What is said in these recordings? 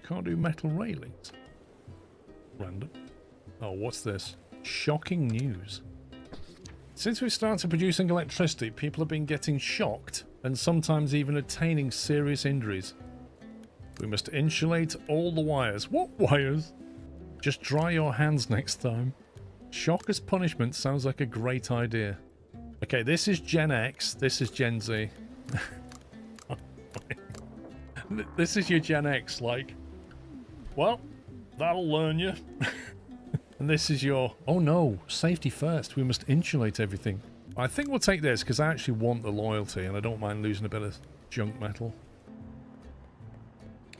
can't do metal railings. Random. Oh, what's this? Shocking news. Since we started producing electricity, people have been getting shocked and sometimes even attaining serious injuries. We must insulate all the wires. What wires? Just dry your hands next time. Shock as punishment sounds like a great idea. Okay, this is Gen X. This is Gen Z. This is your Gen X, like, well, that'll learn you. And this is your, oh no, safety first. We must insulate everything. I think we'll take this because I actually want the loyalty and I don't mind losing a bit of junk metal.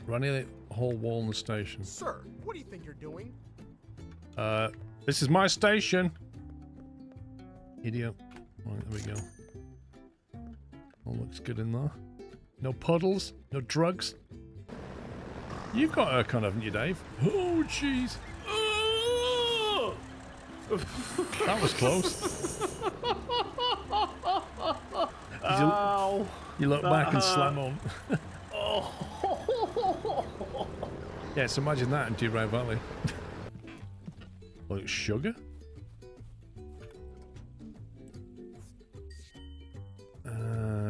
Running the whole wall in the station. Sir, what do you think you're doing? This is my station. Idiot. Right, there we go. All looks good in there. No puddles, no drugs. You've got Urcon, haven't you, Dave? Oh, jeez. That was close. Ow. You look back and slam on. Yeah, so imagine that in Derail Valley. Oh, it's sugar?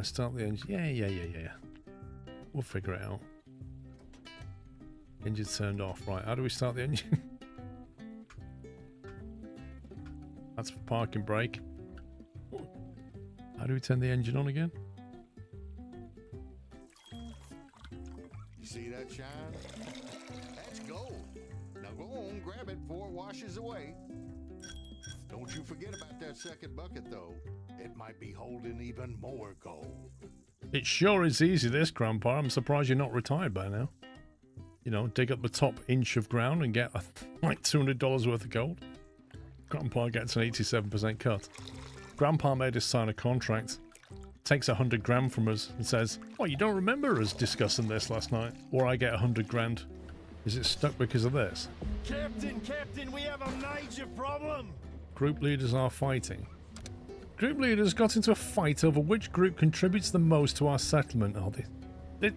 Start the engine. Yeah. We'll figure it out. Engine's turned off. Right, how do we start the engine? That's for parking brake. How do we turn the engine on again? You see that shine? That's gold. Now go on, grab it before it washes away. Don't you forget about that second bucket, though. It might be holding even more gold. It sure is easy, this, Grandpa. I'm surprised you're not retired by now. You know, dig up the top inch of ground and get like $200 worth of gold. Grandpa gets an 87% cut. Grandpa made us sign a contract. Takes 100 grand from us and says, "Oh, you don't remember us discussing this last night?" Or I get 100 grand. Is it stuck because of this? Captain, we have a major problem. Group leaders are fighting. Group leaders got into a fight over which group contributes the most to our settlement. Oh,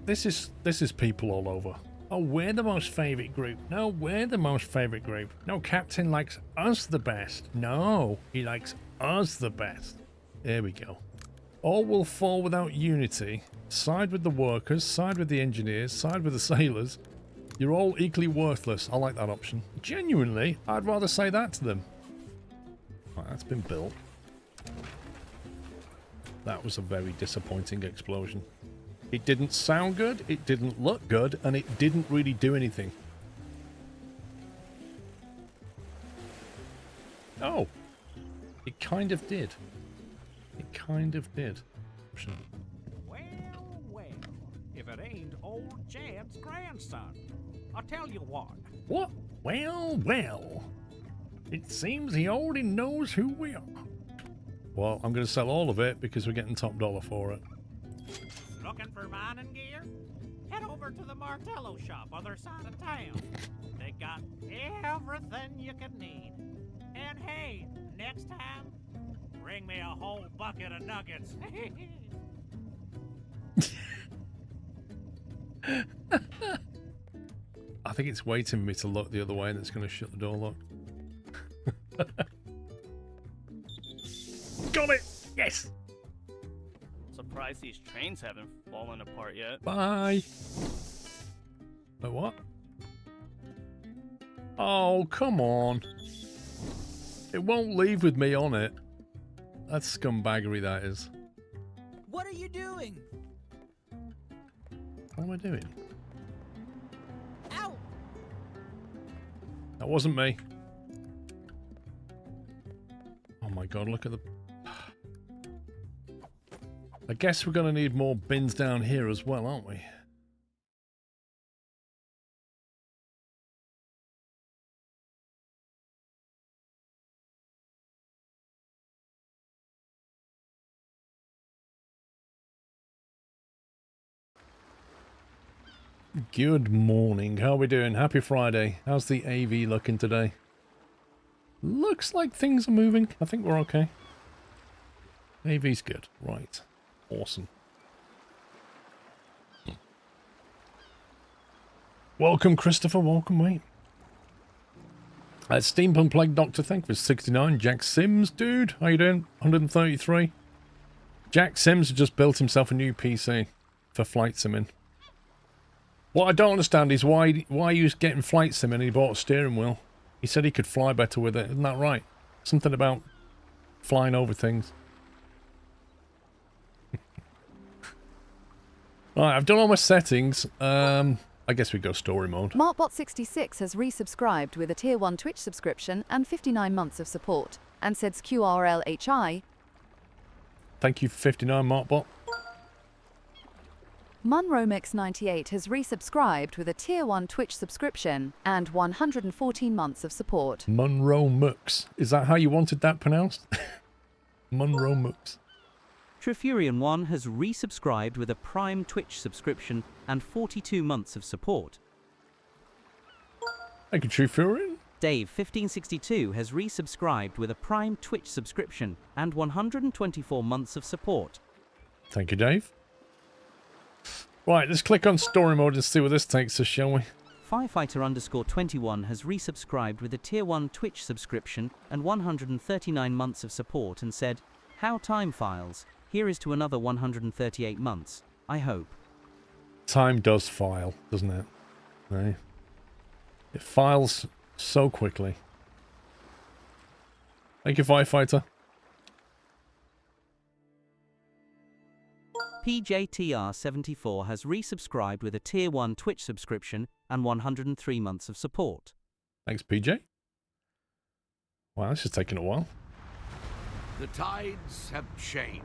this is people all over. Oh, we're the most favourite group. No, we're the most favourite group. No, Captain likes us the best. No, he likes us the best. There we go. All will fall without unity. Side with the workers, side with the engineers, side with the sailors. You're all equally worthless. I like that option. Genuinely, I'd rather say that to them. Right, that's been built. That was a very disappointing explosion. It didn't sound good, it didn't look good, and it didn't really do anything. Oh, it kind of did. It kind of did. Well, if it ain't old Chad's grandson. I'll tell you what. What? Well. It seems he already knows who we are. Well, I'm going to sell all of it because we're getting top dollar for it. Looking for mining gear? Head over to the Martello shop, other side of town. They got everything you could need. And hey, next time, bring me a whole bucket of nuggets. I think it's waiting for me to look the other way and it's going to shut the door lock. Got it! Yes! Surprised these trains haven't fallen apart yet. Bye! Wait, what? Oh, come on. It won't leave with me on it. That's scumbaggery, that is. What are you doing? What am I doing? Ow! That wasn't me. Oh my god, look at the... I guess we're going to need more bins down here as well, aren't we? Good morning. How are we doing? Happy Friday. How's the AV looking today? Looks like things are moving. I think we're okay. AV's good. Right. Awesome. Welcome, Christopher. Welcome, mate. Steampunk Plague Doctor, thank you for 69. Jack Sims, dude. How you doing? 133. Jack Sims has just built himself a new PC for flight simming. What I don't understand is why he was getting flight sim and he bought a steering wheel. He said he could fly better with it. Isn't that right? Something about flying over things. Right, I've done all my settings. I guess we go story mode. Markbot66 has resubscribed with a Tier 1 Twitch subscription and 59 months of support, and says sqrlHYPE. Thank you for 59, Markbot. Munromix98 has resubscribed with a Tier 1 Twitch subscription and 114 months of support. Munro Mux. Is that how you wanted that pronounced? Munro Mux. Trifurian1 has resubscribed with a Prime Twitch subscription and 42 months of support. Thank you, Trifurian. Dave1562 has resubscribed with a Prime Twitch subscription and 124 months of support. Thank you, Dave. Right, let's click on story mode and see what this takes us, shall we? Firefighter_21 has resubscribed with a Tier 1 Twitch subscription and 139 months of support and said, "How time files. Here is to another 138 months, I hope." Time does file, doesn't it? Right. It files so quickly. Thank you, Firefighter. PJTR74 has resubscribed with a Tier 1 Twitch subscription and 103 months of support. Thanks, PJ. Wow, this is taking a while. The tides have changed.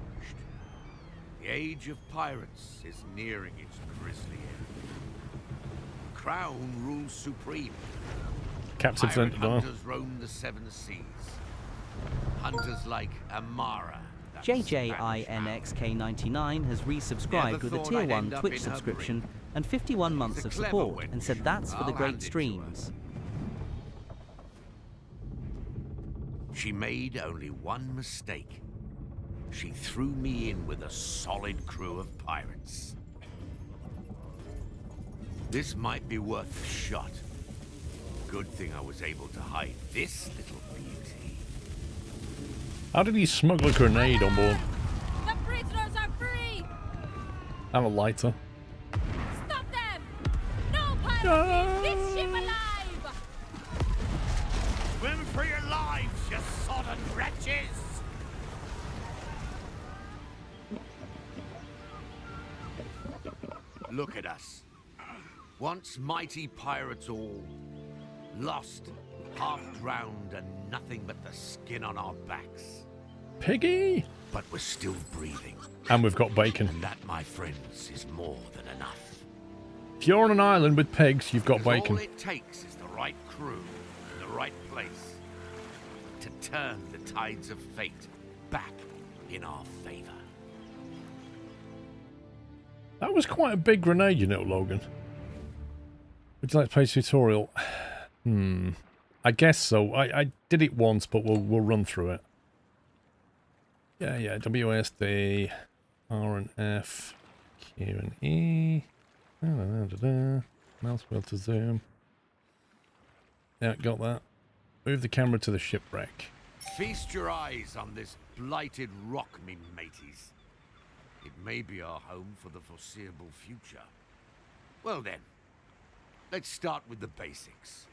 The age of pirates is nearing its grisly end. The Crown rules supreme. Captain's Pirate Enter Dial. hunters roam the seven seas. Hunters like Amara. that JJINXK99 has resubscribed with a Tier 1 Twitch subscription and 51 months of support and said that's for the great streams. She made only one mistake. She threw me in with a solid crew of pirates. This might be worth a shot. Good thing I was able to hide this little beauty. How did he smuggle a grenade on board? The prisoners are free! And a lighter. Stop them! No pirates leave this ship alive! Swim for your lives, you sodden wretches! Look at us. Once mighty pirates all. Lost, half drowned, and nothing but the skin on our backs. Piggy! But we're still breathing. And we've got bacon. And that, my friends, is more than enough. If you're on an island with pigs, you've got bacon. All it takes is the right crew in the right place to turn the tides of fate back in our favor. That was quite a big grenade, you know, Logan. Would you like to play a tutorial? I guess so. I did it once, but we'll run through it. Yeah. WASD, R and F, Q and E. Mouse wheel to zoom. Yeah, got that. Move the camera to the shipwreck. Feast your eyes on this blighted rock, me mateys. It may be our home for the foreseeable future. Well then, let's start with the basics.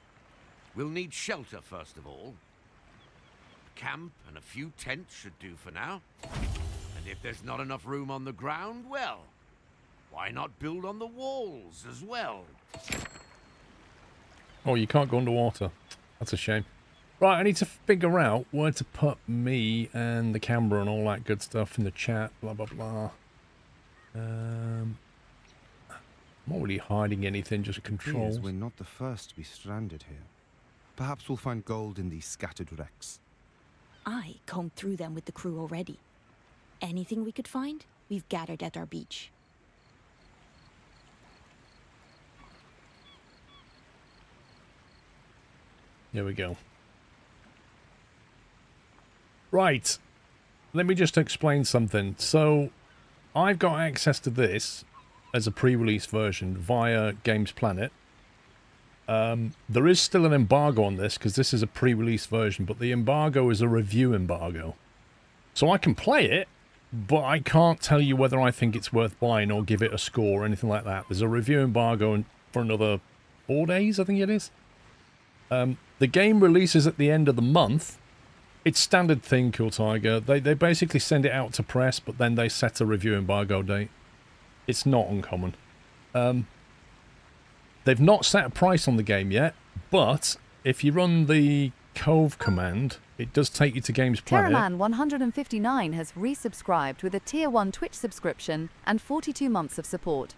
We'll need shelter first of all. A camp and a few tents should do for now. And if there's not enough room on the ground, well, why not build on the walls as well? Oh, you can't go underwater. That's a shame. Right, I need to figure out where to put me and the camera and all that good stuff in the chat. Blah, blah, blah. I'm not really hiding anything, just controls. We're not the first to be stranded here. Perhaps we'll find gold in these scattered wrecks. I combed through them with the crew already. Anything we could find, we've gathered at our beach. There we go. Right. Let me just explain something. So, I've got access to this as a pre-release version via Games Planet. There is still an embargo on this because this is a pre-release version, but the embargo is a review embargo. So I can play it, but I can't tell you whether I think it's worth buying or give it a score or anything like that. There's a review embargo for another 4 days, I think it is. The game releases at the end of the month. It's standard thing, Cool Tiger. They basically send it out to press, but then they set a review embargo date. It's not uncommon. They've not set a price on the game yet, but if you run the Cove command, it does take you to Games Planet. Terraman159 has resubscribed with a Tier 1 Twitch subscription and 42 months of support.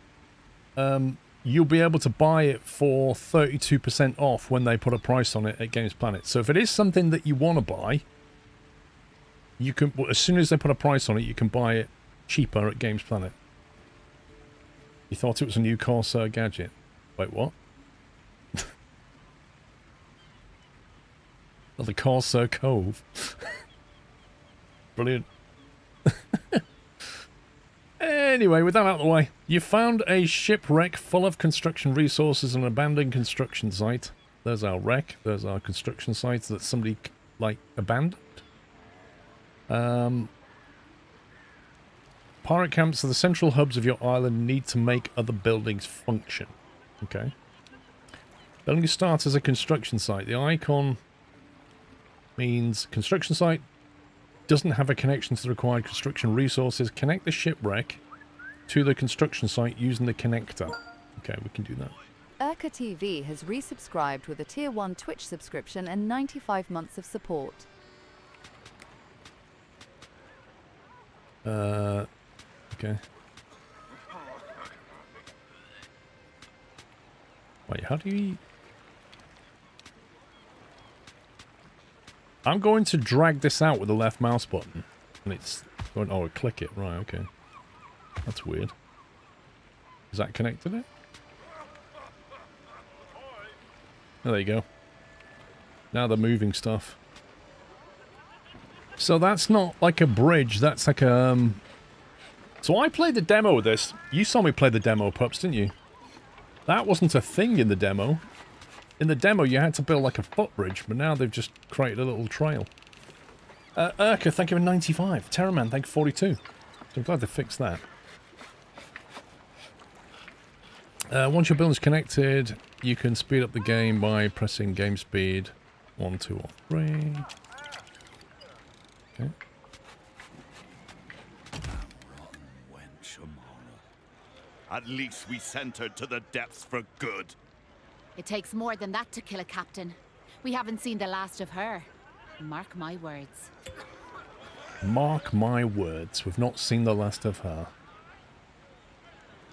You'll be able to buy it for 32% off when they put a price on it at Games Planet. So if it is something that you want to buy, you can, as soon as they put a price on it, you can buy it cheaper at Games Planet. You thought it was a new Corsair gadget. Wait, what? Oh, the Corsair Cove. Brilliant. Anyway, with that out of the way, you found a shipwreck full of construction resources and an abandoned construction site. There's our wreck. There's our construction site that somebody, like, abandoned. Pirate camps are the central hubs of your island and need to make other buildings function. Okay. Building starts as a construction site. The icon means construction site doesn't have a connection to the required construction resources. Connect the shipwreck to the construction site using the connector. Okay, we can do that. Urka TV has resubscribed with a Tier 1 Twitch subscription and 95 months of support. Okay. Wait, how do you... I'm going to drag this out with the left mouse button. And it's going... Oh, click it. Right, okay. That's weird. Is that connected it? Oh, there you go. Now they're moving stuff. So that's not like a bridge. That's like a... So I played the demo with this. You saw me play the demo, Pups, didn't you? That wasn't a thing in the demo. In the demo, you had to build like a footbridge, but now they've just created a little trail. Urka, thank you for 95. Terraman, thank you for 42. So I'm glad they fixed that. Once your building's connected, you can speed up the game by pressing game speed 1, 2, or 3. Okay. At least we sent her to the depths for good. It takes more than that to kill a captain. We haven't seen the last of her. Mark my words. Mark my words. We've not seen the last of her.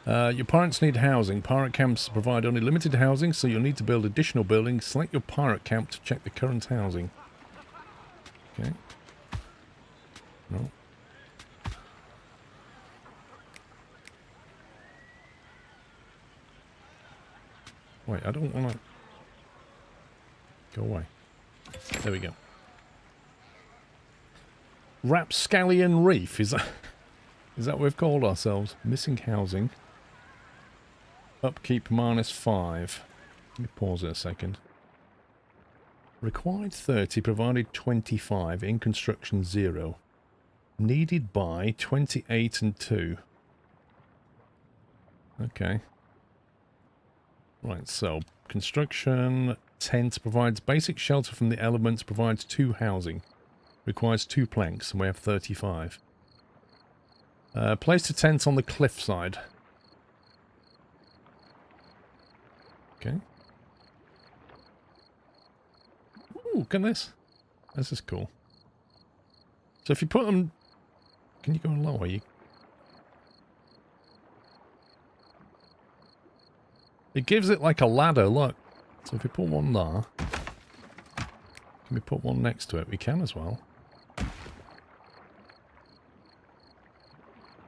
Your pirates need housing. Pirate camps provide only limited housing, so you'll need to build additional buildings. Select your pirate camp to check the current housing. Okay. No. Wait, I don't want to... Go away. There we go. Rapscallion Reef, is that what we've called ourselves? Missing housing. Upkeep -5. Let me pause it a second. Required 30, provided 25, in construction 0. Needed by 28 and 2. Okay. Right, so construction tent provides basic shelter from the elements, provides 2 housing. Requires 2 planks, and we have 35. Place a tent on the cliffside. Okay. Ooh, look at this. This is cool. So if you put them... Can you go lower? It gives it like a ladder, look. So if we put one there... Can we put one next to it? We can as well.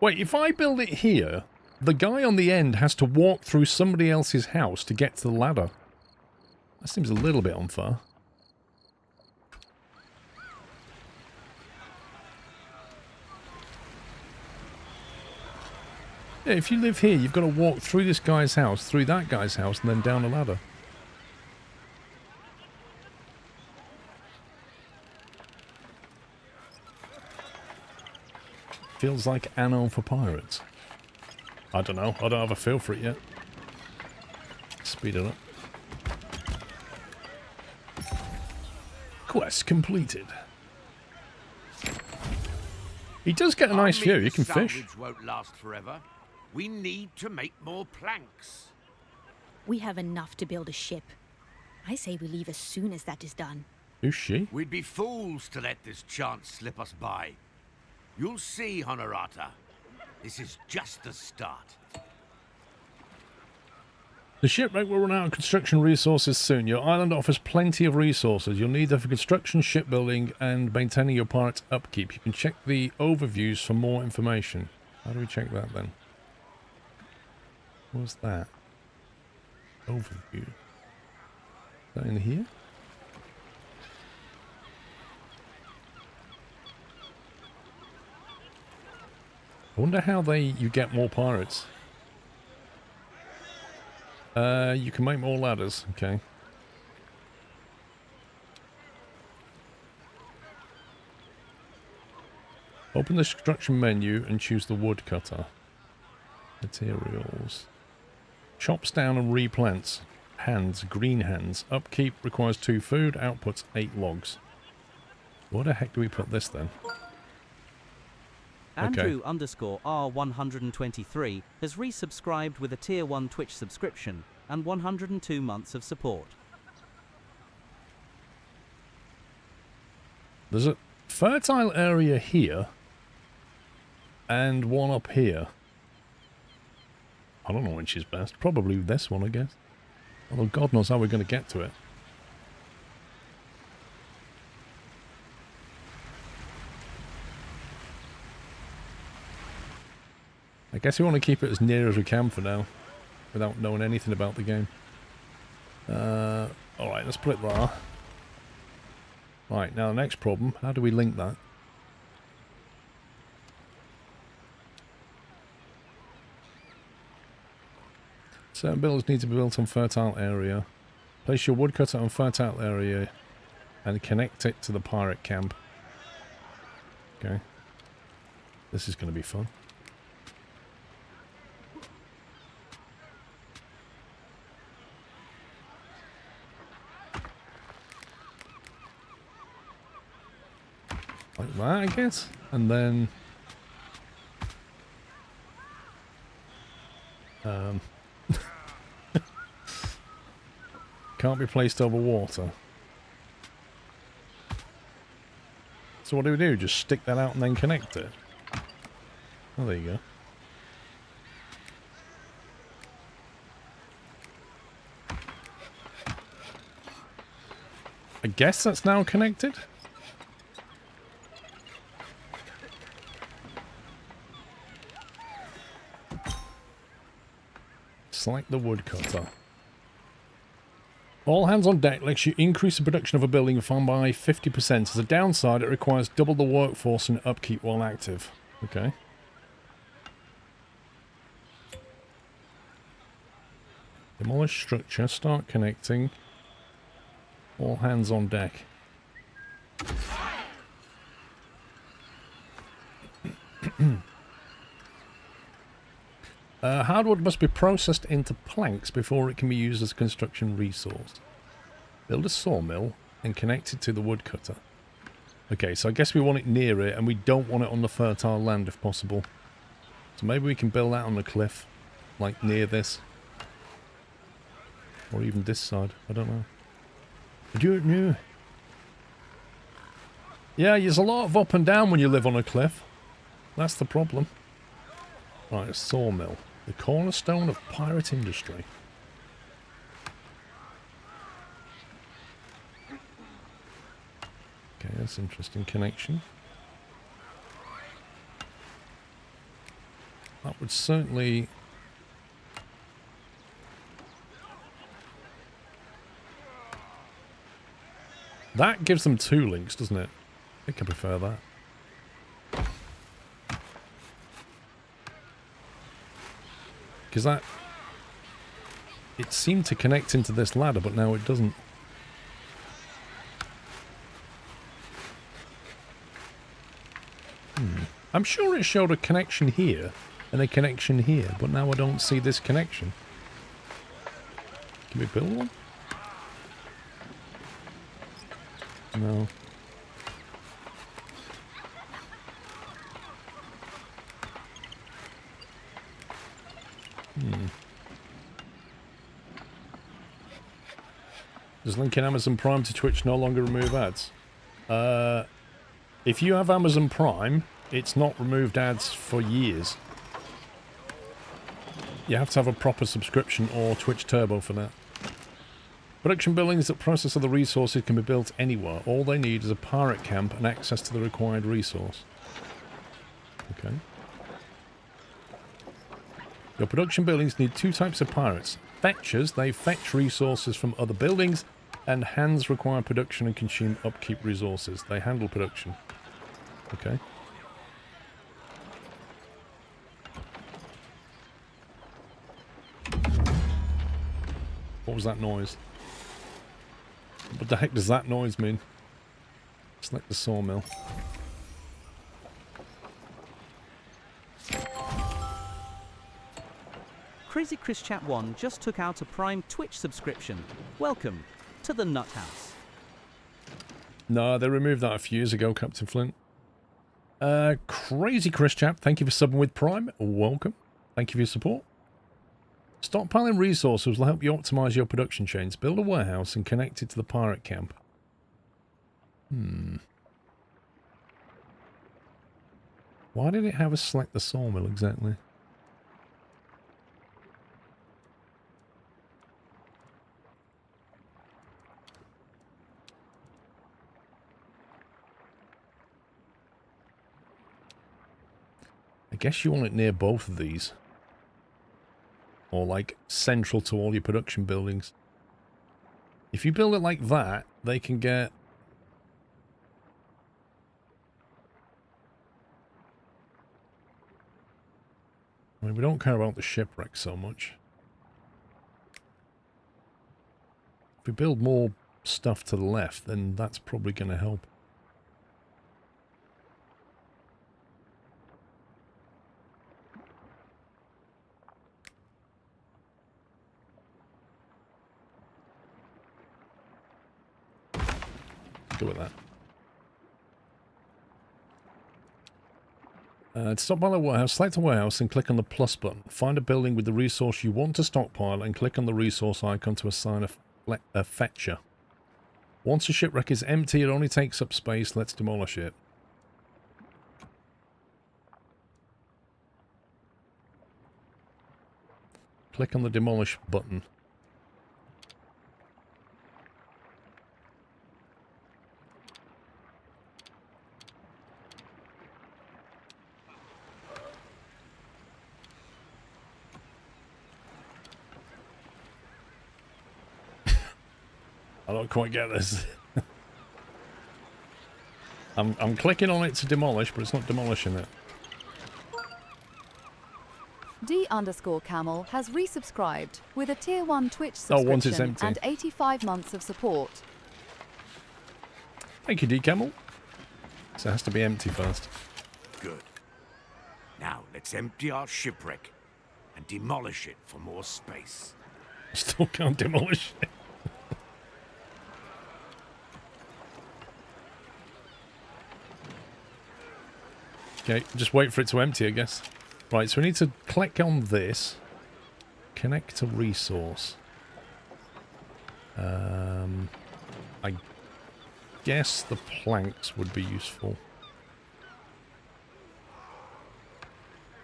Wait, if I build it here, the guy on the end has to walk through somebody else's house to get to the ladder. That seems a little bit unfair. Yeah, if you live here, you've got to walk through this guy's house, through that guy's house, and then down a ladder. Feels like Anno for pirates. I don't know. I don't have a feel for it yet. Speed it up. Quest completed. He does get a nice view. You can fish. Salvage won't last forever. We need to make more planks. We have enough to build a ship. I say we leave as soon as that is done. Who's she? We'd be fools to let this chance slip us by. You'll see, Honorata. This is just the start. The shipwreck will run out of construction resources soon. Your island offers plenty of resources. You'll need them for construction, shipbuilding, and maintaining your pirate's upkeep. You can check the overviews for more information. How do we check that then? What's that? Overview. Is that in here? I wonder how you get more pirates. You can make more ladders, okay. Open the construction menu and choose the woodcutter. Materials. Chops down and replants. Hands, green hands. Upkeep requires 2 food, outputs 8 logs. Where the heck do we put this then? Andrew _R123 has resubscribed with a tier 1 Twitch subscription and 102 months of support. There's a fertile area here and one up here. I don't know which is best. Probably this one, I guess. Although God knows how we're going to get to it. I guess we want to keep it as near as we can for now, without knowing anything about the game. Alright, let's put it there. Right, now the next problem, how do we link that? Certain buildings need to be built on fertile area. Place your woodcutter on fertile area and connect it to the pirate camp. Okay. This is going to be fun. Like that, I guess. And then... can't be placed over water. So what do? Just stick that out and then connect it? Oh, there you go. I guess that's now connected? Select the woodcutter. All hands on deck lets you increase the production of a building farm by 50%. As a downside, it requires double the workforce and upkeep while active. Okay. Demolish structure, start connecting. All hands on deck. Hardwood must be processed into planks before it can be used as a construction resource. Build a sawmill and connect it to the woodcutter. Okay, so I guess we want it near it and we don't want it on the fertile land if possible. So maybe we can build that on the cliff, like near this. Or even this side, I don't know. I don't know. Yeah, there's a lot of up and down when you live on a cliff. That's the problem. Right, a sawmill. The cornerstone of pirate industry. Okay, that's interesting connection. That would certainly... That gives them 2 links, doesn't it? I think I prefer that. Because that... It seemed to connect into this ladder, but now it doesn't. I'm sure it showed a connection here and a connection here, but now I don't see this connection. Can we build one? No. Does linking Amazon Prime to Twitch no longer remove ads? If you have Amazon Prime, it's not removed ads for years. You have to have a proper subscription or Twitch Turbo for that. Production buildings that process other resources can be built anywhere. All they need is a pirate camp and access to the required resource. Okay. Your production buildings need two types of pirates. Fetchers, they fetch resources from other buildings, and hands require production and consume upkeep resources. They handle production. Okay. What was that noise? What the heck does that noise mean? It's like the sawmill. Crazy Chris Chat 1 just took out a Prime Twitch subscription. Welcome to the Nut House. No, they removed that a few years ago, Captain Flint. Crazy Chris Chat, thank you for subbing with Prime. Welcome. Thank you for your support. Stockpiling resources will help you optimize your production chains. Build a warehouse and connect it to the pirate camp. Why did it have us select the sawmill exactly? I guess you want it near both of these. Or like central to all your production buildings. If you build it like that, they can get... I mean, we don't care about the shipwreck so much. If we build more stuff to the left, then that's probably going to help. Go with that. To stockpile a warehouse, select a warehouse and click on the plus button. Find a building with the resource you want to stockpile and click on the resource icon to assign a fetcher. Once a shipwreck is empty, it only takes up space. Let's demolish it. Click on the demolish button. I don't quite get this. I'm clicking on it to demolish, but it's not demolishing it. D_Camel has resubscribed with a tier 1 Twitch Oh, once it's subscription empty. and 85 months of support. Thank you, D-Camel. So it has to be empty first. Good. Now let's empty our shipwreck and demolish it for more space. Still can't demolish it. Okay, just wait for it to empty, I guess. Right, so we need to click on this. Connect to resource. I guess the planks would be useful.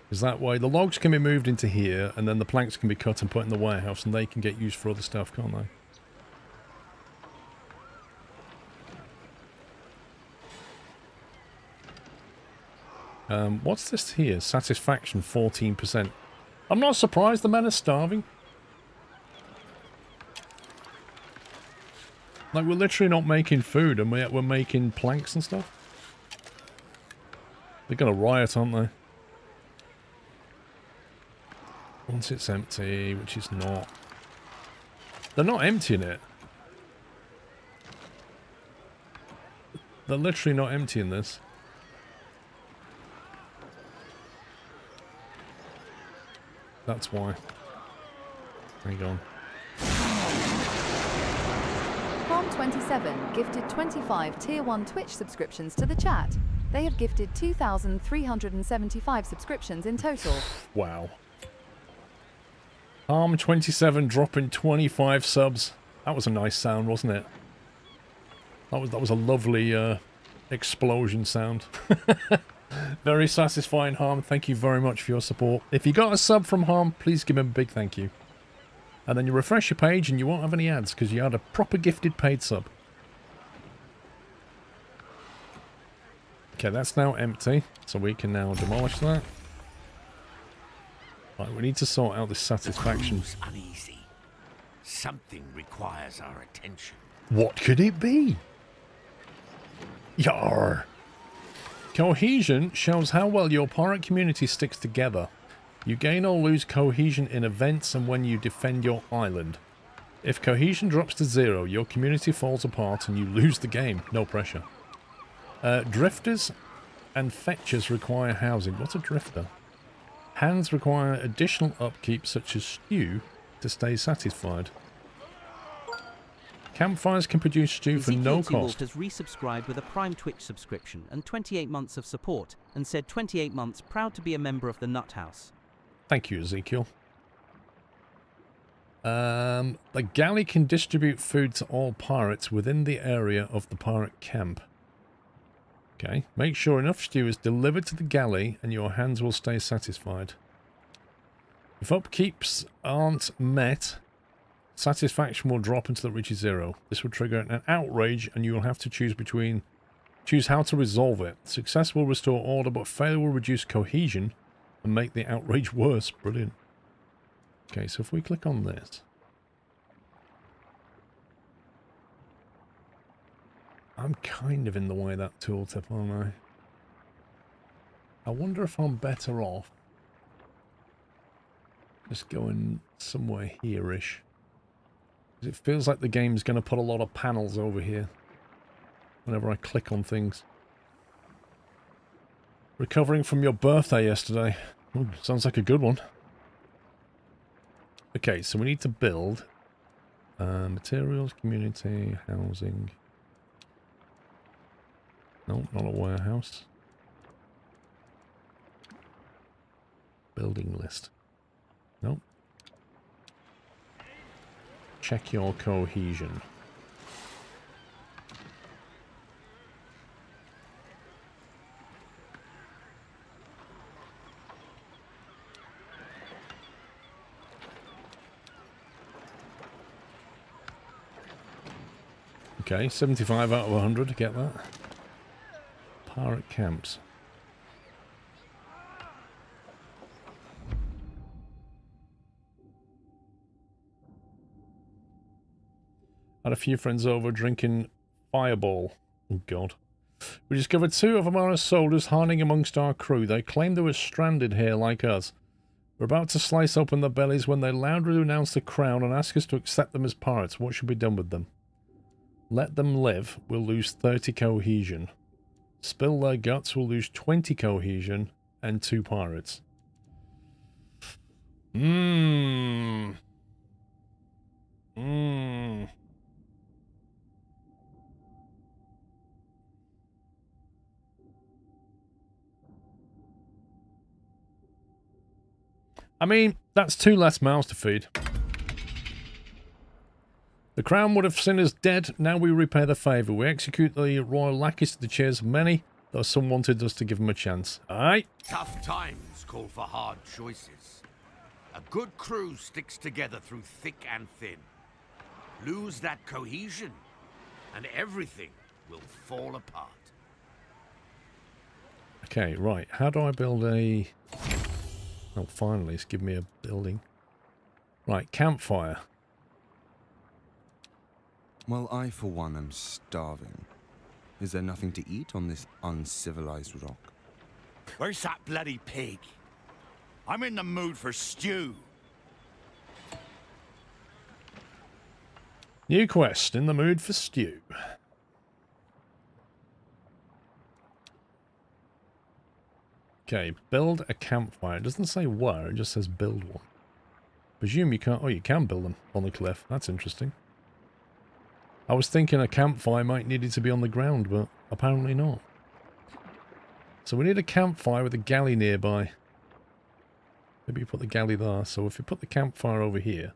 Because that way the logs can be moved into here, and then the planks can be cut and put in the warehouse, and they can get used for other stuff, can't they? What's this here? Satisfaction 14%. I'm not surprised the men are starving. Like, we're literally not making food, and we're making planks and stuff. They're gonna riot, aren't they? Once it's empty, which is not. They're not emptying it. They're literally not emptying this. that's why. There you go. Palm27 gifted 25 Tier 1 Twitch subscriptions to the chat. They have gifted 2,375 subscriptions in total. Wow. Palm27 dropping 25 subs. That was a nice sound, wasn't it? That was a lovely explosion sound. Very satisfying, Harm. Thank you very much for your support. If you got a sub from Harm, please give him a big thank you. And then you refresh your page and you won't have any ads because you had a proper gifted paid sub. Okay, that's now empty, so we can now demolish that. Right, we need to sort out this satisfaction. The crew's uneasy. Something requires our attention. What could it be? Yarr. Cohesion shows how well your pirate community sticks together. You gain or lose cohesion in events and when you defend your island. If cohesion drops to 0, your community falls apart and you lose the game. No pressure. Drifters and fetchers require housing. What's a drifter? Hands require additional upkeep such as stew to stay satisfied. Campfires can produce stew for no Ezekiel cost. has resubscribed with a Prime Twitch subscription and 28 months of support, and said 28 months proud to be a member of the Nut House. Thank you, Ezekiel. The galley can distribute food to all pirates within the area of the pirate camp. Okay, make sure enough stew is delivered to the galley and your hands will stay satisfied. If upkeeps aren't met, satisfaction will drop until it reaches 0. This will trigger an outrage and you will have to choose how to resolve it. Success will restore order, but failure will reduce cohesion and make the outrage worse. Brilliant. Okay, so if we click on this. I'm kind of in the way of that tooltip, aren't I? I wonder if I'm better off just going somewhere here-ish. It feels like the game's going to put a lot of panels over here whenever I click on things. Recovering from your birthday yesterday. Ooh, sounds like a good one. Okay, so we need to build materials, community, housing. No, not a warehouse. Building list. Nope. Check your cohesion. Okay, 75 out of 100, get that. Pirate camps. Had a few friends over drinking Fireball. Oh god. We discovered 2 of Amara's soldiers hiding amongst our crew. They claimed they were stranded here like us. We're about to slice open their bellies when they loudly renounce the crown and ask us to accept them as pirates. What should be done with them? Let them live. We'll lose 30 cohesion. Spill their guts. We'll lose 20 cohesion and 2 pirates. I mean, that's 2 less mouths to feed. The crown would have seen us dead, now we repay the favour. We execute the royal lackeys to the cheers of many, though some wanted us to give them a chance. Aye? Tough times call for hard choices. A good crew sticks together through thick and thin. Lose that cohesion, and everything will fall apart. Okay, right. How do I build a... Oh, finally, it's given me a building. Right, campfire. Well, I, for one, am starving. Is there nothing to eat on this uncivilized rock? Where's that bloody pig? I'm in the mood for stew. New quest, in the mood for stew. Okay, build a campfire. It doesn't say where, it just says build one. Presume you can't... Oh, you can build them on the cliff. That's interesting. I was thinking a campfire might need it to be on the ground, but apparently not. So we need a campfire with a galley nearby. Maybe you put the galley there. So if you put the campfire over here...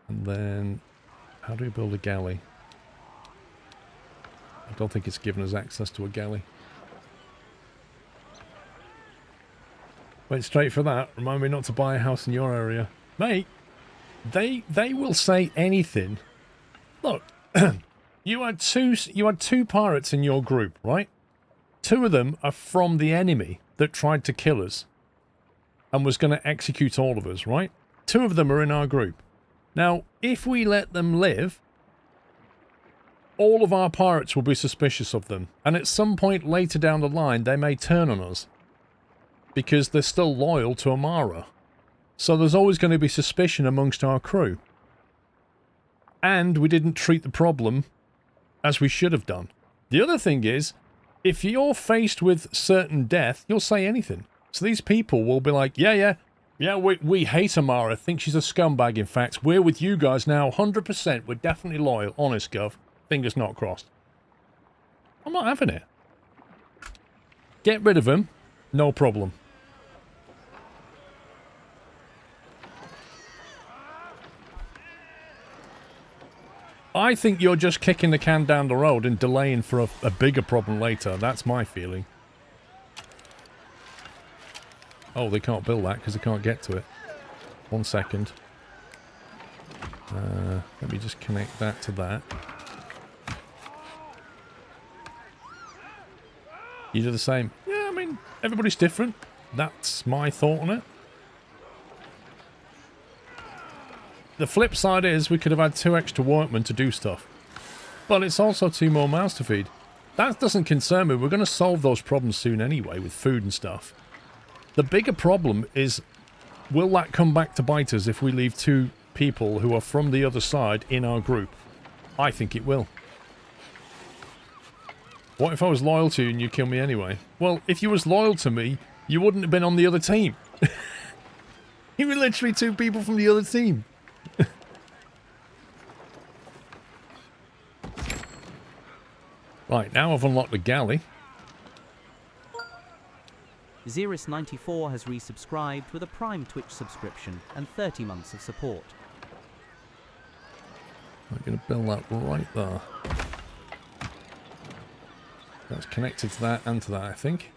And then... How do we build a galley? I don't think it's given us access to a galley. Went straight for that. Remind me not to buy a house in your area. Mate, they will say anything. Look, you had two pirates in your group, right? 2 of them are from the enemy that tried to kill us and was going to execute all of us, right? 2 of them are in our group. Now, if we let them live, all of our pirates will be suspicious of them. And at some point later down the line, they may turn on us. Because they're still loyal to Amara. So there's always going to be suspicion amongst our crew. And we didn't treat the problem as we should have done. The other thing is, if you're faced with certain death, you'll say anything. So these people will be like, yeah, we hate Amara, think she's a scumbag in fact. We're with you guys now, 100%, we're definitely loyal, honest gov. Fingers not crossed. I'm not having it. Get rid of them, no problem. I think you're just kicking the can down the road and delaying for a bigger problem later. That's my feeling. Oh, they can't build that because they can't get to it. 1 second. Let me just connect that to that. You do the same. Yeah, I mean, everybody's different. That's my thought on it. The flip side is we could have had 2 extra workmen to do stuff. But it's also 2 more mouths to feed. That doesn't concern me. We're going to solve those problems soon anyway with food and stuff. The bigger problem is, will that come back to bite us if we leave 2 people who are from the other side in our group? I think it will. What if I was loyal to you and you kill me anyway? Well, if you was loyal to me, you wouldn't have been on the other team. You were literally 2 people from the other team. Right, now I've unlocked the galley. Xeris94 has resubscribed with a Prime Twitch subscription and 30 months of support. I'm going to build that right there. That's connected to that and to that, I think.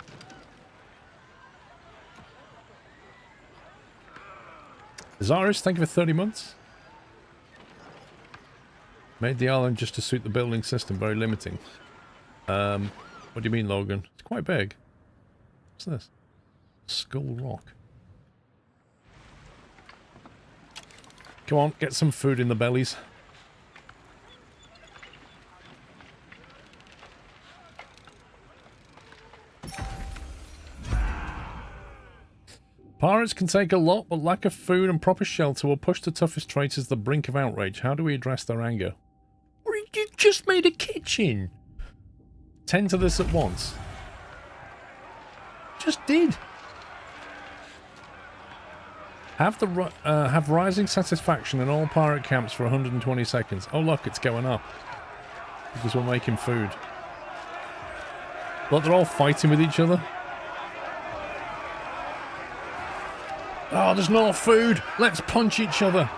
Zaris, thank you for 30 months. Made the island just to suit the building system, very limiting. What do you mean, Logan? It's quite big. What's this? Skull Rock. Come on, get some food in the bellies. Pirates can take a lot, but lack of food and proper shelter will push the toughest traitors to the brink of outrage. How do we address their anger? You just made a kitchen! Tend to this at once. Just did. Have rising satisfaction in all pirate camps for 120 seconds. Oh look, it's going up. Because we're making food. Look, they're all fighting with each other. Oh, there's no food. Let's punch each other.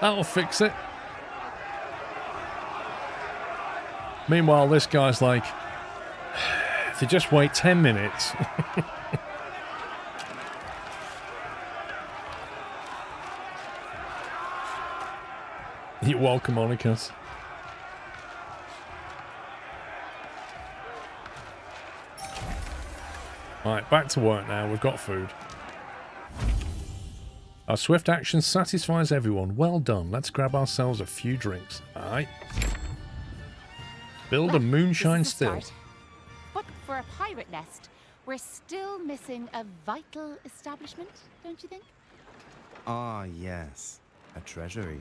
That'll fix it. Meanwhile, this guy's like, if you just wait 10 minutes. You're welcome, Monicus. Right, back to work now. We've got food. Our swift action satisfies everyone. Well done. Let's grab ourselves a few drinks. Alright. Build a moonshine still. But for a pirate nest, we're still missing a vital establishment, don't you think? Ah, yes. A treasury.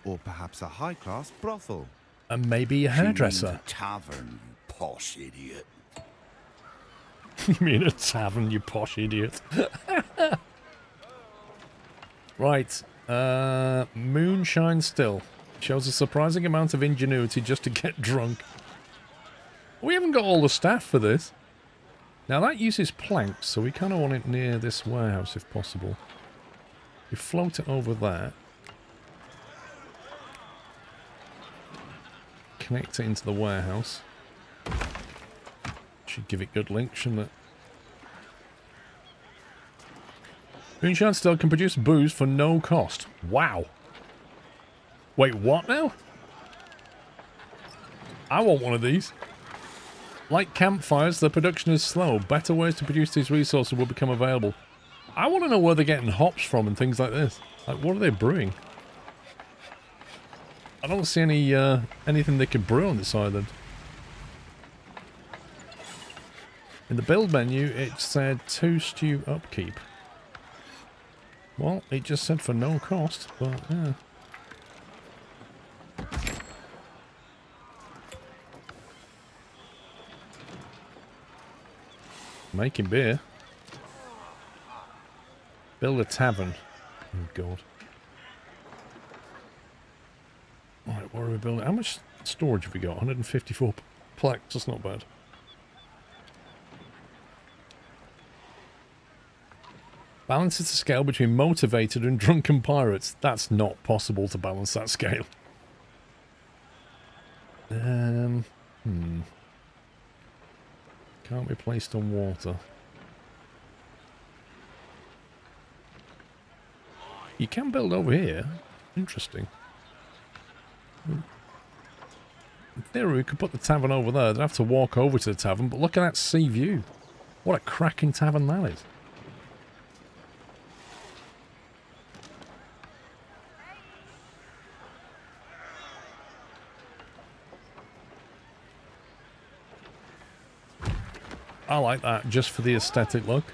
Or perhaps a high-class brothel. And maybe a hairdresser. Tavern, you posh idiot. You mean a tavern, you posh idiot. Right. Moonshine still. Shows a surprising amount of ingenuity just to get drunk. We haven't got all the staff for this. Now that uses planks, so we kind of want it near this warehouse if possible. We float it over there. Connect it into the warehouse. Should give it good link, shouldn't it? Moonshine still can produce booze for no cost. Wow. Wait, what now? I want one of these. Like campfires, the production is slow. Better ways to produce these resources will become available. I want to know where they're getting hops from and things like this. Like, what are they brewing? I don't see any anything they could brew on this island. In the build menu, it said 2 stew upkeep. Well, it just said for no cost, but yeah. Making beer. Build a tavern. Oh god. Alright, what are we building? How much storage have we got? 154 plaques, that's not bad. Balances the scale between motivated and drunken pirates. That's not possible to balance that scale. Can't be placed on water. You can build over here. Interesting. In theory, we could put the tavern over there. They'd have to walk over to the tavern, but look at that sea view. What a cracking tavern that is. I like that, just for the aesthetic look.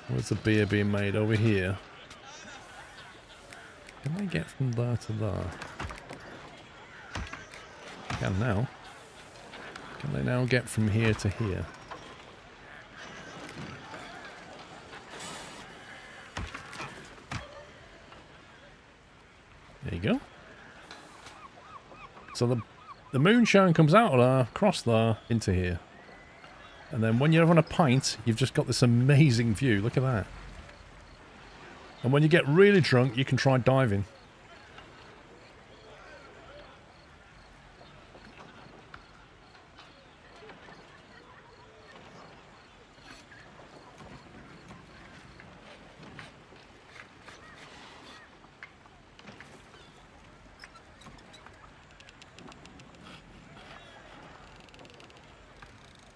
Where's the beer being made? Over here. Can I get from there to there? Can now. Can they now get from here to here? There you go. So the moonshine comes out of there, across there, into here. And then when you're having a pint, you've just got this amazing view. Look at that. And when you get really drunk, you can try diving.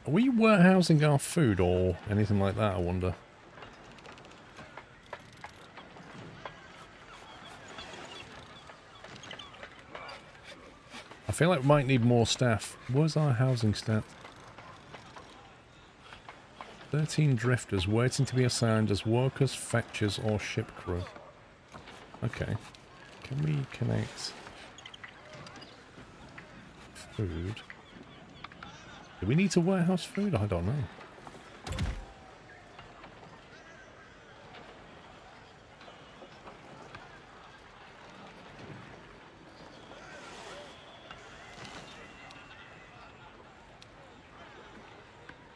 Are we warehousing our food or anything like that, I wonder? I feel like we might need more staff. Where's our housing stat? 13 drifters waiting to be assigned as workers, fetchers, or ship crew. Okay. Can we connect food? Do we need to warehouse food? I don't know.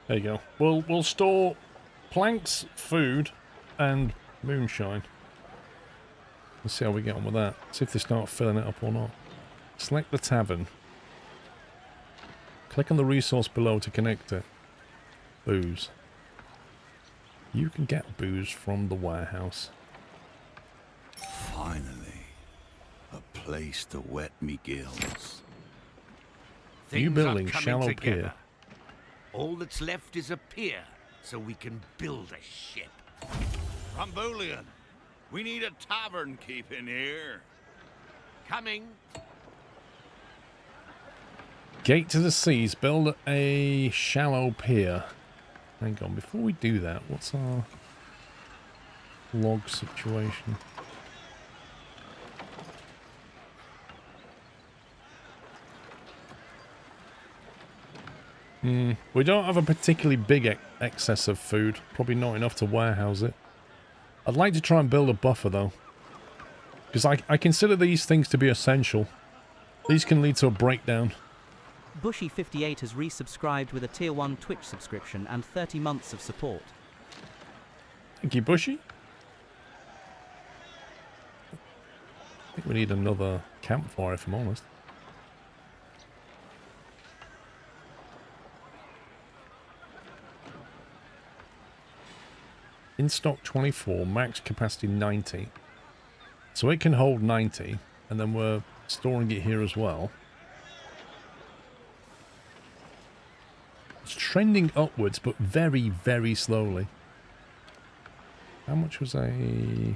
There you go. We'll store planks, food, and moonshine. Let's see how we get on with that. See if they start filling it up or not. Select the tavern. Click on the resource below to connect it. Booze. You can get booze from the warehouse. Finally, a place to wet me gills. New building, shallow pier. All that's left is a pier, so we can build a ship. Rumbulian, we need a tavern keeping here. Coming. Gate to the seas. Build a shallow pier. Hang on, before we do that, what's our log situation? We don't have a particularly big excess of food. Probably not enough to warehouse it. I'd like to try and build a buffer, though. Because I consider these things to be essential. These can lead to a breakdown. Bushy58 has resubscribed with a Tier 1 Twitch subscription and 30 months of support. Thank you, Bushy. I think we need another campfire, if I'm honest. In stock 24, max capacity 90. So it can hold 90, and then we're storing it here as well. It's trending upwards, but very, very slowly. How much was a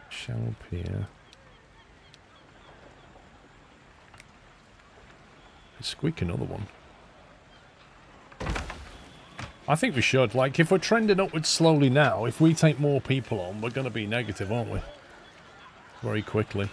shallow pier? Squeak another one. I think we should. Like, if we're trending upwards slowly now, if we take more people on, we're going to be negative, aren't we? Very quickly.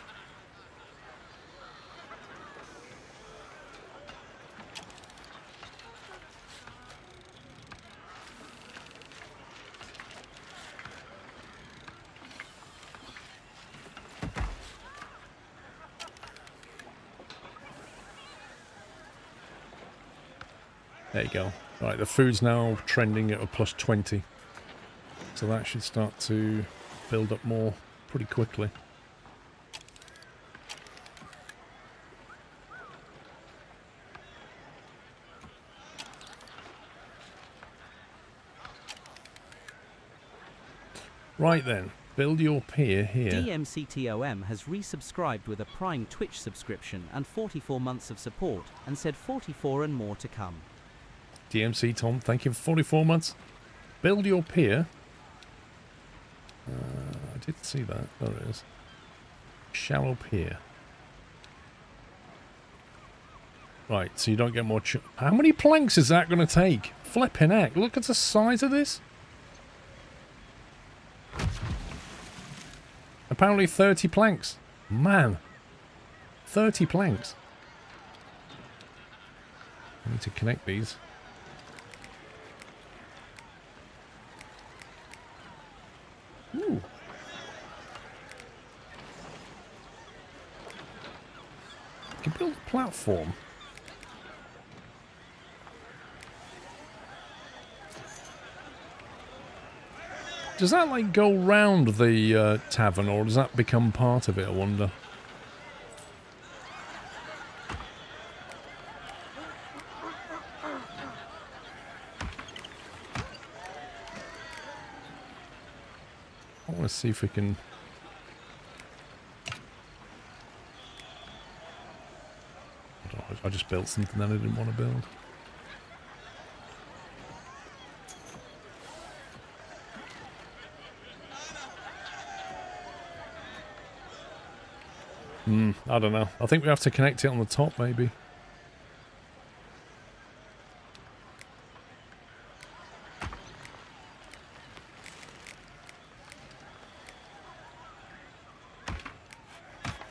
There you go. Right, the food's now trending at a plus 20. So that should start to build up more pretty quickly. Right then, build your pier here. DMCTOM has resubscribed with a Prime Twitch subscription and 44 months of support and said 44 and more to come. DMC Tom, thank you for 44 months. Build your pier. I did see that. There it is. Shallow pier. Right, so you don't get more... How many planks is that going to take? Flipping heck. Look at the size of this. Apparently 30 planks. Man. 30 planks. I need to connect these. Ooh. You can build a platform. Does that like go round the tavern, or does that become part of it, I wonder? I want to see if we can... I just built something that I didn't want to build. I don't know. I think we have to connect it on the top, maybe.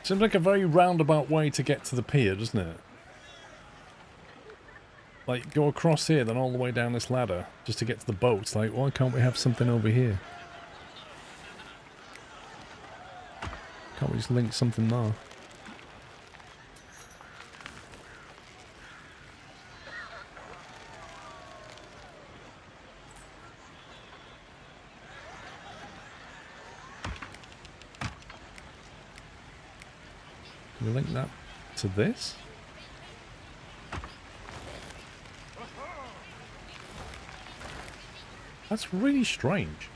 Seems like a very roundabout way to get to the pier, doesn't it? Like, go across here, then all the way down this ladder, just to get to the boats. Like, why can't we have something over here? Can't we just link something there? Can we link that to this? That's really strange.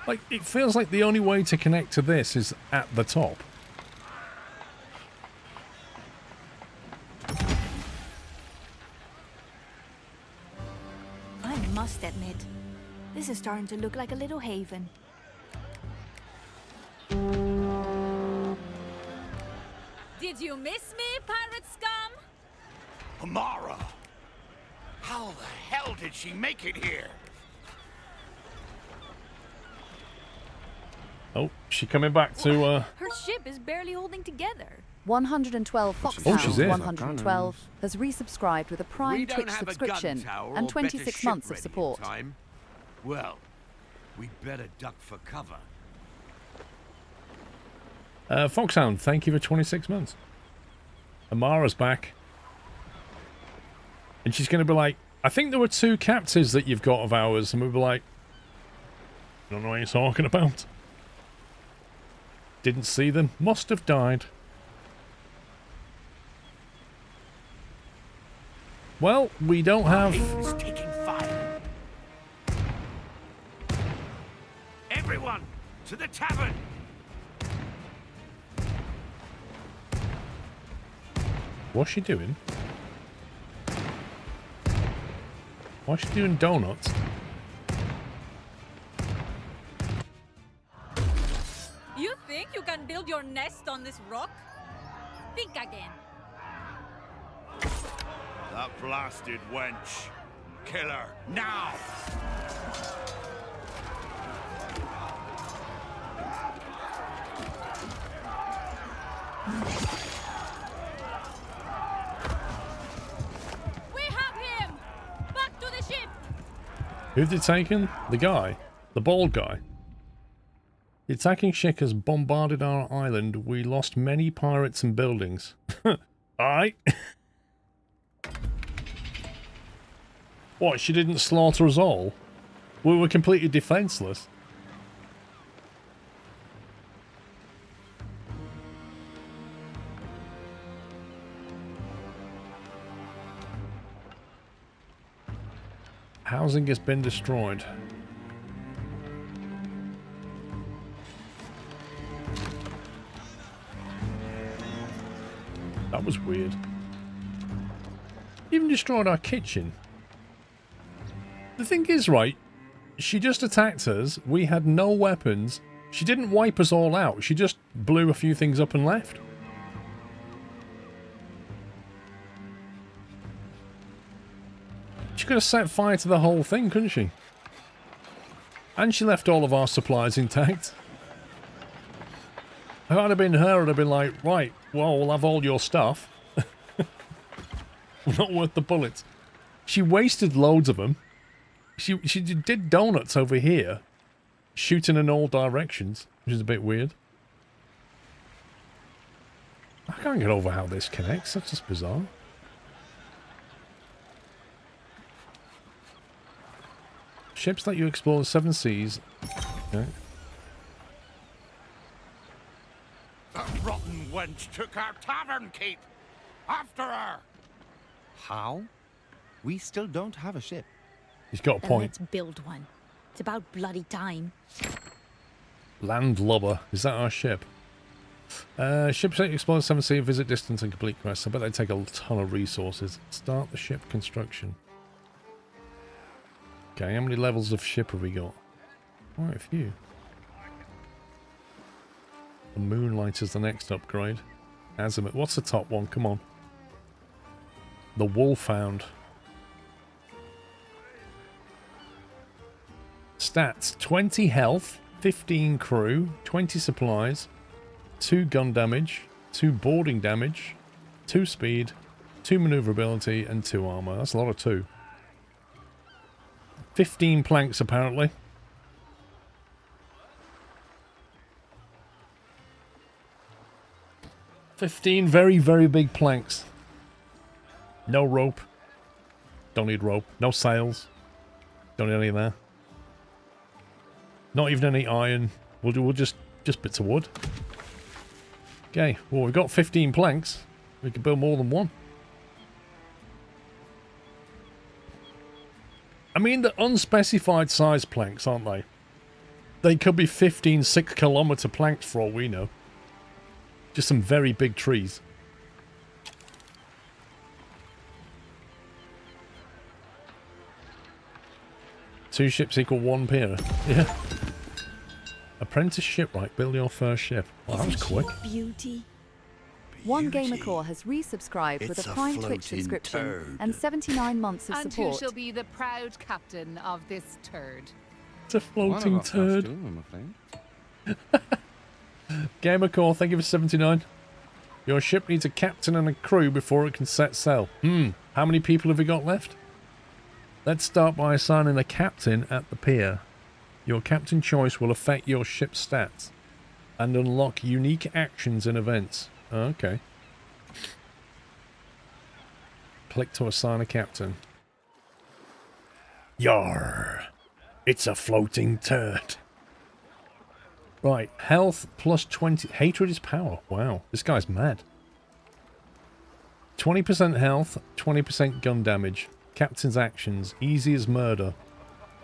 Like, it feels like the only way to connect to this is at the top. I must admit, this is starting to look like a little haven. Did you miss me, pirate scum? Amara! How the hell did she make it here? Oh, she coming back to, Her ship is barely holding together. 112 she's Foxhound in. 112 has resubscribed with a We Prime don't Twitch have a gun subscription tower and or 26 better ship months of ready in support. time. Well, we'd better duck for cover. Foxhound, thank you for 26 months. Amara's back. And she's going to be like, I think there were 2 captives that you've got of ours. And we'll be like, I don't know what you're talking about. Didn't see them. Must have died. Well, we don't have... It's taking fire. Everyone, to the tavern! What's she doing? Why's she doing donuts? You think you can build your nest on this rock? Think again. That blasted wench. Kill her, now! We have him! Back to the ship! Who've they taken? The guy. The bald guy. The attacking ship has bombarded our island. We lost many pirates and buildings. Aye. What, she didn't slaughter us all? We were completely defenseless. Housing has been destroyed. That was weird. Even destroyed our kitchen. The thing is, right, she just attacked us. We had no weapons. She didn't wipe us all out. She just blew a few things up and left. She could have set fire to the whole thing, couldn't she? And she left all of our supplies intact. If I'd have been her, I'd have been like, right, well, we'll have all your stuff. Not worth the bullets. She wasted loads of them. She did donuts over here, shooting in all directions, which is a bit weird. I can't get over how this connects. That's just bizarre. Ships let you explore the 7 seas. Okay. That rotten wench took our tavern keep. After her. How? We still don't have a ship. He's got a Then point. let's build one. It's about bloody time. Landlubber. Is that our ship? Ships let you explore the 7 seas, visit distance and complete quests. I bet they take a ton of resources. Start the ship construction. Okay, how many levels of ship have we got? Quite a few. The Moonlight is the next upgrade. Azimuth. What's the top one? Come on. The Wolfhound. Stats. 20 health, 15 crew, 20 supplies, 2 gun damage, 2 boarding damage, 2 speed, 2 maneuverability, and 2 armor. That's a lot of 2. 15 planks, apparently. $15 very, very big planks. No rope. Don't need rope. No sails. Don't need any of that. Not even any iron. We'll just bits of wood. Okay, well, we've got 15 planks. We can build more than one. I mean, they're unspecified size planks, aren't they? They could be 15 6-kilometer planks for all we know. Just some very big trees. Two ships equal 1 pier. Yeah. Apprentice shipwright, build your first ship. Well, that was quick. Beauty. One Gamer Core has resubscribed with a Prime Twitch subscription and 79 months of And support. who shall be the proud captain of this turd? It's a floating turd. I'm afraid. Gamer Core, thank you for 79. Your ship needs a captain and a crew before it can set sail. How many people have we got left? Let's start by assigning a captain at the pier. Your captain choice will affect your ship's stats and unlock unique actions and events. Okay. Click to assign a captain. Yarr. It's a floating turd. Right, health plus 20. Hatred is power. Wow, this guy's mad. 20% health, 20% gun damage. Captain's actions, easy as murder.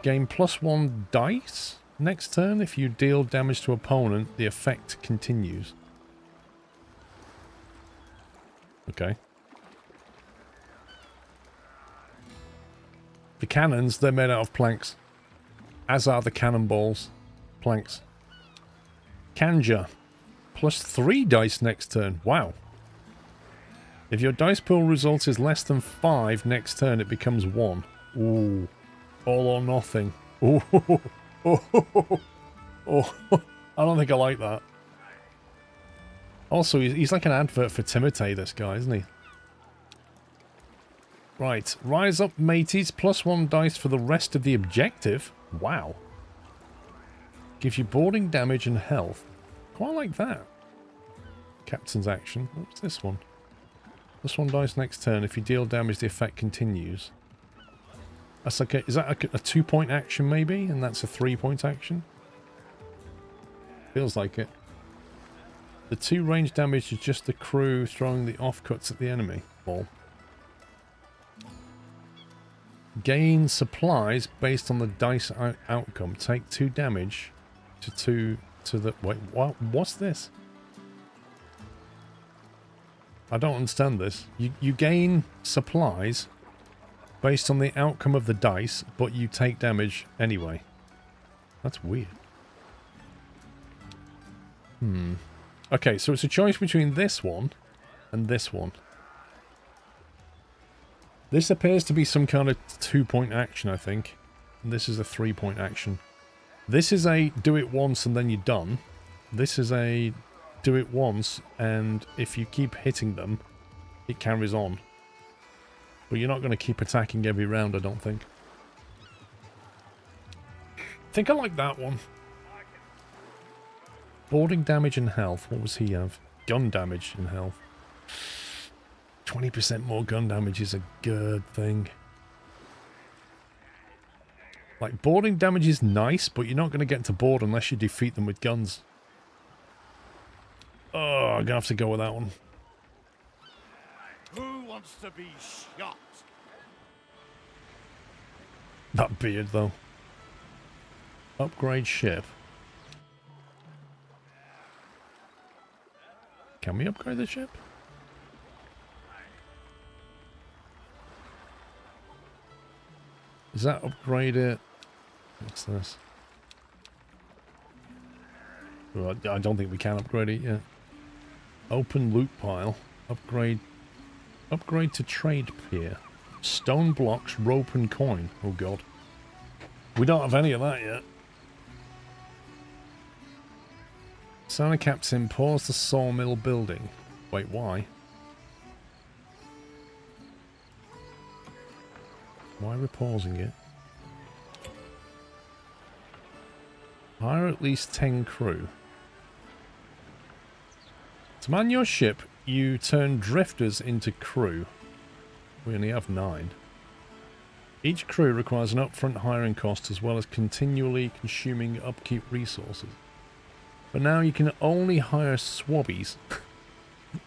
Gain +1 dice next turn. If you deal damage to opponent, the effect continues. Okay. The cannons, they're made out of planks. As are the cannonballs. Planks. Kanja. +3 dice next turn. Wow. If your dice pool result is less than 5 next turn, it becomes 1. Ooh. All or nothing. Ooh. Oh. I don't think I like that. Also, he's like an advert for Timotei, this guy, isn't he? Right. Rise up, mateys. +1 dice for the rest of the objective. Wow. Gives you boarding damage and health. Quite like that. Captain's action. What's this one? +1 dice next turn. If you deal damage, the effect continues. That's like a, is that a 2-point action maybe? And that's a 3-point action? Feels like it. The 2 range damage is just the crew throwing the offcuts at the enemy. Ball. Gain supplies based on the dice outcome. Take 2 damage to the... Wait, what? What's this? I don't understand this. You gain supplies based on the outcome of the dice, but you take damage anyway. That's weird. Okay, so it's a choice between this one and this one. This appears to be some kind of 2-point action, I think. And this is a 3-point action. This is a do it once and then you're done. This is a do it once, and if you keep hitting them, it carries on. But you're not going to keep attacking every round, I don't think. I think I like that one. Boarding damage and health. What was he have? Gun damage and health. 20% more gun damage is a good thing. Like, boarding damage is nice, but you're not going to get to board unless you defeat them with guns. Oh, I'm going to have to go with that one. Who wants to be shot? That beard, though. Upgrade ship. Can we upgrade the ship? Does that upgrade it? What's this? Well, I don't think we can upgrade it yet. Open loot pile. Upgrade. Upgrade to trade pier. Stone blocks, rope and coin. Oh god. We don't have any of that yet. Santa Captain, pause the sawmill building. Wait, why? Why are we pausing it? Hire at least 10 crew. To man your ship, you turn drifters into crew. We only have 9. Each crew requires an upfront hiring cost as well as continually consuming upkeep resources. But now you can only hire swabbies.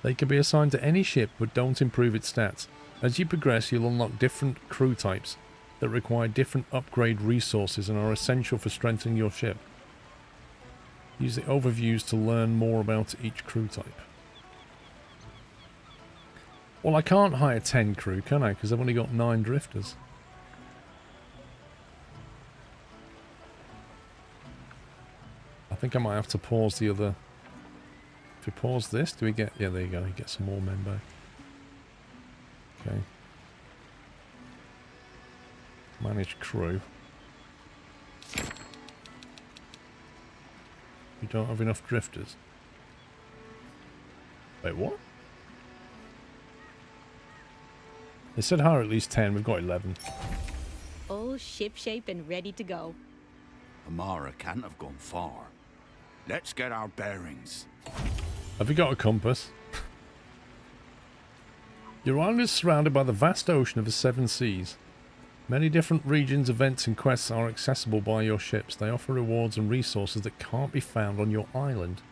They can be assigned to any ship but don't improve its stats. As you progress, you'll unlock different crew types that require different upgrade resources and are essential for strengthening your ship. Use the overviews to learn more about each crew type. Well, I can't hire 10 crew, can I? Because I've only got 9 drifters. I think I might have to pause the other... If we pause this, do we get... Yeah, there you go. You get some more men back. Okay. Manage crew. We don't have enough drifters. Wait, what? They said hire at least 10. We've got 11. All shipshape and ready to go. Amara can't have gone far. Let's get our bearings. Have you got a compass? Your island is surrounded by the vast ocean of the seven seas. Many different regions, events and quests are accessible by your ships. They offer rewards and resources that can't be found on your island.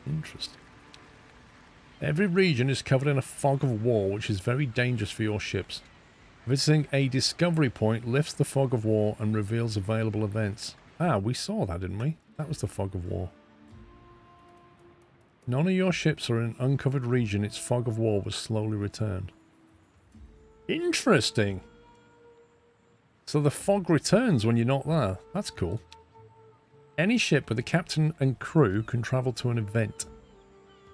Interesting. Every region is covered in a fog of war, which is very dangerous for your ships. Visiting a discovery point lifts the fog of war and reveals available events. Ah, we saw that, didn't we? That was the fog of war. None of your ships are in an uncovered region. Its fog of war was slowly returned. Interesting. So the fog returns when you're not there. That's cool. Any ship with a captain and crew can travel to an event.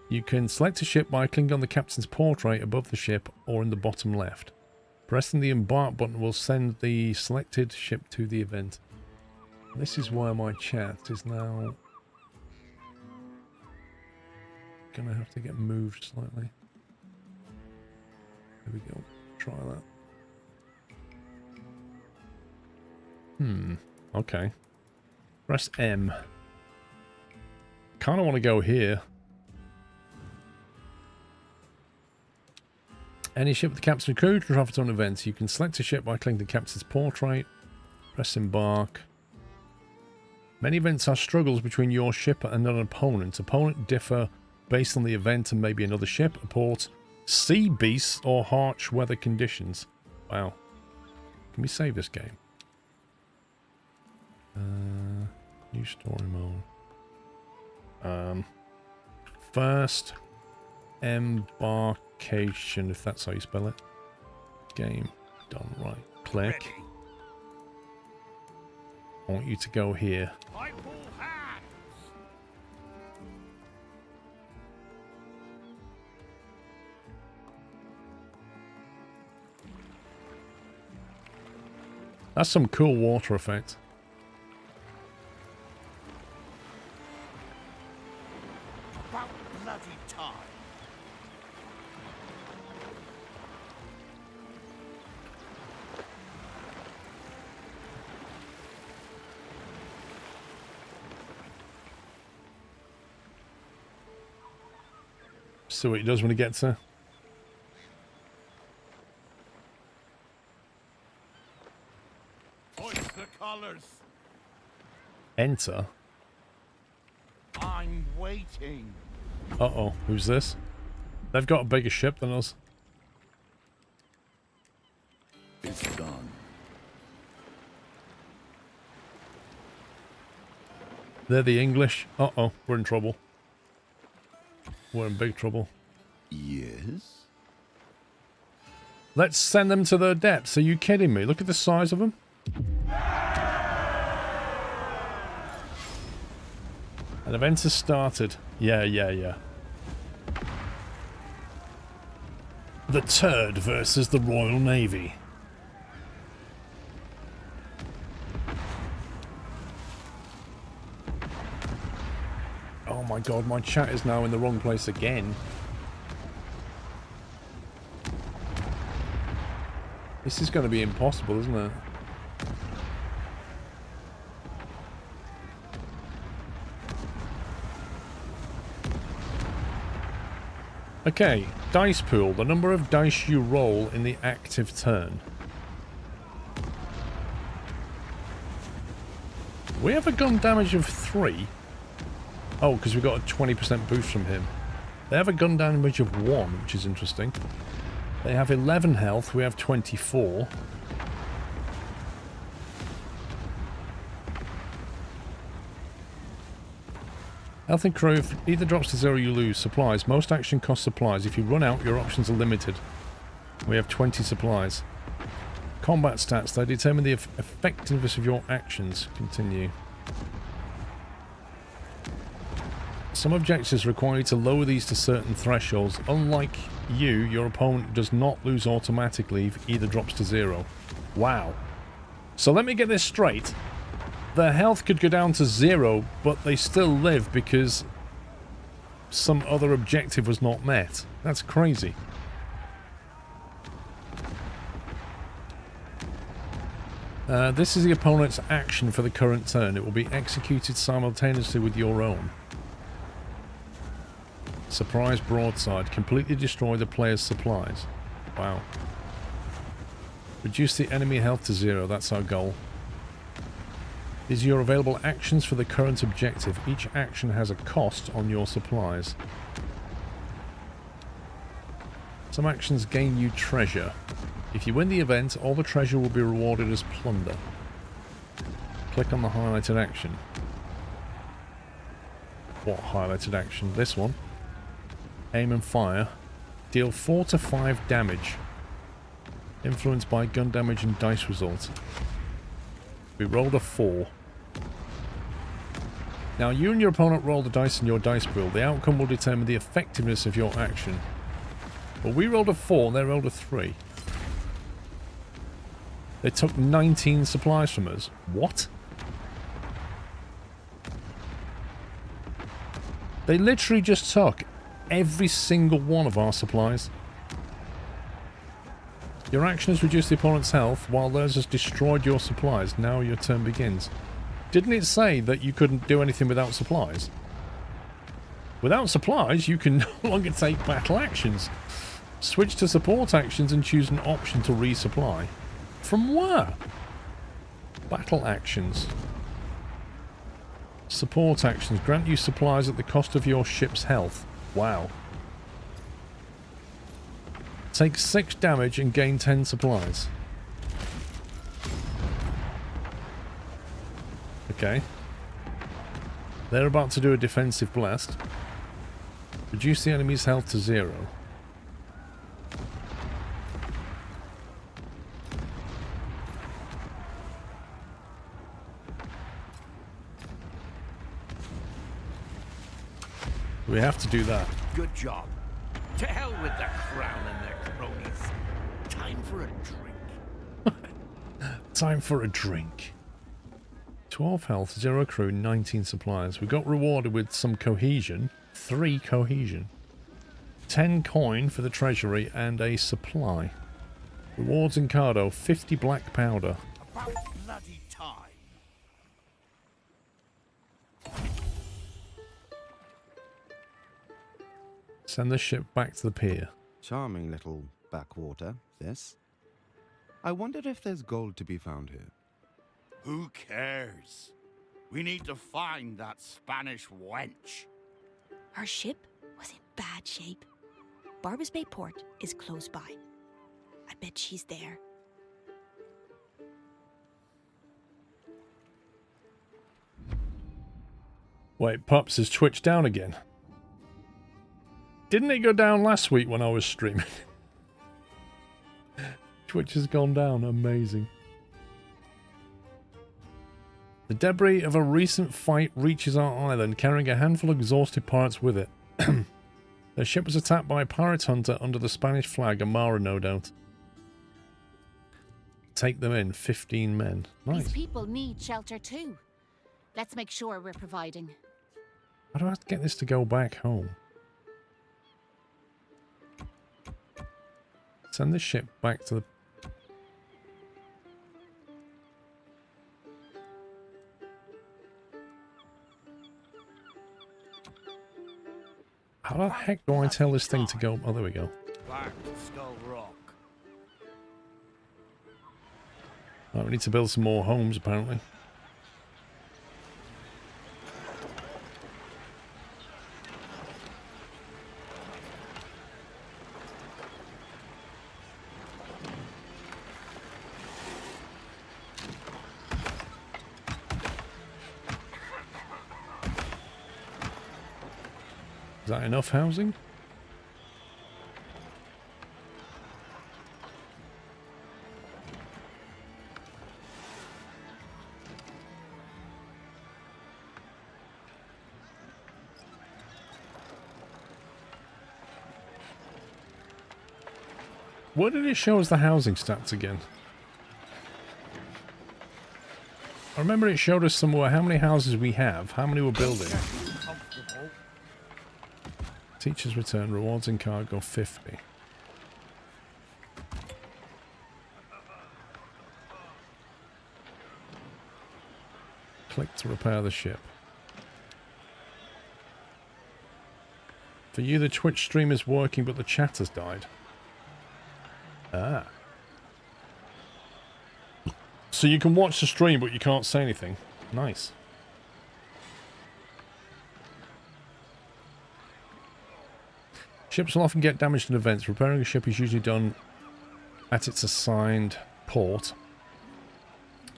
You can select a ship by clicking on the captain's portrait above the ship or in the bottom left. Pressing the embark button will send the selected ship to the event. This is why my chat is now gonna have to get moved slightly. There we go. Try that. Okay. Press M. Kinda wanna go here. Any ship with the captain and crew can travel to an event. You can select a ship by clicking the captain's portrait. Press embark. Many events are struggles between your ship and an opponent. Opponents differ based on the event and maybe another ship, a port, sea beasts, or harsh weather conditions. Wow. Can we save this game? New story mode. First embarkation, if that's how you spell it. Game done. Right. Click. Ready. I want you to go here. I pull hands. That's some cool water effect. About bloody time. See what he does when he gets there. Hoist the colors. Enter. I'm waiting. Uh-oh. Who's this? They've got a bigger ship than us. It's done. They're the English. Uh-oh. We're in trouble. We're in big trouble. Yes? Let's send them to their depths. Are you kidding me? Look at the size of them. An event has started. Yeah. The Turd versus the Royal Navy. Oh my god, my chat is now in the wrong place again. This is going to be impossible, isn't it? Okay, dice pool. The number of dice you roll in the active turn. We have a gun damage of 3. Oh, because we got a 20% boost from him. They have a gun damage of 1, which is interesting. They have 11 health, we have 24. Health and crew, if either drops to 0, you lose. Supplies. Most action cost supplies. If you run out, your options are limited. We have 20 supplies. Combat stats. They determine the effectiveness of your actions. Continue. Some objectives require you to lower these to certain thresholds. Unlike you, your opponent does not lose automatically if either drops to 0. Wow. So let me get this straight. Their health could go down to 0, but they still live because some other objective was not met. That's crazy. This is the opponent's action for the current turn. It will be executed simultaneously with your own. Surprise broadside. Completely destroy the player's supplies. Wow. Reduce the enemy health to 0. That's our goal. These are your available actions for the current objective. Each action has a cost on your supplies. Some actions gain you treasure. If you win the event, all the treasure will be rewarded as plunder. Click on the highlighted action. What highlighted action? This one. Aim and fire. Deal 4 to 5 damage. Influenced by gun damage and dice result. We rolled a 4. Now you and your opponent roll the dice in your dice pool. The outcome will determine the effectiveness of your action. Well, we rolled a 4, they rolled a 3. They took 19 supplies from us. What? They literally just took every single one of our supplies. Your action has reduced the opponent's health, while theirs has destroyed your supplies. Now your turn begins. Didn't it say that you couldn't do anything without supplies? Without supplies, you can no longer take battle actions. Switch to support actions and choose an option to resupply. From where? Battle actions. Support actions. Grant you supplies at the cost of your ship's health. Wow. Take 6 damage and gain 10 supplies. Okay. They're about to do a defensive blast. Reduce the enemy's health to 0. We have to do that. Good job. To hell with the crown and their cronies. Time for a drink. Time for a drink. 12 health, 0 crew, 19 supplies. We got rewarded with some cohesion. 3 cohesion. 10 coin for the treasury and a supply. Rewards in Cardo, 50 black powder. About bloody time. Send the ship back to the pier. Charming little backwater, this. I wondered if there's gold to be found here. Who cares? We need to find that Spanish wench. Our ship was in bad shape. Barbas Bay Port is close by. I bet she's there. Wait, Pups, is Twitch down again? Didn't it go down last week when I was streaming? Twitch has gone down. Amazing. The debris of a recent fight reaches our island, carrying a handful of exhausted pirates with it. Their ship was attacked by a pirate hunter under the Spanish flag, Amara, no doubt. Take them in, 15 men. Nice. These people need shelter too. Let's make sure we're providing. How do I have to get this to go back home? Send the ship back to the... How the heck do I tell this thing to go... Oh, there we go. Back to Skull Rock. Right, we need to build some more homes, apparently. Is that enough housing? Where did it show us the housing stats again? I remember it showed us somewhere how many houses we have, how many we're building. Teachers return, rewards in cargo 50. Click to repair the ship. For you, the Twitch stream is working, but the chat has died. Ah. So you can watch the stream, but you can't say anything. Nice. Ships will often get damaged in events. Repairing a ship is usually done at its assigned port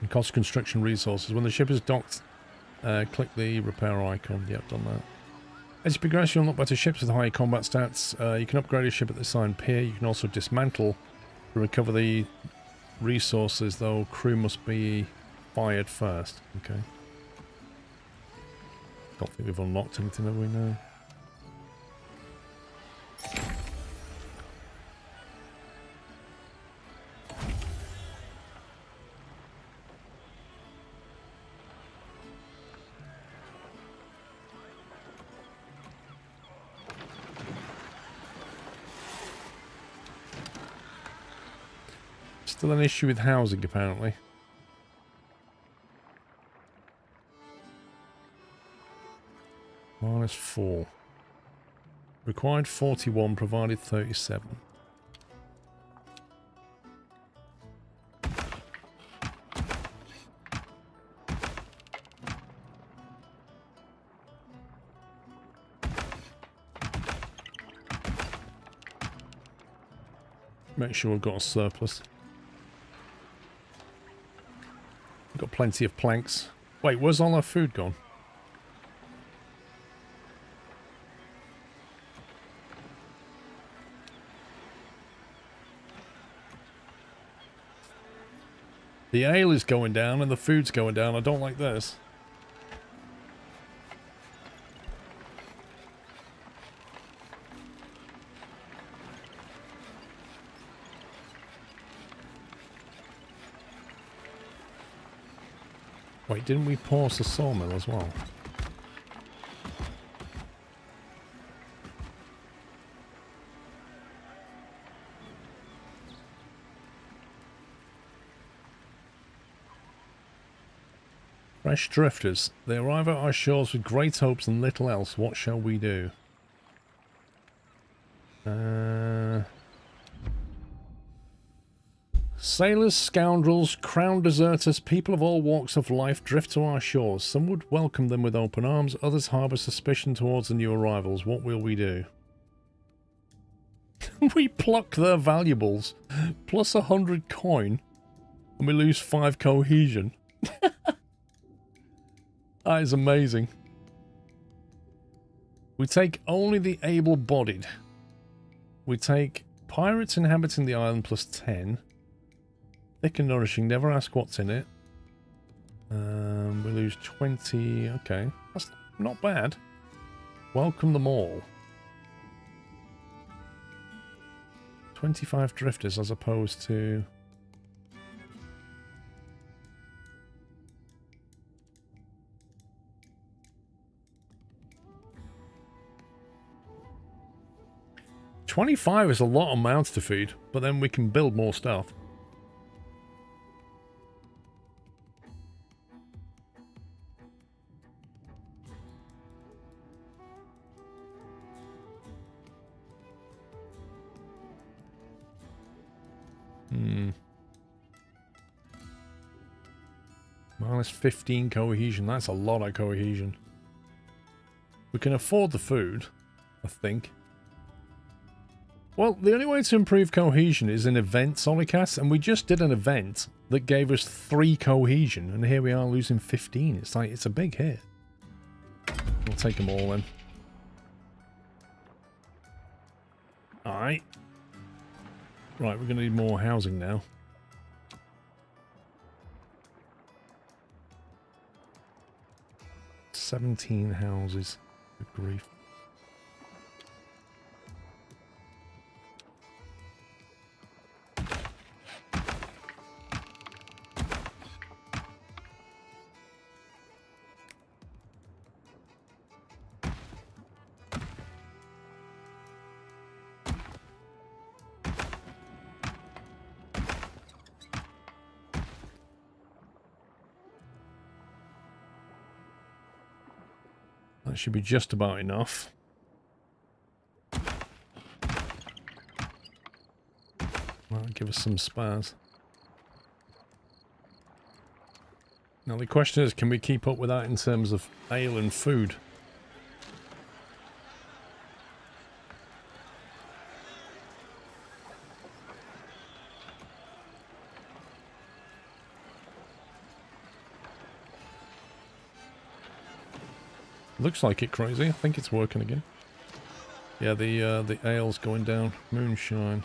and costs construction resources. When the ship is docked, click the repair icon. Yep, done that. As you progress, you'll unlock better ships with higher combat stats. You can upgrade a ship at the assigned pier. You can also dismantle to recover the resources, though crew must be fired first. Okay. Don't think we've unlocked anything, have we? No. Still an issue with housing, apparently. -4. Required 41, provided 37. Make sure we've got a surplus. We've got plenty of planks. Wait, where's all our food gone? The ale is going down and the food's going down. I don't like this. Wait, didn't we pause the sawmill as well? Fresh drifters. They arrive at our shores with great hopes and little else. What shall we do? Sailors, scoundrels, crown deserters, people of all walks of life drift to our shores. Some would welcome them with open arms, others harbour suspicion towards the new arrivals. What will we do? We pluck their valuables, plus 100 coin, and we lose 5 cohesion. That is amazing. We take only the able-bodied. We take pirates inhabiting the island plus 10. Thick and nourishing, never ask what's in it. We lose 20. Okay, that's not bad. Welcome them all. 25 drifters as opposed to... $25 is a lot of mouths to feed, but then we can build more stuff. -15 cohesion. That's a lot of cohesion. We can afford the food, I think. Well, the only way to improve cohesion is in events, Solicast, and we just did an event that gave us 3 cohesion, and here we are losing 15. It's like, it's a big hit. We'll take them all then. Alright. Right, we're going to need more housing now. $17 houses. Good grief. That should be just about enough. That'll give us some spares. Now the question is, can we keep up with that in terms of ale and food? Looks like it, crazy. I think it's working again. Yeah, the ale's going down. Moonshine.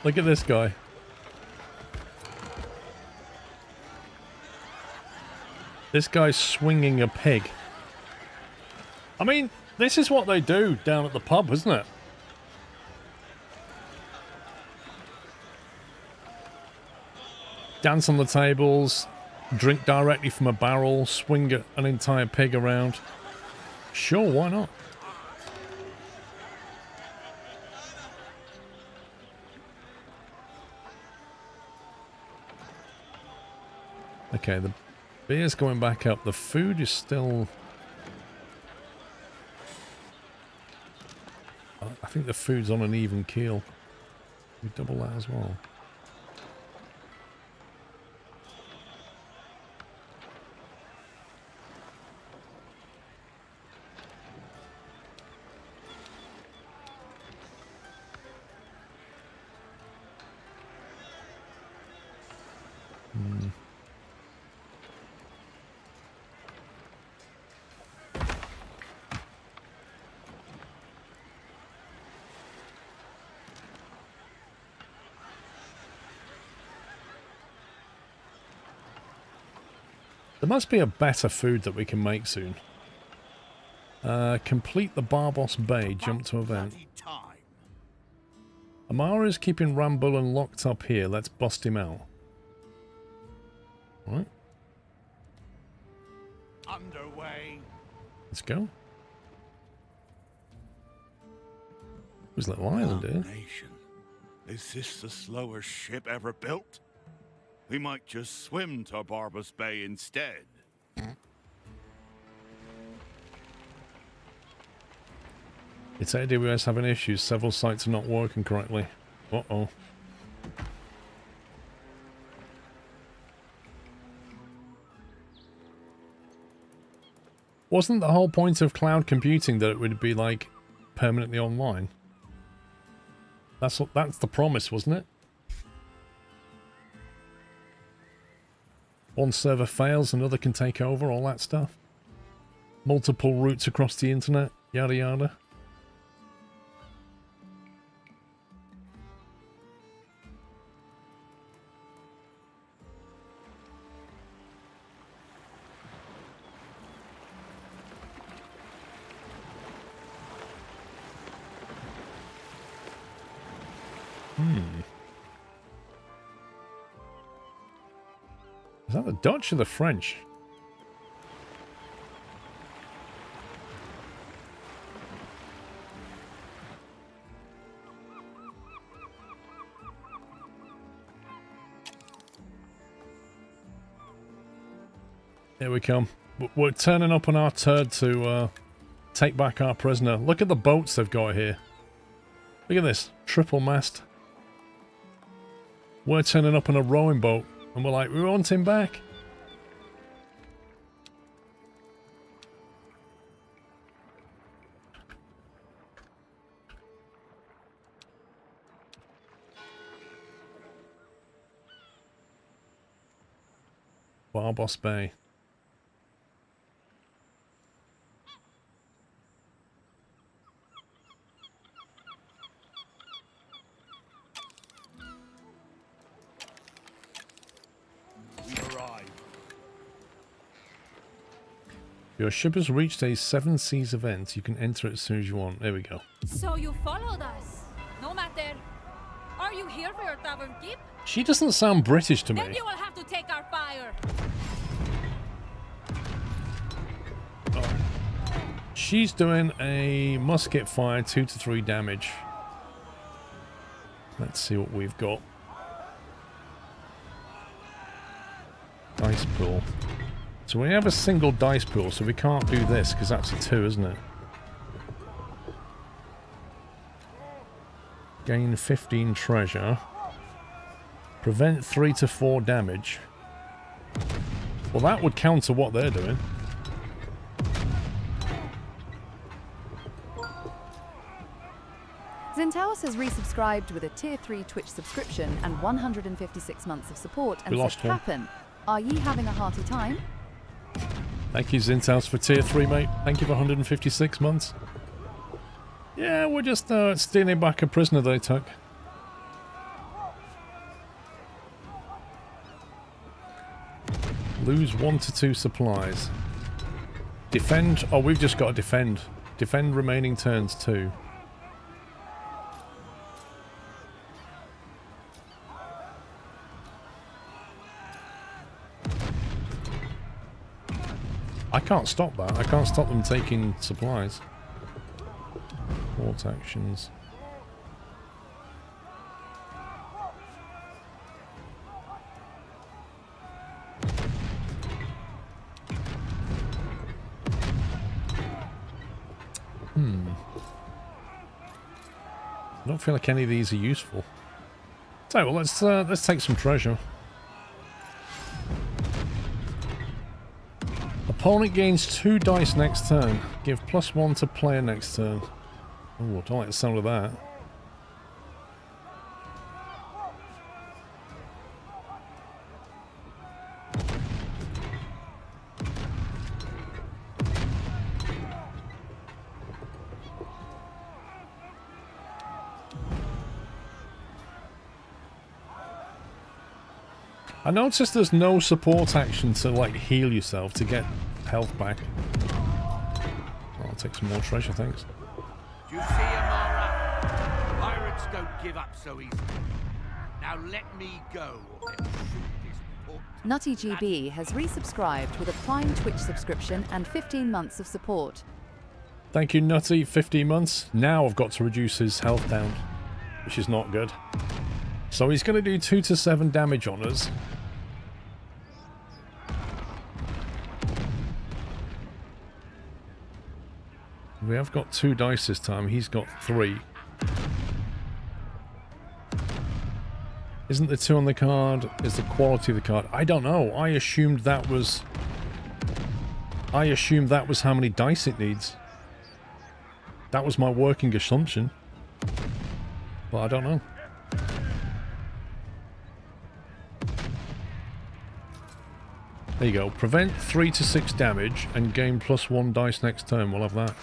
Look at this guy. This guy's swinging a pig. I mean, this is what they do down at the pub, isn't it? Dance on the tables, drink directly from a barrel, swing an entire pig around. Sure, why not? Okay, the beer's going back up. The food is still... I think the food's on an even keel. We double that as well. There must be a better food that we can make soon. Complete the Barbos Bay, jump to event. Amara is keeping Rambulan locked up here. Let's bust him out. Alright. Underway. Let's go. Who's little island here? Is this the slowest ship ever built? We might just swim to Barbos Bay instead. It's AWS having issues. Several sites are not working correctly. Uh-oh. Wasn't the whole point of cloud computing that it would be, like, permanently online? That's the promise, wasn't it? One server fails, another can take over, all that stuff. Multiple routes across the internet, yada yada. Is that the Dutch or the French? Here we come. We're turning up on our turd to take back our prisoner. Look at the boats they've got here. Look at this. Triple mast. We're turning up on a rowing boat. And we're like, we want him back. Barbos Bay. Your ship has reached a 7 seas event. You can enter it as soon as you want. There we go. So you followed us. No matter. Are Are you here for your tavern keep? She doesn't sound British to me. Then you will have to take our fire. She's doing a musket fire, 2 to 3 damage. Let's see what we've got. Dice pool. So we have a single dice pool, so we can't do this because that's a 2, isn't it? Gain 15 treasure. Prevent 3 to 4 damage. Well, that would counter what they're doing. Zintaus has resubscribed with a tier 3 Twitch subscription and 156 months of support and said, Happen, are ye having a hearty time? Thank you, Zintaus, for tier 3, mate. Thank you for 156 months. Yeah, we're just stealing back a prisoner they took. Lose 1 to 2 supplies. Defend. Oh, we've just got to defend. Defend remaining turns 2. I can't stop that. I can't stop them taking supplies. Port actions. I don't feel like any of these are useful. So, well, let's take some treasure. Opponent gains 2 dice next turn. Give +1 to player next turn. Oh, I don't like the sound of that. I noticed there's no support action to like heal yourself to get health back. I'll take some more treasure, thanks. Do you see, Amara? Pirates don't give up so easily. Now let me go, or they'll shoot this poor... Nutty GB has resubscribed with a Prime Twitch subscription and 15 months of support. Thank you, Nutty. 15 months. Now I've got to reduce his health down, which is not good. So he's going to do 2 to 7 damage on us. We have got 2 dice this time. He's got 3. Isn't the 2 on the card? Is the quality of the card? I don't know. I assumed that was how many dice it needs. That was my working assumption. But I don't know. There you go. Prevent 3 to 6 damage and gain +1 dice next turn. We'll have that.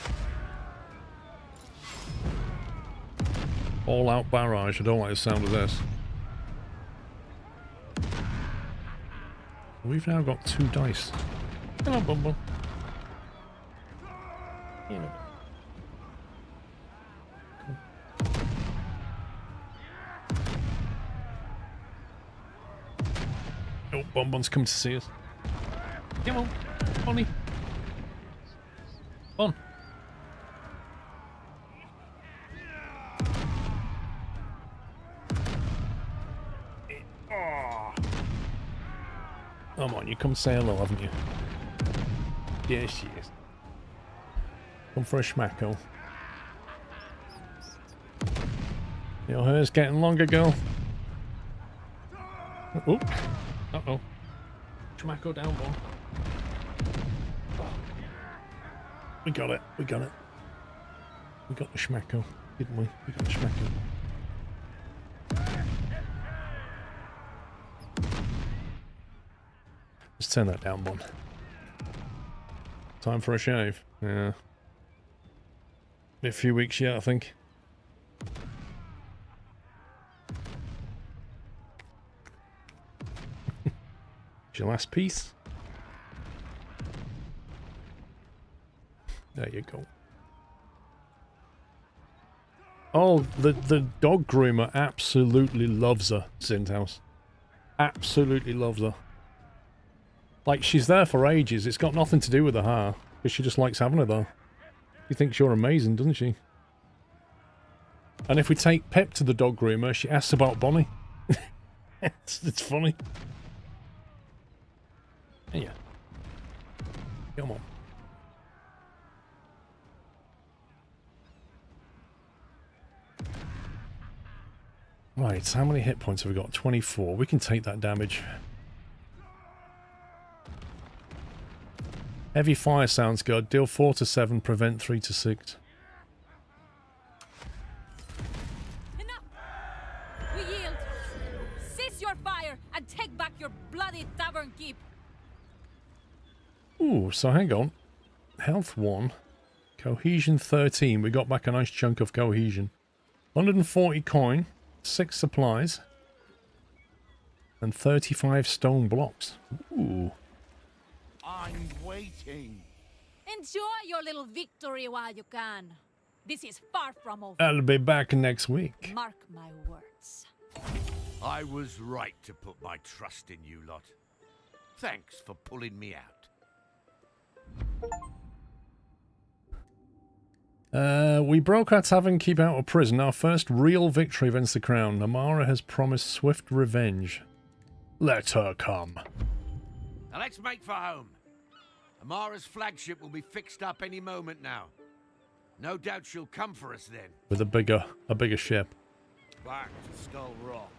All out barrage. I don't like the sound of this. We've now got 2 dice. Hello, Bumble. Hello. Oh, Bonbon's come to see us. Come on, Bonnie. On. Come on, you come say hello, haven't you? Yes, she is. Come for a schmacko. Your hair's getting longer, girl. Oh, uh-oh. Schmacko down one. We got it, we got it. We got the schmacko, didn't we? We got the schmacko. Let's turn that down one. Time for a shave. Yeah. Be a few weeks yet, I think. It's your last piece. There you go. Oh, the dog groomer absolutely loves her, Zinthouse. Absolutely loves her. Like, she's there for ages. It's got nothing to do with her, because she just likes having her there. She thinks you're amazing, doesn't she? And if we take Pip to the dog groomer, she asks about Bonnie. It's funny. Yeah. Come on. Right, how many hit points have we got? 24. We can take that damage. Heavy fire sounds good. Deal 4 to 7, prevent 3 to 6. Enough! We yield. Cease your fire and take back your bloody tavern keep. Ooh, so hang on. Health 1. Cohesion 13. We got back a nice chunk of cohesion. 140 coin. 6 supplies. And 35 stone blocks. Ooh. I'm waiting. Enjoy your little victory while you can. This is far from over. I'll be back next week. Mark my words. I was right to put my trust in you lot. Thanks for pulling me out. We broke our tavern keep out of prison. Our first real victory against the crown. Amara has promised swift revenge. Let her come. Now let's make for home. Amara's flagship will be fixed up any moment now. No doubt she'll come for us then. With a bigger ship. Back to Skull Rock.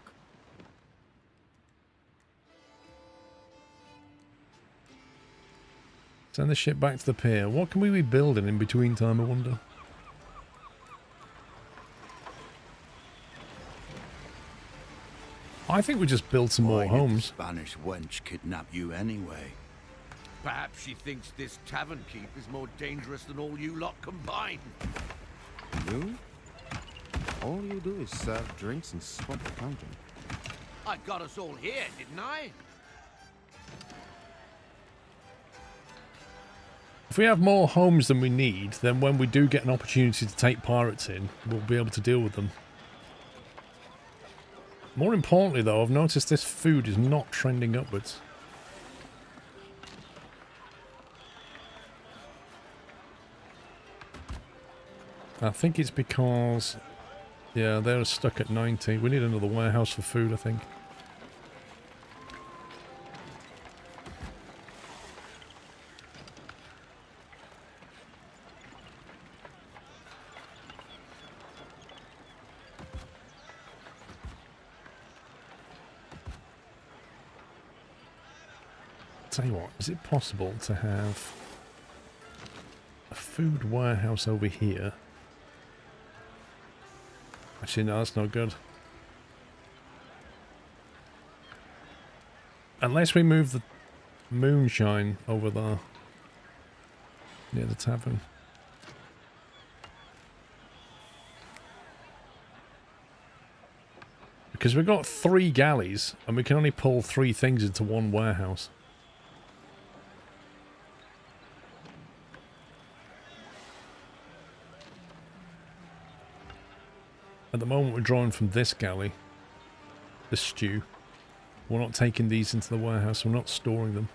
Send the ship back to the pier. What can we be building in between time, I wonder? I think we just build some more homes. Spanish wench kidnap you anyway. Perhaps she thinks this tavern keep is more dangerous than all you lot combined. You? All you do is serve drinks and swap the counter. I got us all here, didn't I? If we have more homes than we need, then when we do get an opportunity to take pirates in, we'll be able to deal with them. More importantly, though, I've noticed this food is not trending upwards. I think it's because... yeah, they're stuck at 90. We need another warehouse for food, I think. Tell you what, is it possible to have a food warehouse over here? Actually, no, that's not good. Unless we move the moonshine over there, near the tavern. Because we've got 3 galleys, and we can only pull 3 things into one warehouse. At the moment we're drawing from this galley, the stew. We're not taking these into the warehouse, we're not storing them.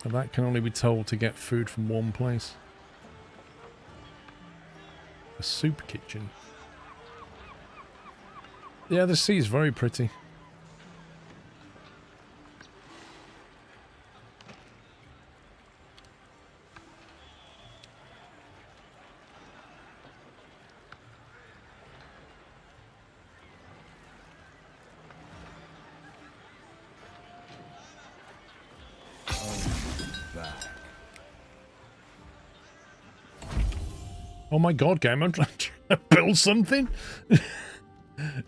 And that can only be told to get food from one place. A soup kitchen. Yeah, the sea is very pretty. Oh my god, game, I'm trying to build something?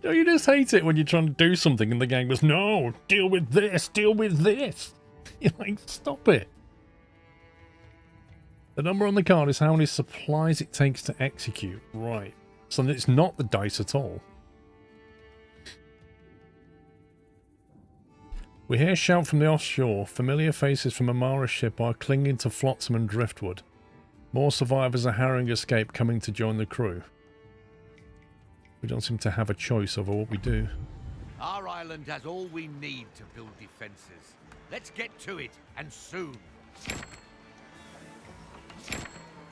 Don't you just hate it when you're trying to do something and the game goes, no, deal with this, deal with this. You're like, stop it. The number on the card is how many supplies it takes to execute. Right. So it's not the dice at all. We hear shout from the offshore. Familiar faces from Amara's ship are clinging to flotsam and driftwood. More survivors are harrowing escape, coming to join the crew. We don't seem to have a choice over what we do. Our island has all we need to build defenses. Let's get to it, and soon.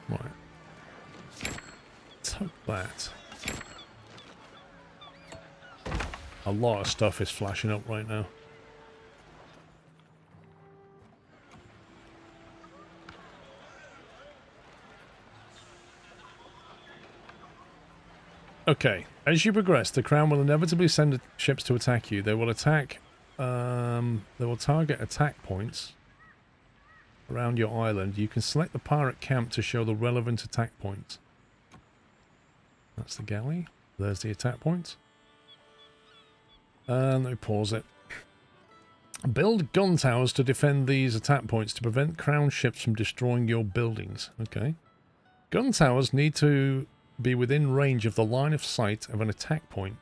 Right. Took that. A lot of stuff is flashing up right now. Okay, as you progress, the Crown will inevitably send ships to attack you. They will attack, they will target attack points around your island. You can select the pirate camp to show the relevant attack points. That's the galley. There's the attack point. And let me pause it. Build gun towers to defend these attack points to prevent Crown ships from destroying your buildings. Okay. Gun towers need to be within range of the line of sight of an attack point.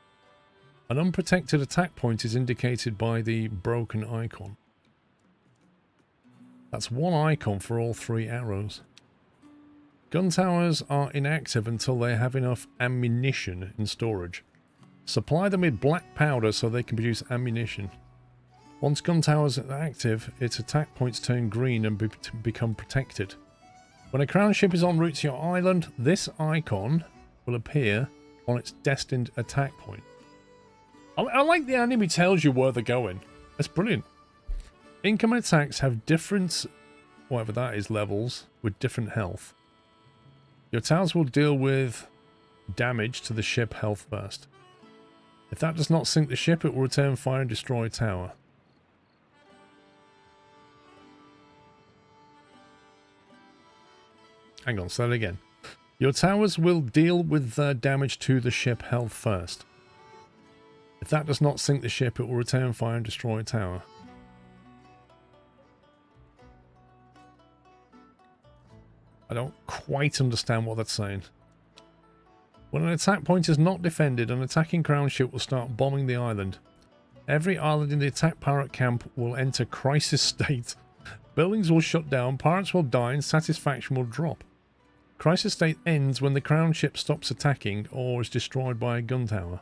An unprotected attack point is indicated by the broken icon. That's one icon for all 3 arrows. Gun towers are inactive until they have enough ammunition in storage. Supply them with black powder so they can produce ammunition. Once gun towers are active, its attack points turn green and become protected. When a Crown ship is en route to your island, this icon will appear on its destined attack point. I like the anime tells you where they're going. That's brilliant. Incoming attacks have different, whatever that is, levels with different health. Your towers will deal with damage to the ship health first. If that does not sink the ship, it will return fire and destroy a tower. Hang on, say that again. Your towers will deal with damage to the ship health first. If that does not sink the ship, it will return fire and destroy a tower. I don't quite understand what that's saying. When an attack point is not defended, an attacking Crown ship will start bombing the island. Every island in the attack pirate camp will enter crisis state. Buildings will shut down, pirates will die, and satisfaction will drop. Crisis state ends when the Crown ship stops attacking or is destroyed by a gun tower.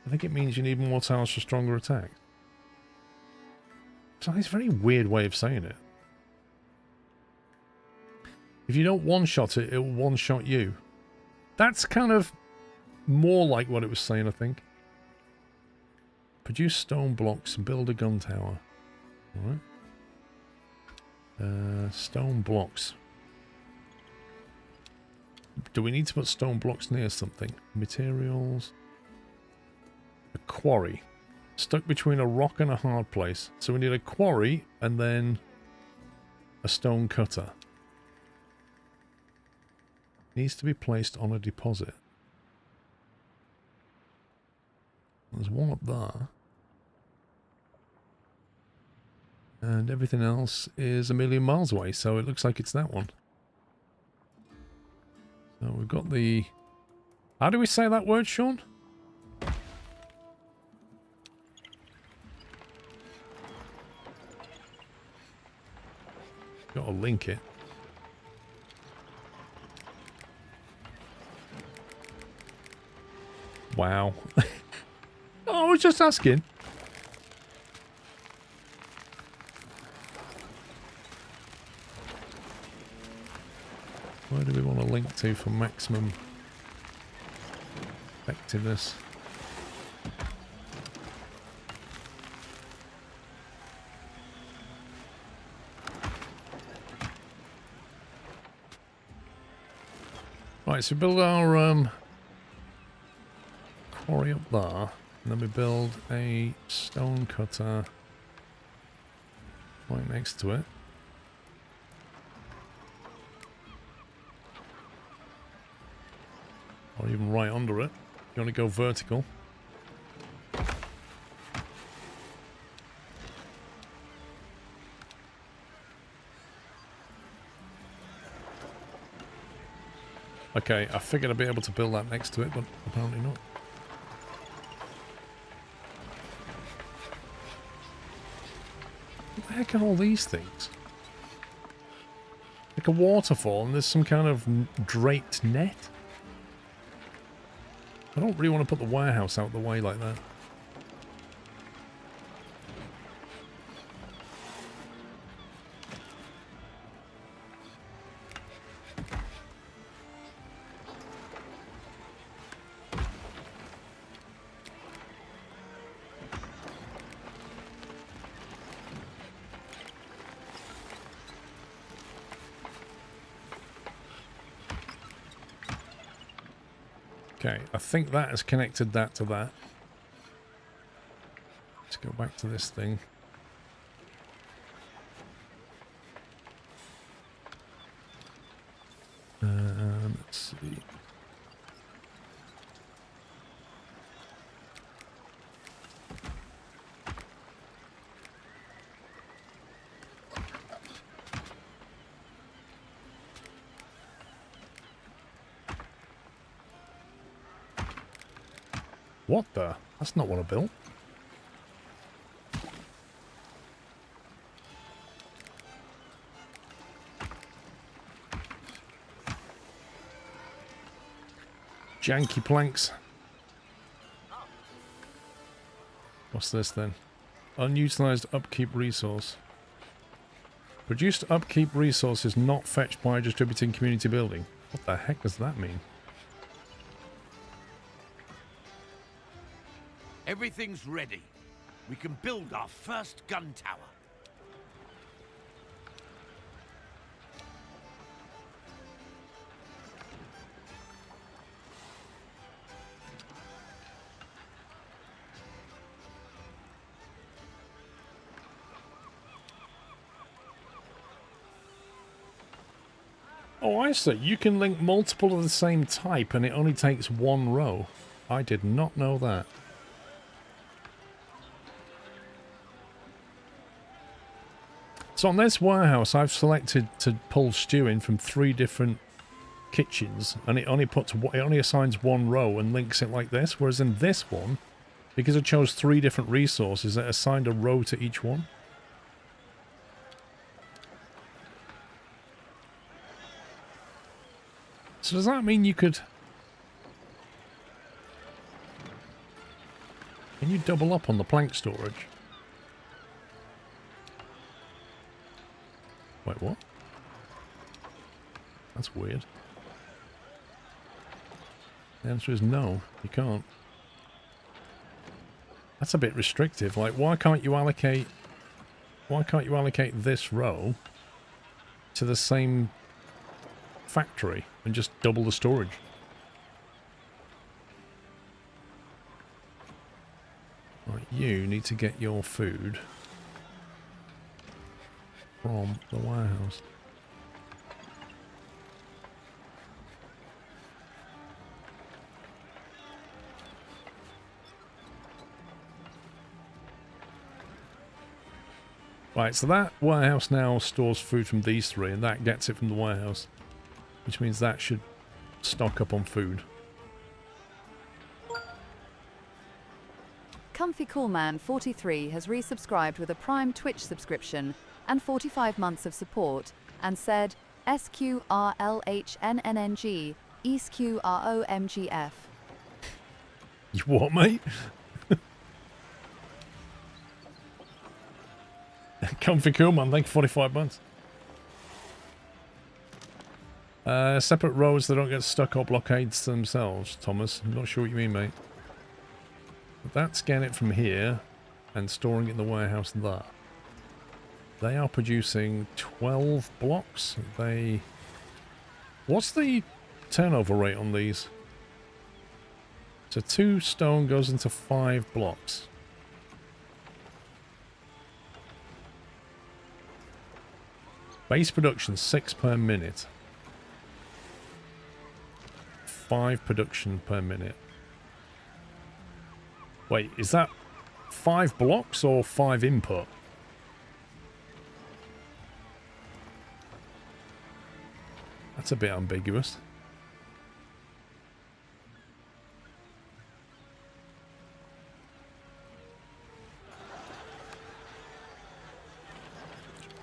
I think it means you need more towers for stronger attacks. So it's a very weird way of saying it. If you don't one-shot it, it will one-shot you. That's kind of more like what it was saying, I think. Produce stone blocks and build a gun tower. Alright. Stone blocks. Do we need to put stone blocks near something? Materials. A quarry. Stuck between a rock and a hard place. So we need a quarry and then a stone cutter. Needs to be placed on a deposit. There's one up there. And everything else is a million miles away, so it looks like it's that one. So we've got the... How do we say that word, Sean? Got to link it. Wow. Oh, I was just asking. Where do we want to link to for maximum effectiveness? Right, so we build our quarry up there, and then we build a stone cutter right next to it. Or even right under it. You want to go vertical. Okay, I figured I'd be able to build that next to it, but apparently not. What the heck are all these things? Like a waterfall, and there's some kind of draped net? I don't really want to put the warehouse out the way like that. Okay, I think that has connected that to that. Let's go back to this thing. Let's see. What the? That's not what I built. Janky planks. What's this then? Unutilized upkeep resource. Produced upkeep resource is not fetched by distributing community building. What the heck does that mean? Everything's ready. We can build our first gun tower. Oh, I see. You can link multiple of the same type and it only takes one row. I did not know that. So on this warehouse, I've selected to pull stew in from 3 different kitchens, and it only assigns one row and links it like this. Whereas in this one, because I chose 3 different resources, it assigned a row to each one. So does that mean you could... Can you double up on the plank storage? Wait, what? That's weird. The answer is no, you can't. That's a bit restrictive. Like, why can't you allocate this row to the same factory and just double the storage? Right, you need to get your food from the warehouse. Right, so that warehouse now stores food from these 3, and that gets it from the warehouse, which means that should stock up on food. Comfy Coolman 43 has resubscribed with a Prime Twitch subscription and 45 months of support, and said sqrlHNNNG ESQROMGF. You what, mate? Comfy cool, man. Thank you, 45 months. Separate rows that don't get stuck or blockades themselves, Thomas. I'm not sure what you mean, mate. But that's getting it from here and storing it in the warehouse there. They are producing 12 blocks. What's the turnover rate on these? So 2 stone goes into 5 blocks. Base production 6 per minute. 5 production per minute. Wait, is that 5 blocks or 5 input? That's a bit ambiguous.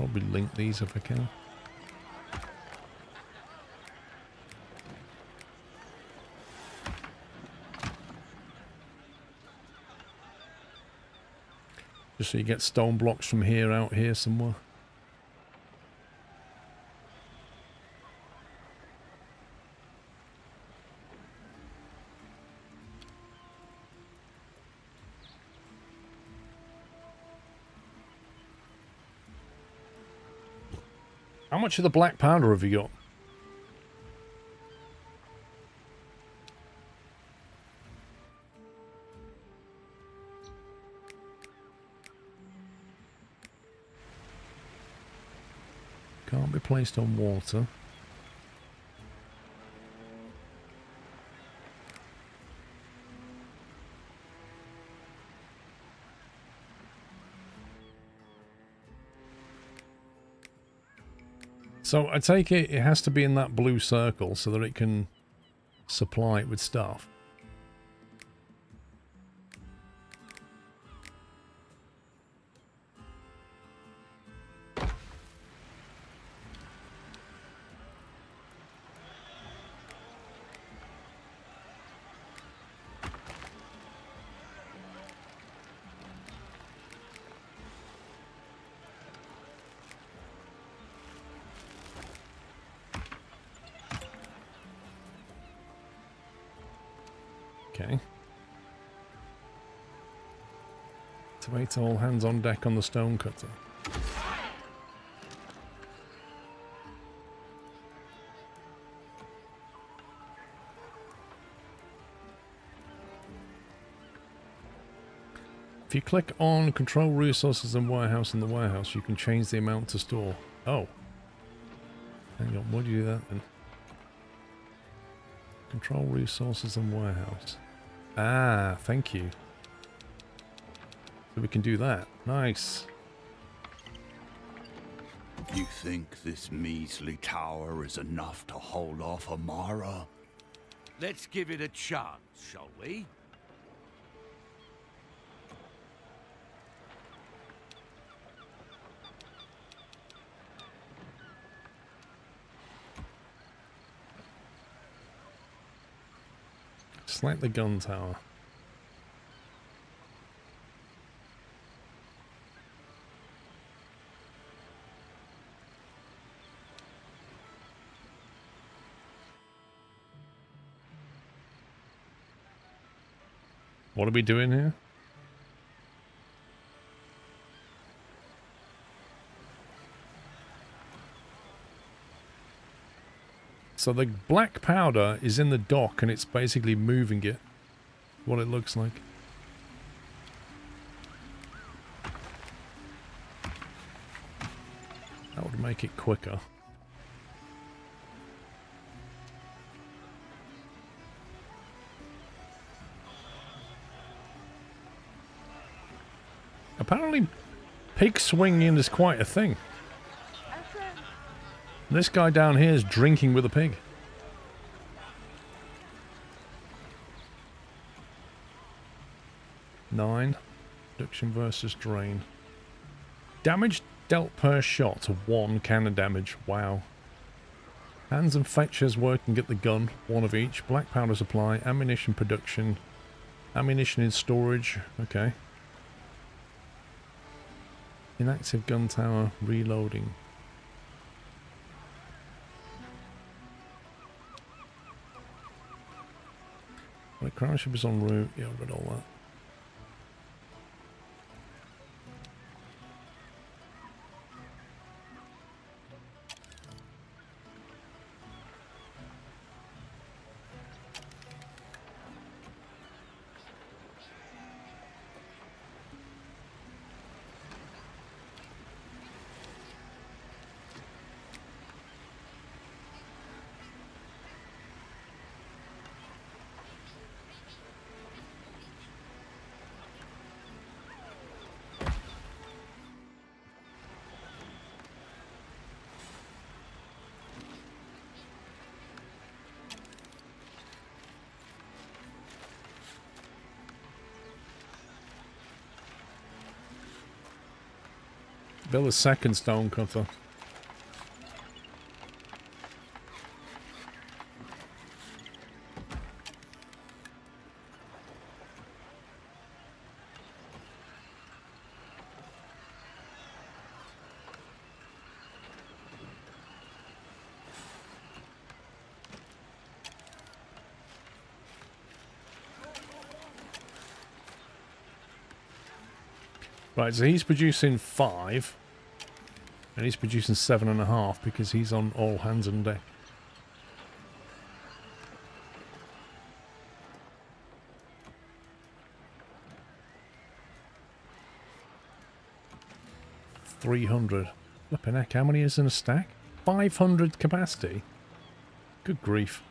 Probably link these if I can. Just so you get stone blocks from here out here somewhere. How much of the black powder have you got? Can't be placed on water. So I take it has to be in that blue circle so that it can supply it with stuff. Okay. To wait all hands on deck on the stone cutter. If you click on Control Resources and Warehouse in the warehouse, you can change the amount to store. Oh. Hang on, why do you do that then? Control Resources and Warehouse. Ah, thank you. So we can do that. Nice. You think this measly tower is enough to hold off Amara? Let's give it a chance, shall we? Select the gun tower. What are we doing here? So the black powder is in the dock and it's basically moving it. What it looks like. That would make it quicker. Apparently, pig swinging is quite a thing. This guy down here is drinking with a pig. Nine. Reduction versus drain. Damage dealt per shot. 1 cannon damage. Wow. Hands and fetchers working at the gun. 1 of each. Black powder supply. Ammunition production. Ammunition in storage. Okay. Inactive gun tower. Reloading. The crown ship is en route. Yeah, I've read all that. Build a second stone cutter. Right, so he's producing 5. And he's producing 7.5 because he's on all hands on deck. $300. Flipping heck, how many is in a stack? 500 capacity? Good grief.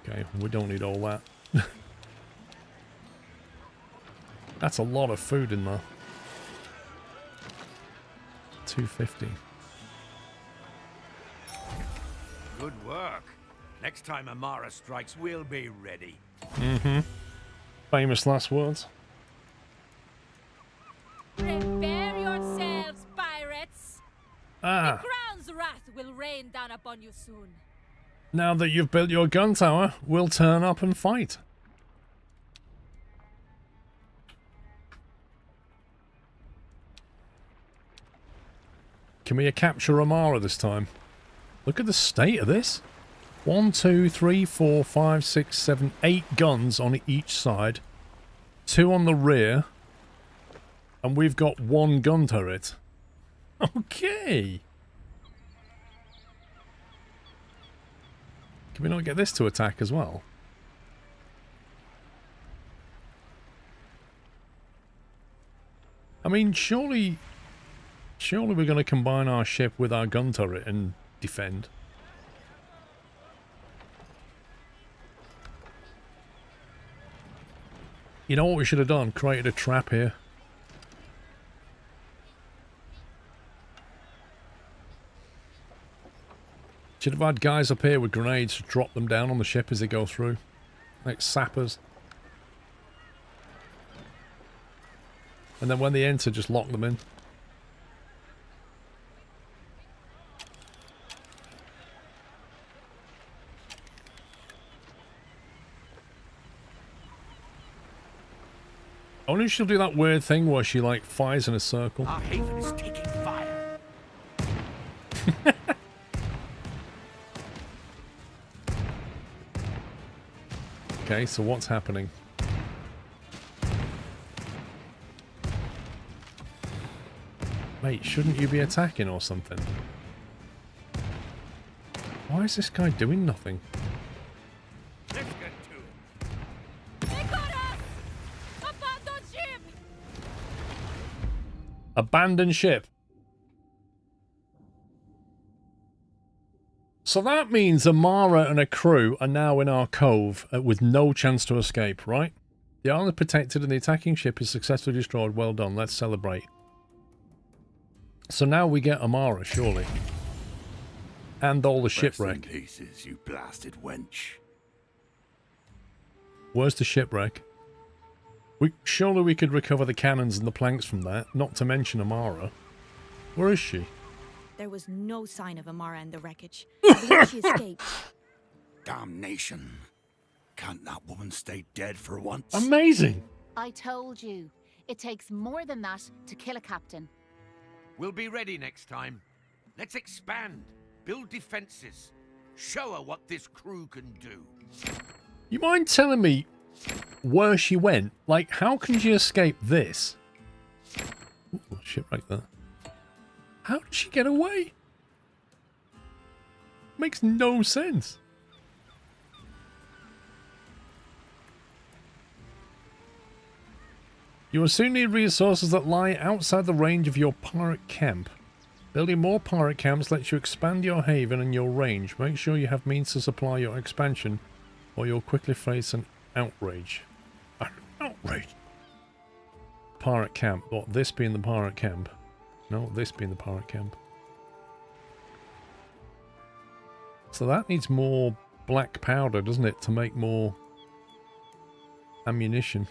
Okay, we don't need all that. That's a lot of food in there. 250. Good work. Next time Amara strikes, we'll be ready. Mm-hmm. Famous last words. Prepare yourselves, pirates. Ah. The crown's wrath will rain down upon you soon. Now that you've built your gun tower, we'll turn up and fight. Can we capture Amara this time? Look at the state of this. 1, 2, 3, 4, 5, 6, 7, 8 guns on each side. 2 on the rear. And we've got 1 gun turret. Okay. Can we not get this to attack as well? I mean, surely we're going to combine our ship with our gun turret and defend. You know what we should have done? Created a trap here. Should have had guys up here with grenades to drop them down on the ship as they go through. Like sappers. And then when they enter, just lock them in. Only she'll do that weird thing where she like fires in a circle. Our haven is taking fire. Okay, so what's happening? Mate, shouldn't you be attacking or something? Why is this guy doing nothing? Let's get to it. They got us! Abandon ship! Abandon ship. So that means Amara and her crew are now in our cove with no chance to escape, right? The island is protected and the attacking ship is successfully destroyed. Well done, let's celebrate. So now we get Amara, surely. And all the shipwreck. Rest in pieces, you blasted wench. Where's the shipwreck? Surely we could recover the cannons and the planks from that, not to mention Amara. Where is she? There was no sign of Amara in the wreckage. I believe she escaped. Damnation. Can't that woman stay dead for once? Amazing! I told you. It takes more than that to kill a captain. We'll be ready next time. Let's expand, build defenses, show her what this crew can do. You mind telling me where she went? Like, how can she escape this? Ooh, shipwreck there. How did she get away? Makes no sense. You will soon need resources that lie outside the range of your pirate camp. Building more pirate camps lets you expand your haven and your range. Make sure you have means to supply your expansion, or you'll quickly face an outrage. An outrage? Pirate camp. What, this being the pirate camp? No, this being the pirate camp. So that needs more black powder, doesn't it, to make more ammunition.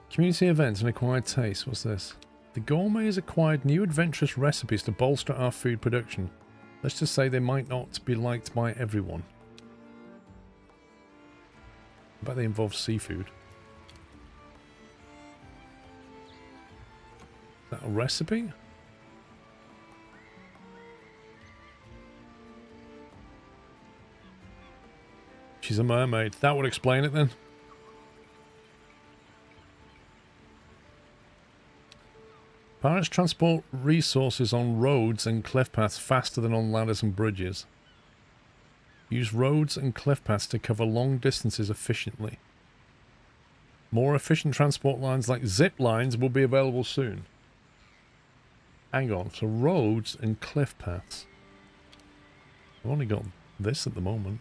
Community events and acquired taste. What's this? The gourmet has acquired new adventurous recipes to bolster our food production. Let's just say they might not be liked by everyone. I bet they involve seafood. Is that a recipe? She's a mermaid. That would explain it then. Pirates transport resources on roads and cliff paths faster than on ladders and bridges. Use roads and cliff paths to cover long distances efficiently. More efficient transport lines like zip lines will be available soon. Hang on, so roads and cliff paths. I've only got this at the moment.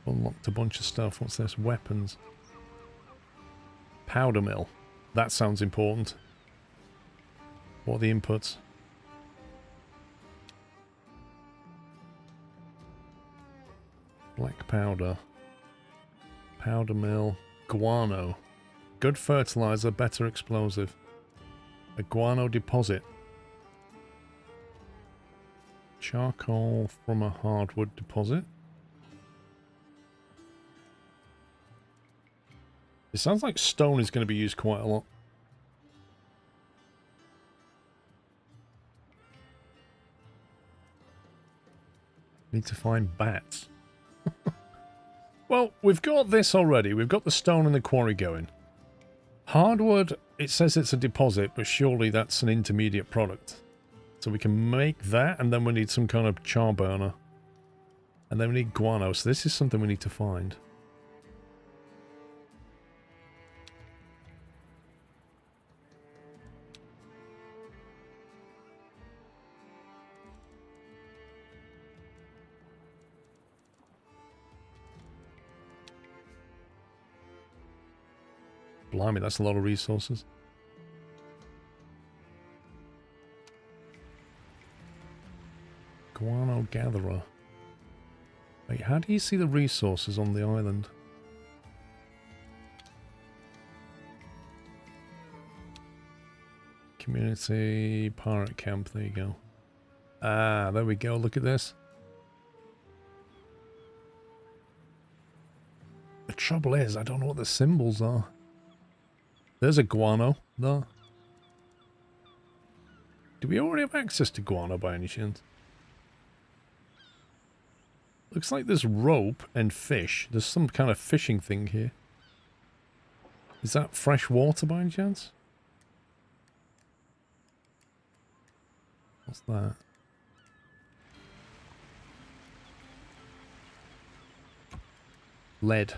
Unlocked a bunch of stuff. What's this? Weapons. Powder mill. That sounds important. What are the inputs? Black powder. Powder mill. Guano. Good fertilizer, better explosive. A guano deposit. Charcoal from a hardwood deposit. It sounds like stone is going to be used quite a lot. Need to find bats. Well, we've got this already. We've got the stone and the quarry going. Hardwood, it says it's a deposit, but surely that's an intermediate product. So we can make that, and then we need some kind of char burner. And then we need guano, so this is something we need to find. Blimey, that's a lot of resources. Guano gatherer. Wait, how do you see the resources on the island? Community pirate camp, there you go. Ah, there we go, look at this. The trouble is, I don't know what the symbols are. There's a guano, though. Do we already have access to guano by any chance? Looks like there's rope and fish. There's some kind of fishing thing here. Is that fresh water by any chance? What's that? Lead.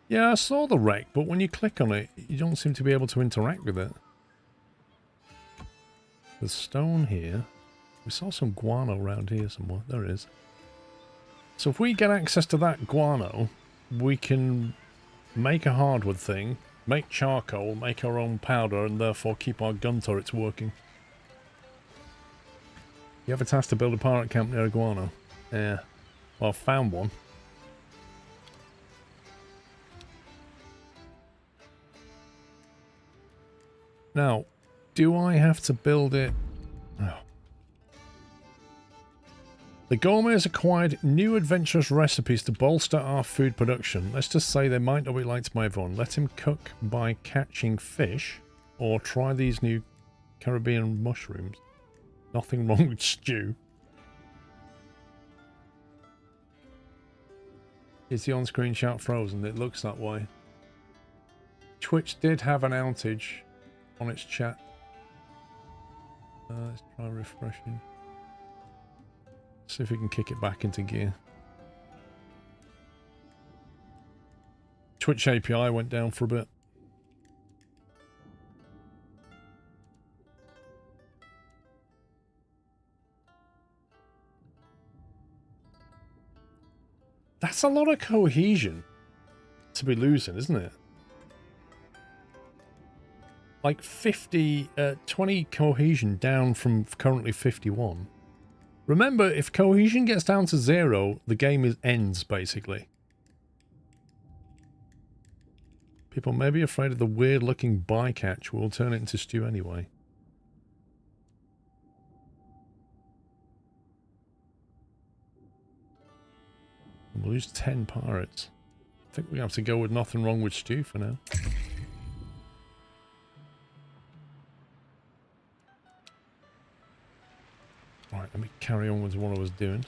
Yeah, I saw the wreck, but when you click on it, you don't seem to be able to interact with it. There's stone here. We saw some guano around here somewhere. There it is. So if we get access to that guano, we can make a hardwood thing, make charcoal, make our own powder, and therefore keep our gun turrets working. You have a task to build a pirate camp near a guano. Yeah. Well, I found one. Now, do I have to build it? Oh. The gourmet has acquired new adventurous recipes to bolster our food production. Let's just say they might not be liked by everyone. Let him cook by catching fish, or try these new Caribbean mushrooms. Nothing wrong with stew. Is the on-screen chat frozen? It looks that way. Twitch did have an outage on its chat. Let's try refreshing. See if we can kick it back into gear. Twitch API went down for a bit. That's a lot of cohesion to be losing, isn't it? Like 20 cohesion down from currently 51. Remember, if cohesion gets down to 0, the game ends, basically. People may be afraid of the weird-looking bycatch. We'll turn it into stew anyway. We'll lose 10 pirates. I think we have to go with nothing wrong with stew for now. Right, let me carry on with what I was doing.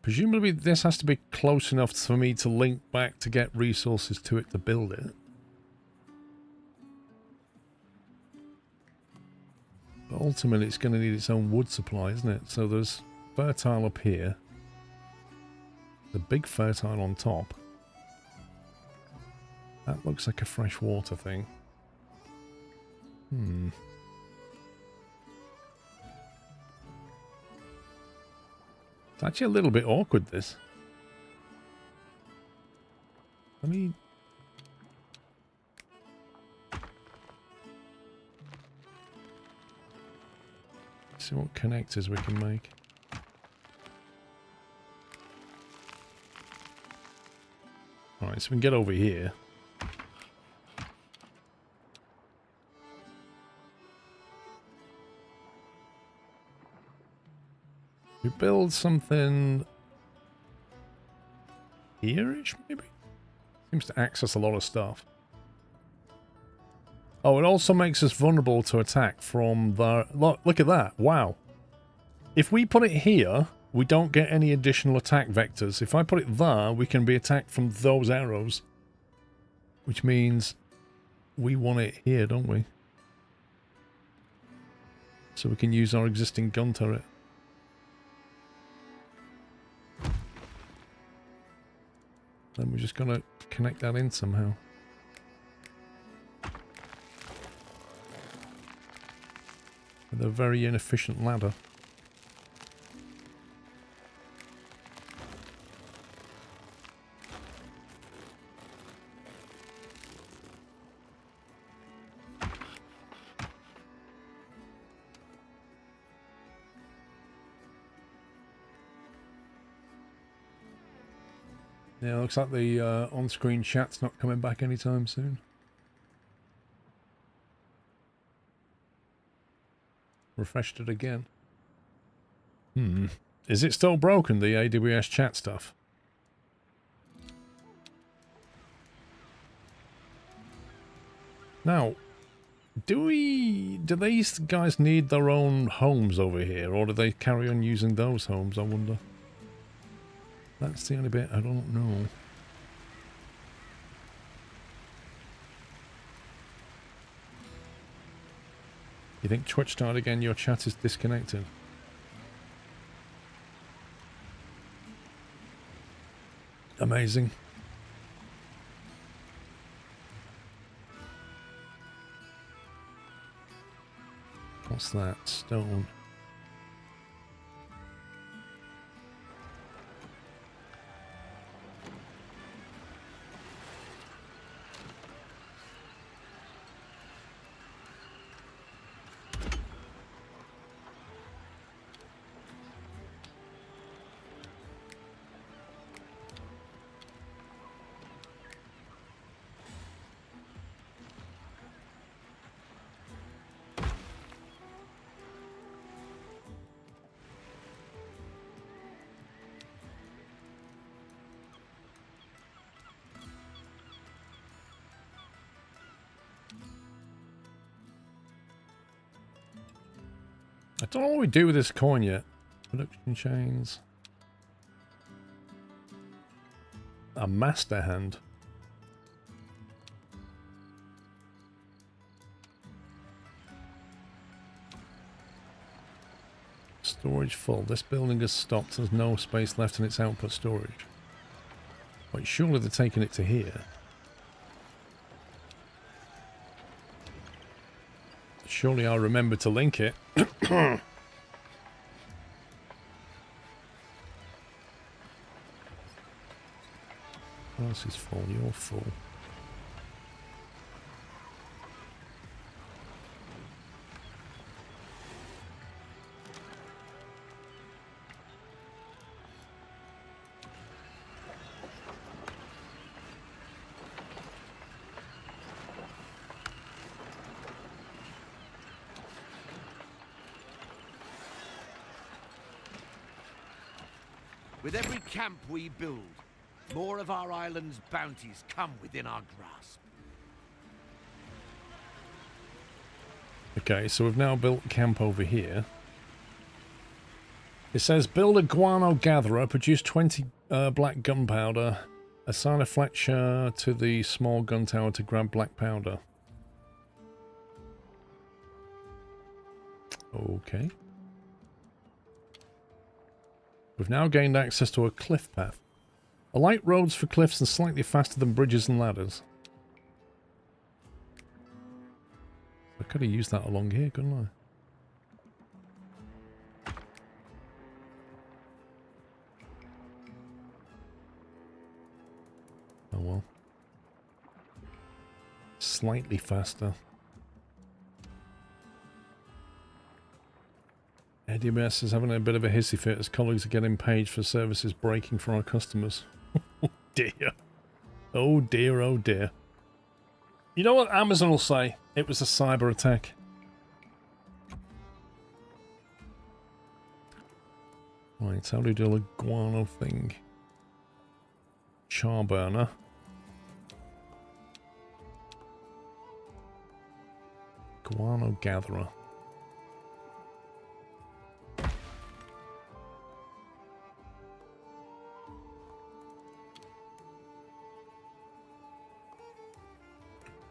Presumably this has to be close enough for me to link back to get resources to it to build it. But ultimately it's going to need its own wood supply, isn't it? So there's fertile up here. The big fertile on top. That looks like a freshwater thing. It's actually a little bit awkward, this. Let me... see what connectors we can make. Alright, so we can get over here. We build something here-ish, maybe? Seems to access a lot of stuff. Oh, it also makes us vulnerable to attack from the... Look at that. Wow. If we put it here, we don't get any additional attack vectors. If I put it there, we can be attacked from those arrows. Which means we want it here, don't we? So we can use our existing gun turret. Then we're just going to connect that in somehow. With a very inefficient ladder. Yeah, looks like the on-screen chat's not coming back anytime soon. Refreshed it again. Is it still broken, the AWS chat stuff? Now, do these guys need their own homes over here, or do they carry on using those homes, I wonder? That's the only bit I don't know. You think Twitch started again, your chat is disconnected? Amazing. What's that? Stone. I don't know what we do with this coin yet. Production chains. A master hand. Storage full. This building has stopped. There's no space left in its output storage. Wait, surely they're taking it to here. Surely I'll remember to link it. What else is full? You're full. With every camp we build, more of our island's bounties come within our grasp. Okay, so we've now built camp over here. It says build a guano gatherer, produce 20 black gunpowder, assign a Fletcher to the small gun tower to grab black powder. Okay. We've now gained access to a cliff path. A light roads for cliffs and slightly faster than bridges and ladders. I could have used that along here, couldn't I? Oh well. Slightly faster. Eddie Mess is having a bit of a hissy fit as colleagues are getting paid for services breaking for our customers. Oh dear. Oh dear, oh dear. You know what Amazon will say? It was a cyber attack. Right, how do we do a guano thing? Charburner. Guano gatherer.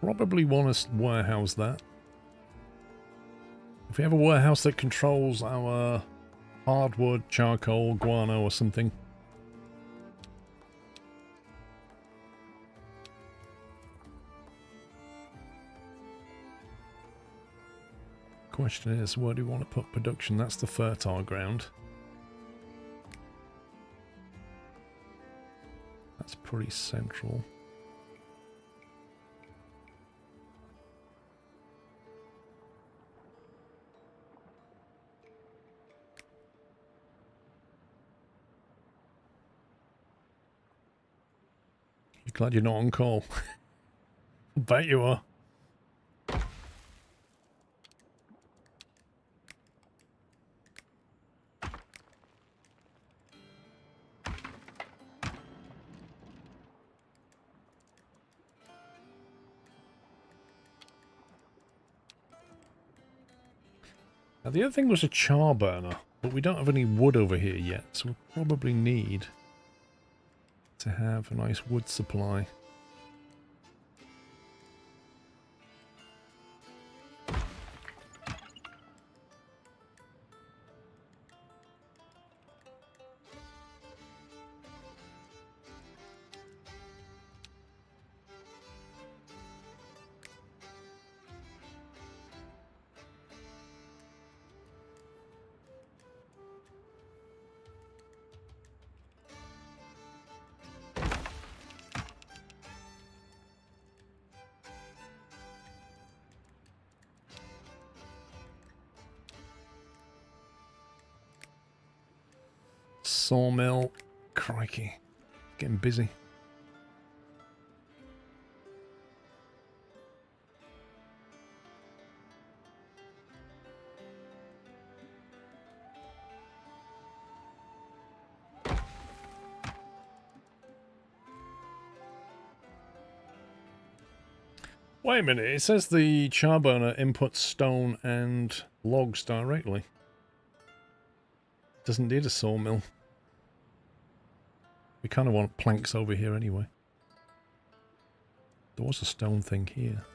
Probably want to warehouse that. If we have a warehouse that controls our hardwood, charcoal, guano or something. Question is, where do we want to put production? That's the fertile ground. That's pretty central. Glad you're not on call. Bet you are. Now the other thing was a char burner, but we don't have any wood over here yet, so we'll probably need to have a nice wood supply. Sawmill. Crikey. Getting busy. Wait a minute, it says the charburner inputs stone and logs directly. Doesn't need a sawmill. We kind of want planks over here anyway. There was a stone thing here.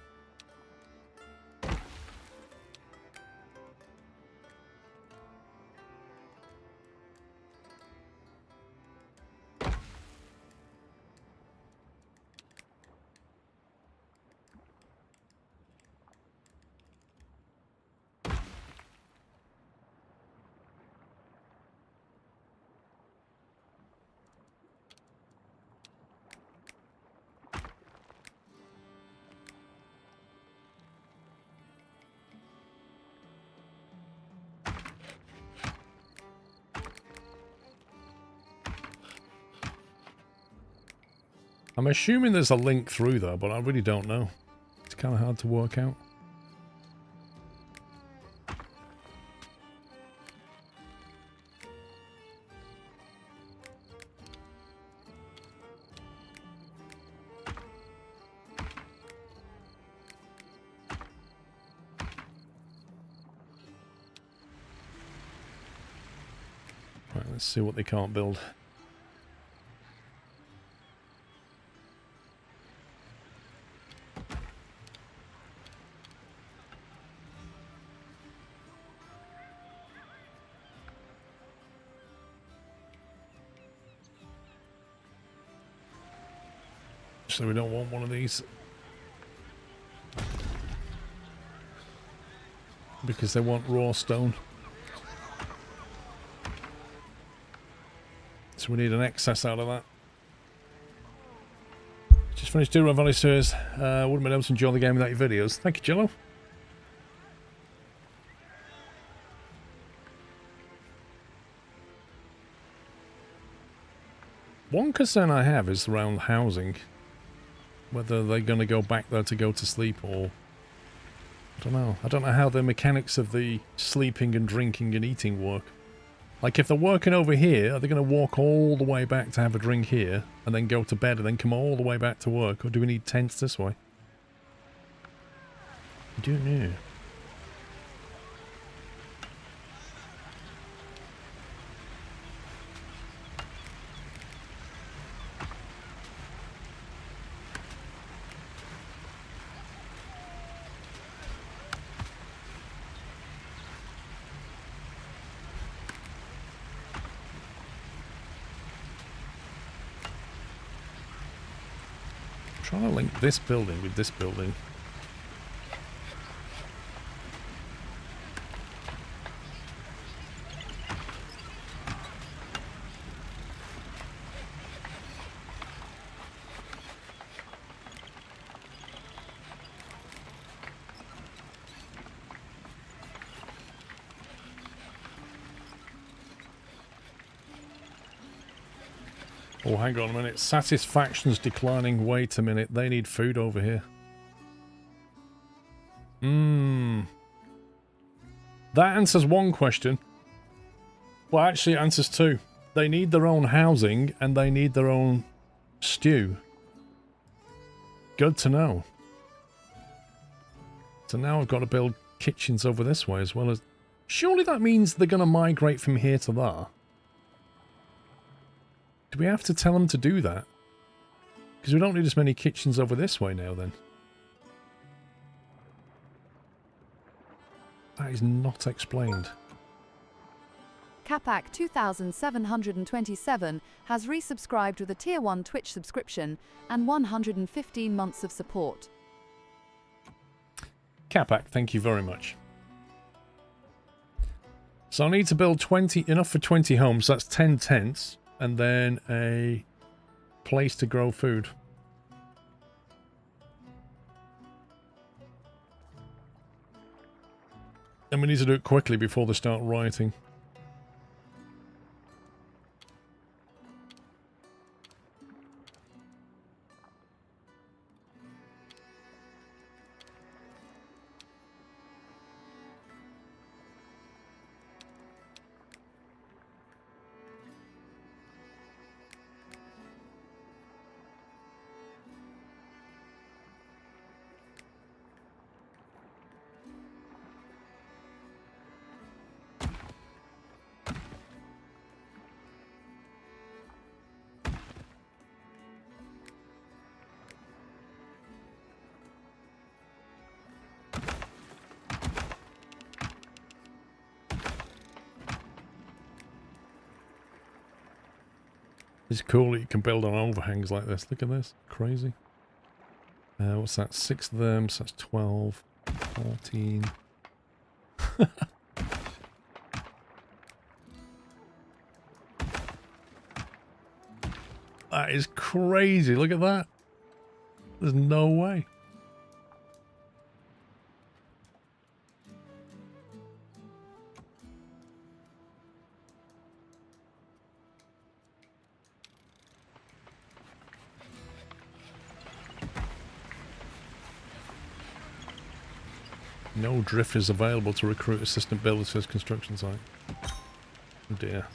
I'm assuming there's a link through there, but I really don't know. It's kind of hard to work out. Let's see what they can't build. So we don't want one of these. Because they want raw stone. So we need an excess out of that. Just finished doing Valley Sirs. Wouldn't be able to enjoy the game without your videos. Thank you, Jello. One concern I have is around housing. Whether they're going to go back there to go to sleep or... I don't know. I don't know how the mechanics of the sleeping and drinking and eating work. Like, if they're working over here, are they going to walk all the way back to have a drink here and then go to bed and then come all the way back to work? Or do we need tents this way? I don't know. Trying to link this building with this building. Oh, hang on a minute. Satisfaction's declining. Wait a minute. They need food over here. That answers one question. Well, actually it answers two. They need their own housing and they need their own stew. Good to know. So now I've got to build kitchens over this way as well as... Surely that means they're going to migrate from here to there. Do we have to tell them to do that? Because we don't need as many kitchens over this way now then. That is not explained. Capac 2727 has resubscribed with a Tier 1 Twitch subscription and 115 months of support. Capac, thank you very much. So I need to build enough for 20 homes, that's 10 tents. And then a place to grow food. And we need to do it quickly before they start rioting. It's cool that you can build on overhangs like this. Look at this. Crazy. What's that? 6 of them, so that's 12, 14. That is crazy. Look at that. There's no way. No drifters available to recruit assistant builders for this construction site. Oh dear.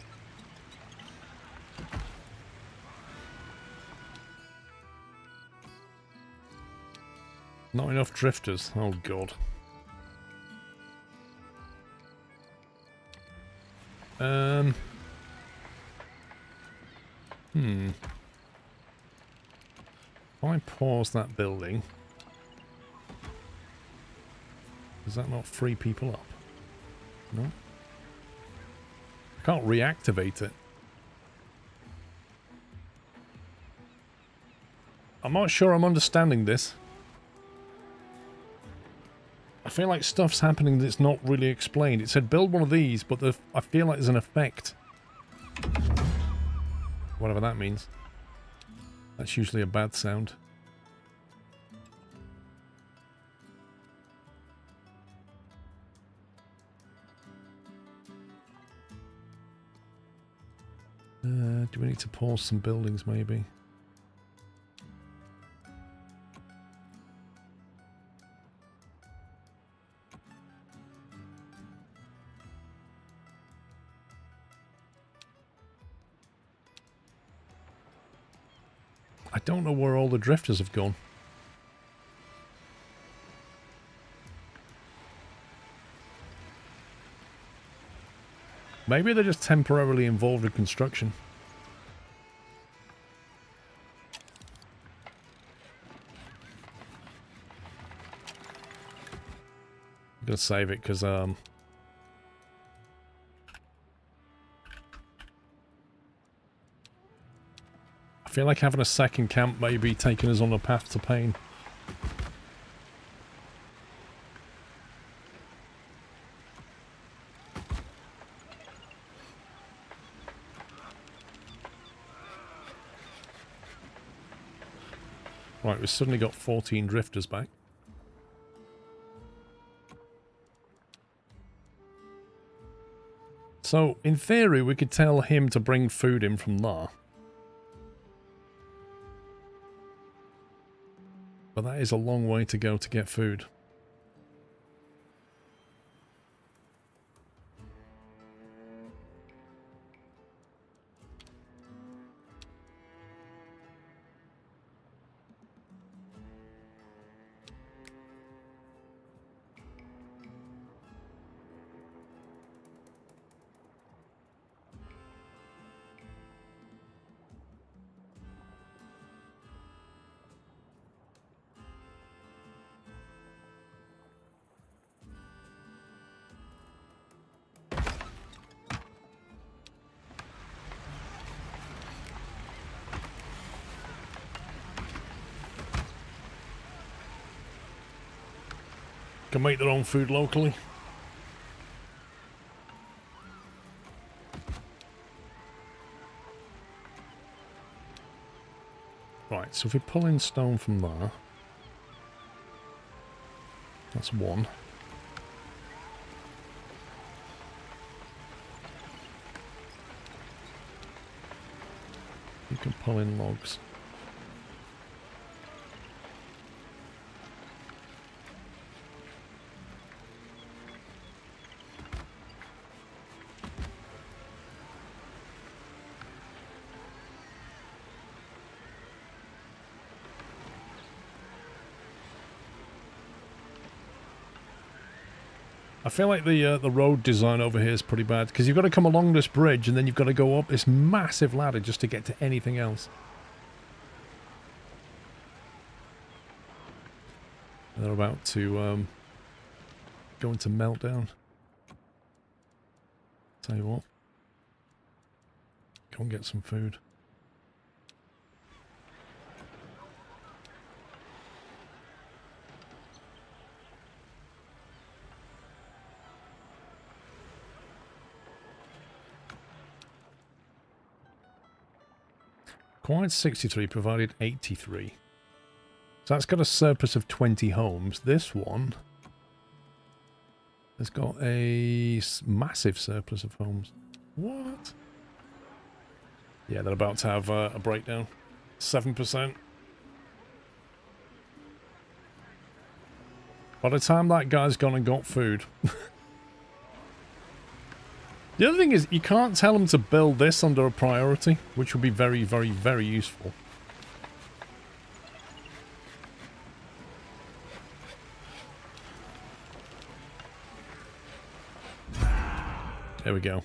Not enough drifters. Oh god. If I pause that building, does that not free people up? No. I can't reactivate it. I'm not sure I'm understanding this. I feel like stuff's happening that's not really explained. It said build one of these, but I feel like there's an effect. Whatever that means. That's usually a bad sound. Do we need to pause some buildings maybe? I don't know where all the drifters have gone. Maybe they're just temporarily involved in construction. I'm gonna save it because I feel like having a second camp may be taking us on a path to pain. Right, we've suddenly got 14 drifters back. So, in theory, we could tell him to bring food in from there. But that is a long way to go to get food. Can make their own food locally. Right, so if we pull in stone from there, that's one. You can pull in logs. I feel like the road design over here is pretty bad, because you've got to come along this bridge and then you've got to go up this massive ladder just to get to anything else. They're about to go into meltdown. Tell you what, go and get some food. Acquired 63, provided 83. So that's got a surplus of 20 homes. This one has got a massive surplus of homes. What? Yeah, they're about to have a breakdown. 7%. By the time that guy's gone and got food. The other thing is, you can't tell them to build this under a priority, which would be very, very, very useful. There we go.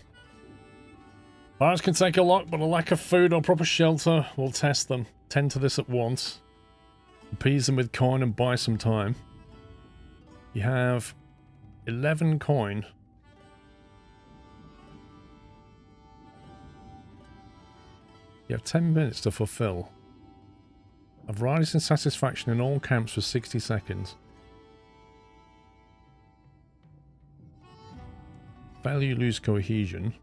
Fires can take a lot, but a lack of food or proper shelter will test them. Tend to this at once. Appease them with coin and buy some time. You have 11 coin. You have 10 minutes to fulfill. I've rise in satisfaction in all camps for 60 seconds. Fail, you lose cohesion.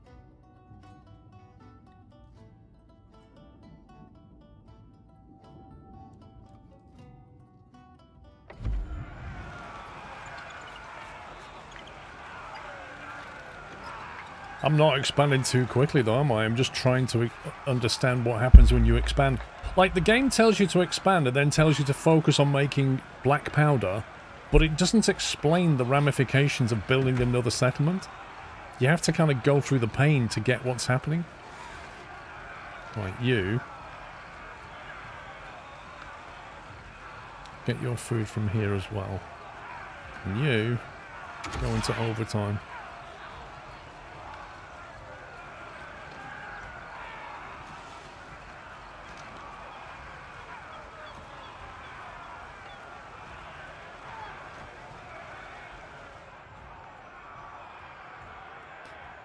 I'm not expanding too quickly though, am I? I'm just trying to understand what happens when you expand. Like, the game tells you to expand and then tells you to focus on making black powder, but it doesn't explain the ramifications of building another settlement. You have to kind of go through the pain to get what's happening. Right, you. Get your food from here as well. And you go into overtime.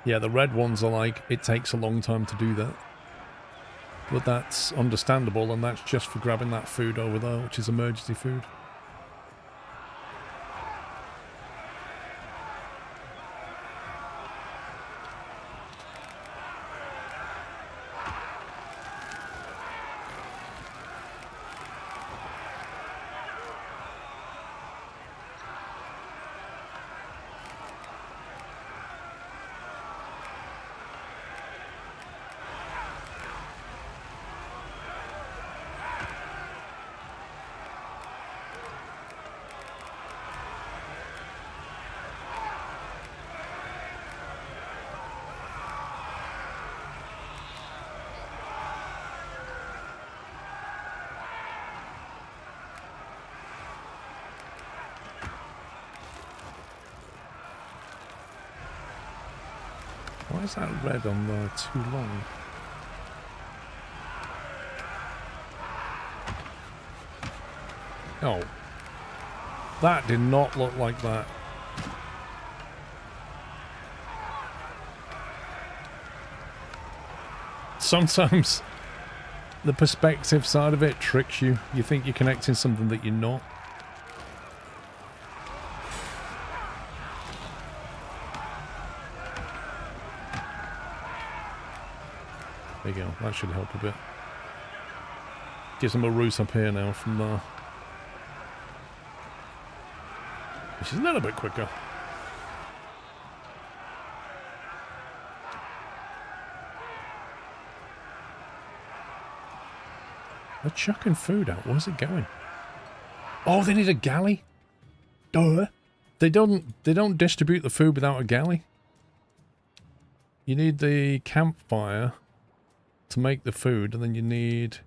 Yeah, the red ones are like, it takes a long time to do that. But that's understandable, and that's just for grabbing that food over there, which is emergency food. Why is that red on there too long? Oh. That did not look like that. Sometimes the perspective side of it tricks you. You think you're connecting something that you're not. There you go, that should help a bit. Gives them a route up here now from there. Which is a little bit quicker. They're chucking food out, where's it going? Oh, they need a galley? Duh. They don't distribute the food without a galley. You need the campfire to make the food, and then you need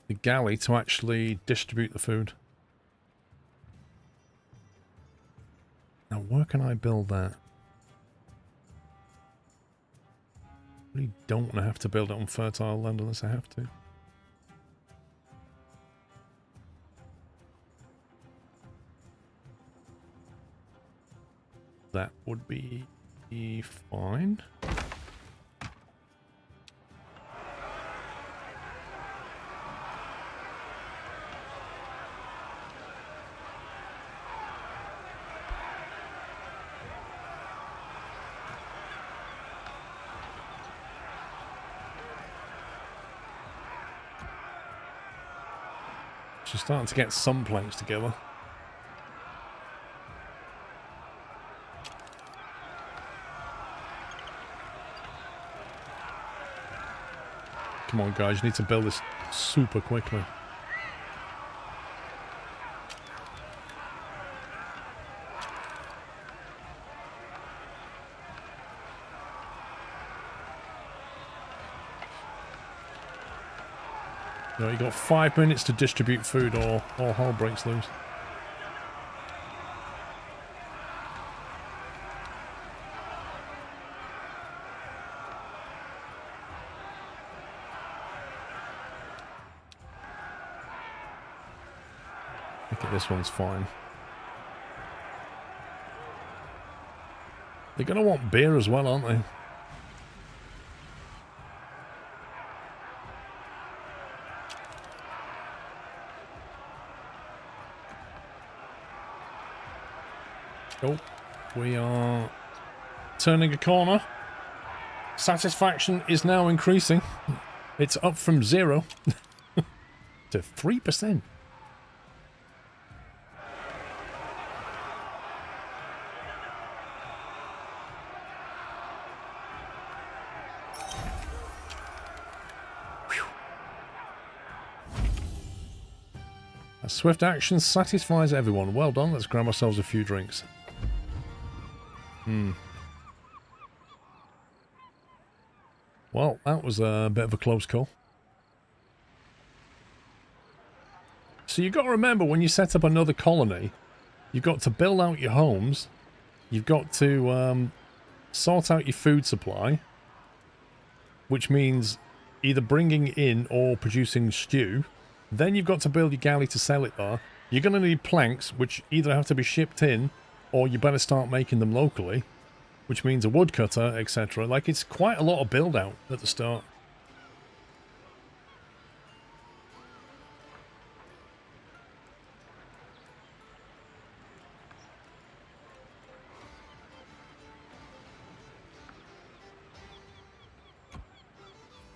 the galley to actually distribute the food. Now, where can I build that? I really don't want to have to build it on fertile land unless I have to. That would be fine. Just starting to get some planks together. Come on, guys, you need to build this super quickly. You know, you got 5 minutes to distribute food or all hell breaks loose. Okay, this one's fine. They're going to want beer as well, aren't they? Oh, we are turning a corner. Satisfaction is now increasing. It's up from 0 to 3%. A swift action satisfies everyone. Well done. Let's grab ourselves a few drinks. Well, that was a bit of a close call. So you've got to remember, when you set up another colony, you've got to build out your homes, you've got to sort out your food supply, which means either bringing in or producing stew. Then you've got to build your galley to sell it there. You're going to need planks, which either have to be shipped in, or you better start making them locally, which means a woodcutter, etc. Like, it's quite a lot of build out at the start.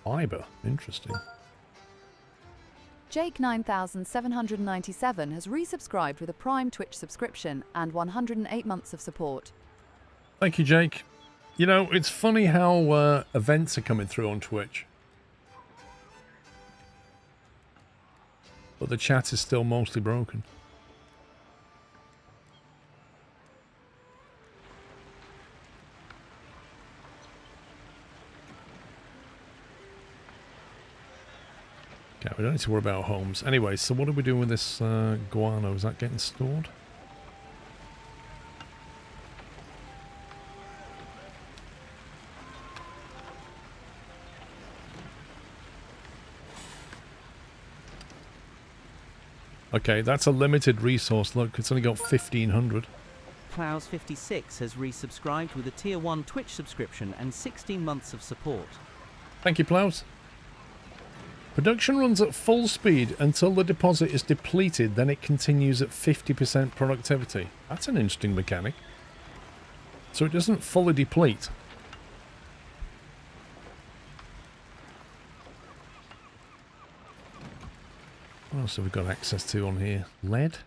Fiber, interesting. Jake 9797 has resubscribed with a Prime Twitch subscription and 108 months of support. Thank you, Jake. You know, it's funny how events are coming through on Twitch, but the chat is still mostly broken. Okay, we don't need to worry about homes. Anyway, so what are we doing with this guano? Is that getting stored? Okay, that's a limited resource. Look, it's only got 1,500. Plows56 has resubscribed with a Tier 1 Twitch subscription and 16 months of support. Thank you, Plows. Production runs at full speed until the deposit is depleted, then it continues at 50% productivity. That's an interesting mechanic. So it doesn't fully deplete. What else have we got access to on here? Lead?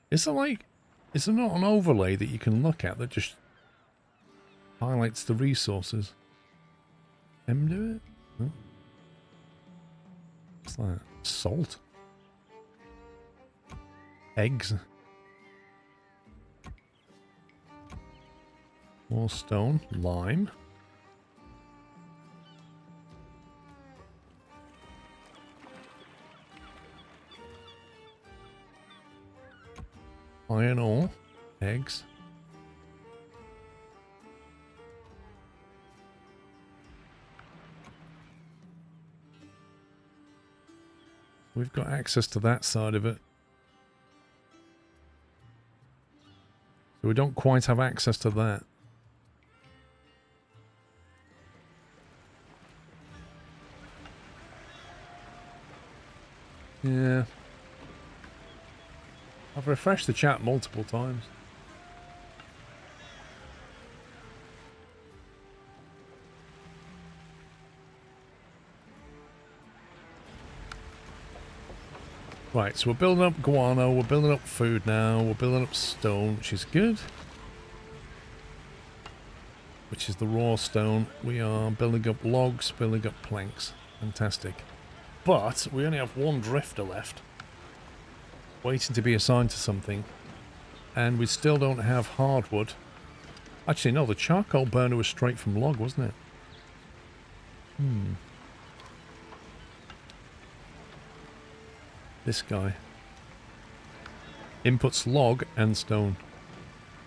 Is there not an overlay that you can look at that just highlights the resources? Do it? Oh. What's that? Salt? Eggs? More stone? Lime? Iron ore? Eggs? We've got access to that side of it. So we don't quite have access to that. Yeah. I've refreshed the chat multiple times. Right, so we're building up guano, we're building up food now, we're building up stone, which is good. Which is the raw stone. We are building up logs, building up planks. Fantastic. But we only have one drifter left, waiting to be assigned to something. And we still don't have hardwood. Actually, no, the charcoal burner was straight from log, wasn't it? This guy. Inputs log and stone,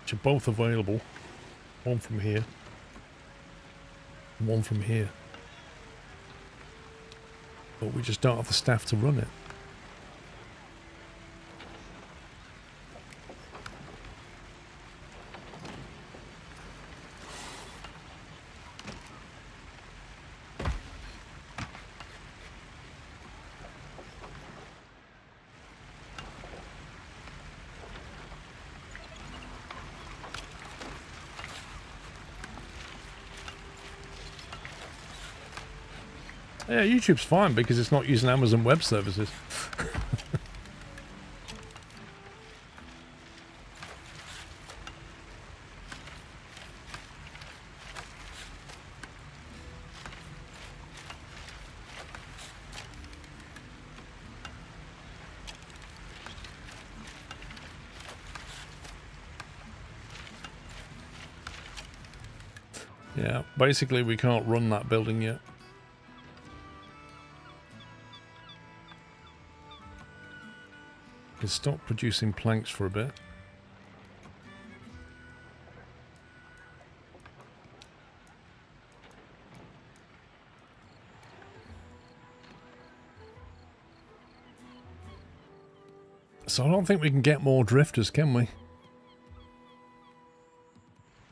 which are both available. One from here. And one from here. But we just don't have the staff to run it. Yeah, YouTube's fine because it's not using Amazon Web Services. Yeah, basically we can't run that building yet. Can stop producing planks for a bit. So I don't think we can get more drifters, can we?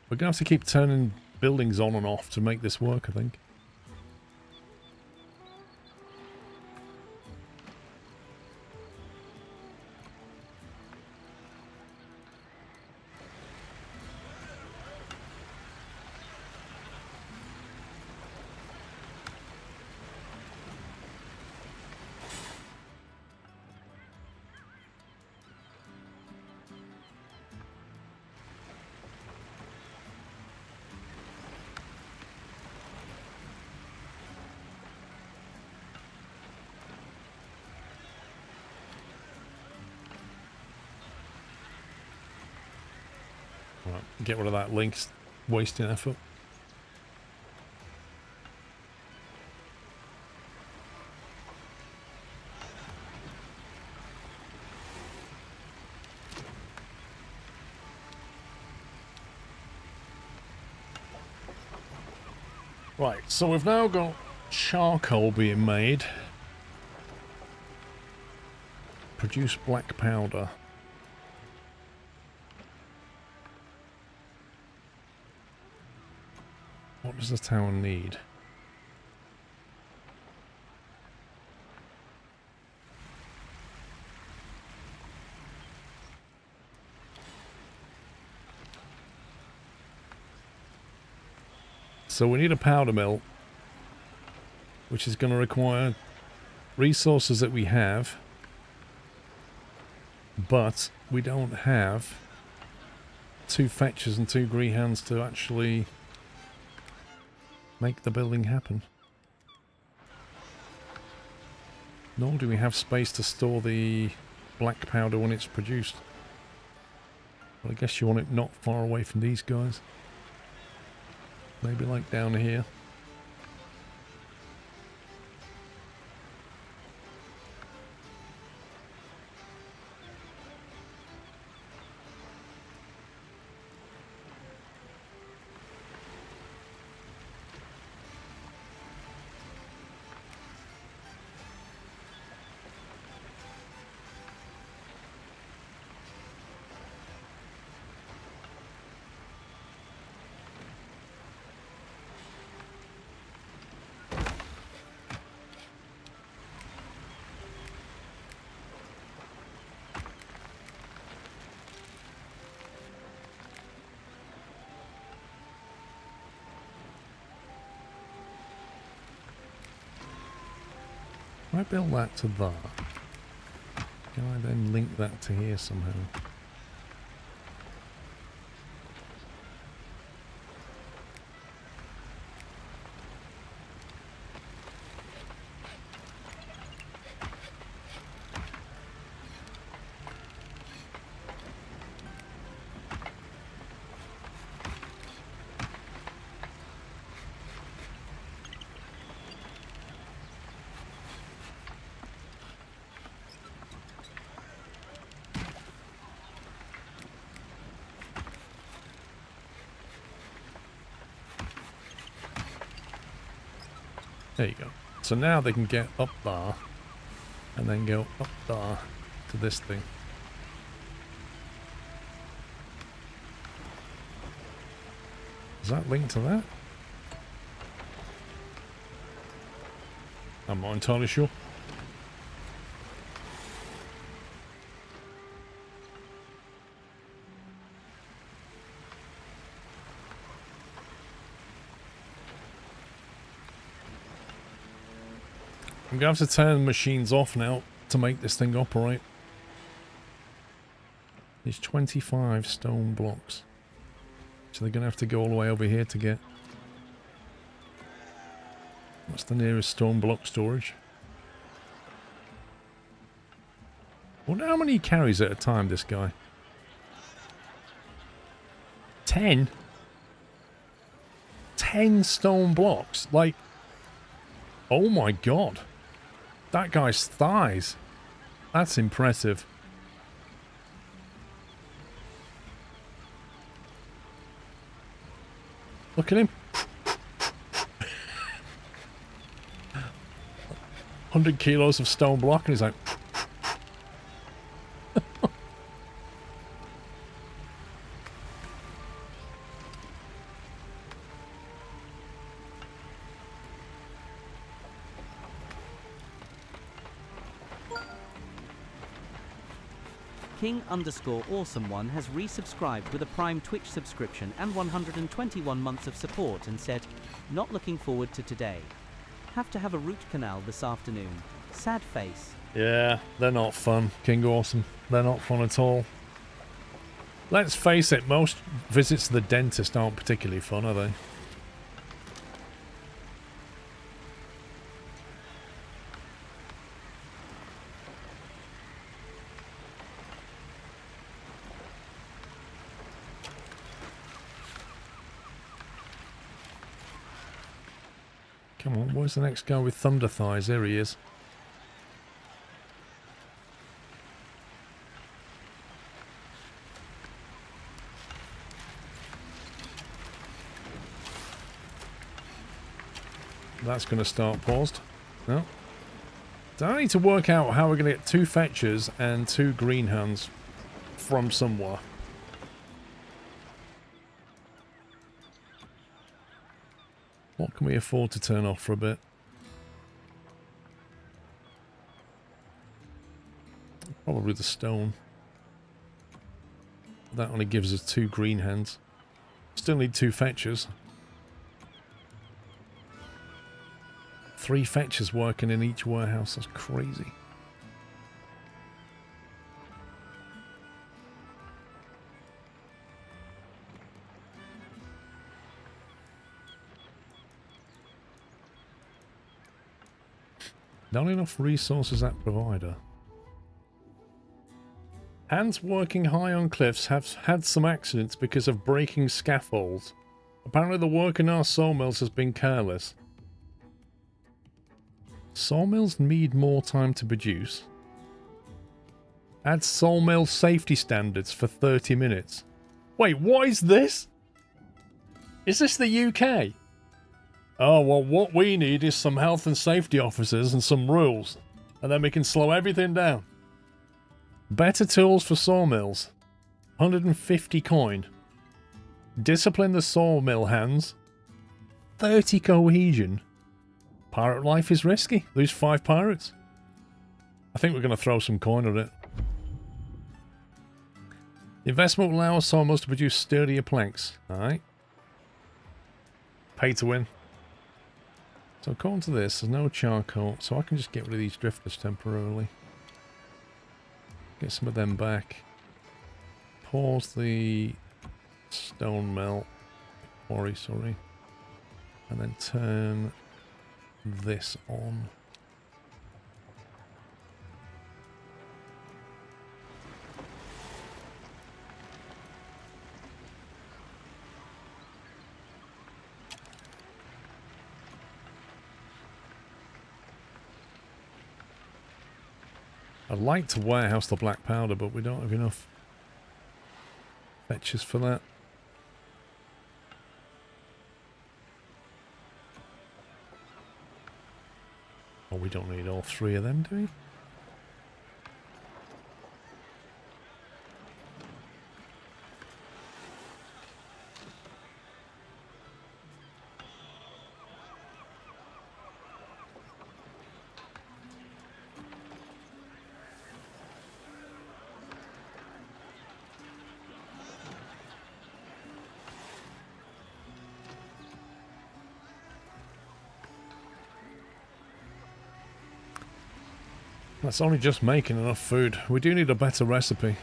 We're gonna have to keep turning buildings on and off to make this work, I think. Right, get rid of that link's wasting effort. Right, so we've now got charcoal being made. Produce black powder. What does the town need? So we need a powder mill, which is going to require resources that we have, but we don't have 2 fetchers and 2 greyhounds to actually make the building happen. Nor do we have space to store the black powder when it's produced. But I guess you want it not far away from these guys. Maybe like down here. Can I build that to that? Can I then link that to here somehow? There you go. So now they can get up there and then go up there to this thing. Is that linked to that? I'm not entirely sure. I'm going to have to turn machines off now to make this thing operate. These 25 stone blocks. So they're going to have to go all the way over here to get... What's the nearest stone block storage? I wonder how many he carries at a time, this guy. 10? 10 stone blocks? Like... Oh my god. That guy's thighs. That's impressive. Look at him. 100 kilos of stone block and he's like... King_Awesome1 has resubscribed with a Prime Twitch subscription and 121 months of support and said, not looking forward to today. Have to have a root canal this afternoon. Sad face. Yeah, they're not fun, King Awesome. They're not fun at all. Let's face it, most visits to the dentist aren't particularly fun, are they? Come on, where's the next guy with thunder thighs? There he is. That's going to start paused. No. So I need to work out how we're going to get 2 fetchers and 2 green hands from somewhere. What can we afford to turn off for a bit? Probably the stone. That only gives us 2 green hands. Still need 2 fetchers. 3 fetchers working in each warehouse. That's crazy. Not enough resources at provider. Hands working high on cliffs have had some accidents because of breaking scaffolds. Apparently the work in our sawmills has been careless. Sawmills need more time to produce. Add sawmill safety standards for 30 minutes. Wait, what is this? Is this the UK? Oh, well, what we need is some health and safety officers and some rules. And then we can slow everything down. Better tools for sawmills. 150 coin. Discipline the sawmill hands. 30 cohesion. Pirate life is risky. Lose 5 pirates. I think we're going to throw some coin at it. The investment will allow sawmills to produce sturdier planks. Alright. Pay to win. So according to this, there's no charcoal, so I can just get rid of these drifters temporarily. Get some of them back. Pause the stone melt. Quarry, sorry. And then turn this on. I'd like to warehouse the black powder, but we don't have enough fetches for that. Oh, we don't need all 3 of them, do we? That's only just making enough food. We do need a better recipe.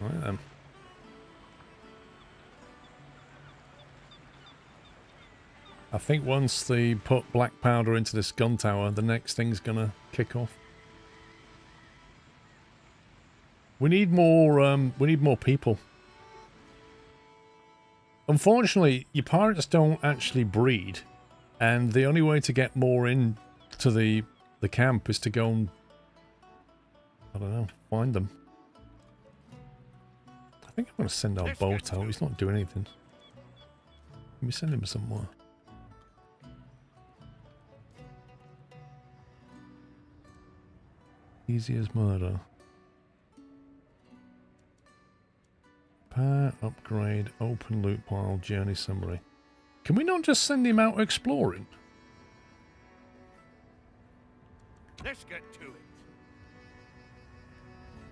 Right then. I think once they put black powder into this gun tower, the next thing's gonna kick off. We need more people. Unfortunately, your pirates don't actually breed, and the only way to get more into the camp is to go and, I don't know, find them. I think I'm gonna send our boat out. He's not doing anything. Let me send him somewhere. Easy as murder. Repair, upgrade, open loot pile, journey summary. Can we not just send him out exploring? Let's get to it.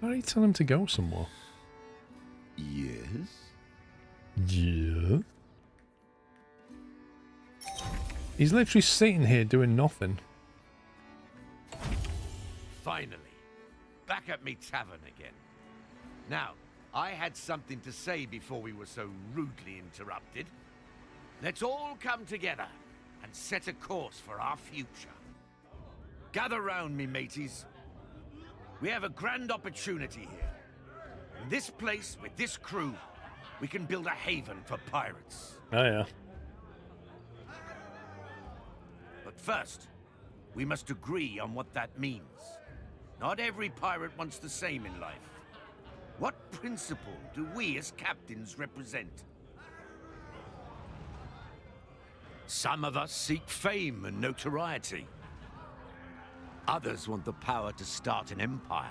Why don't you tell him to go somewhere? Yes? Yeah. He's literally sitting here doing nothing. Finally, back at me tavern again. Now, I had something to say before we were so rudely interrupted. Let's all come together and set a course for our future. Gather round me, mateys. We have a grand opportunity here. In this place, with this crew, we can build a haven for pirates. Oh yeah. But first, we must agree on what that means. Not every pirate wants the same in life. What principle do we as captains represent? Some of us seek fame and notoriety. Others want the power to start an empire.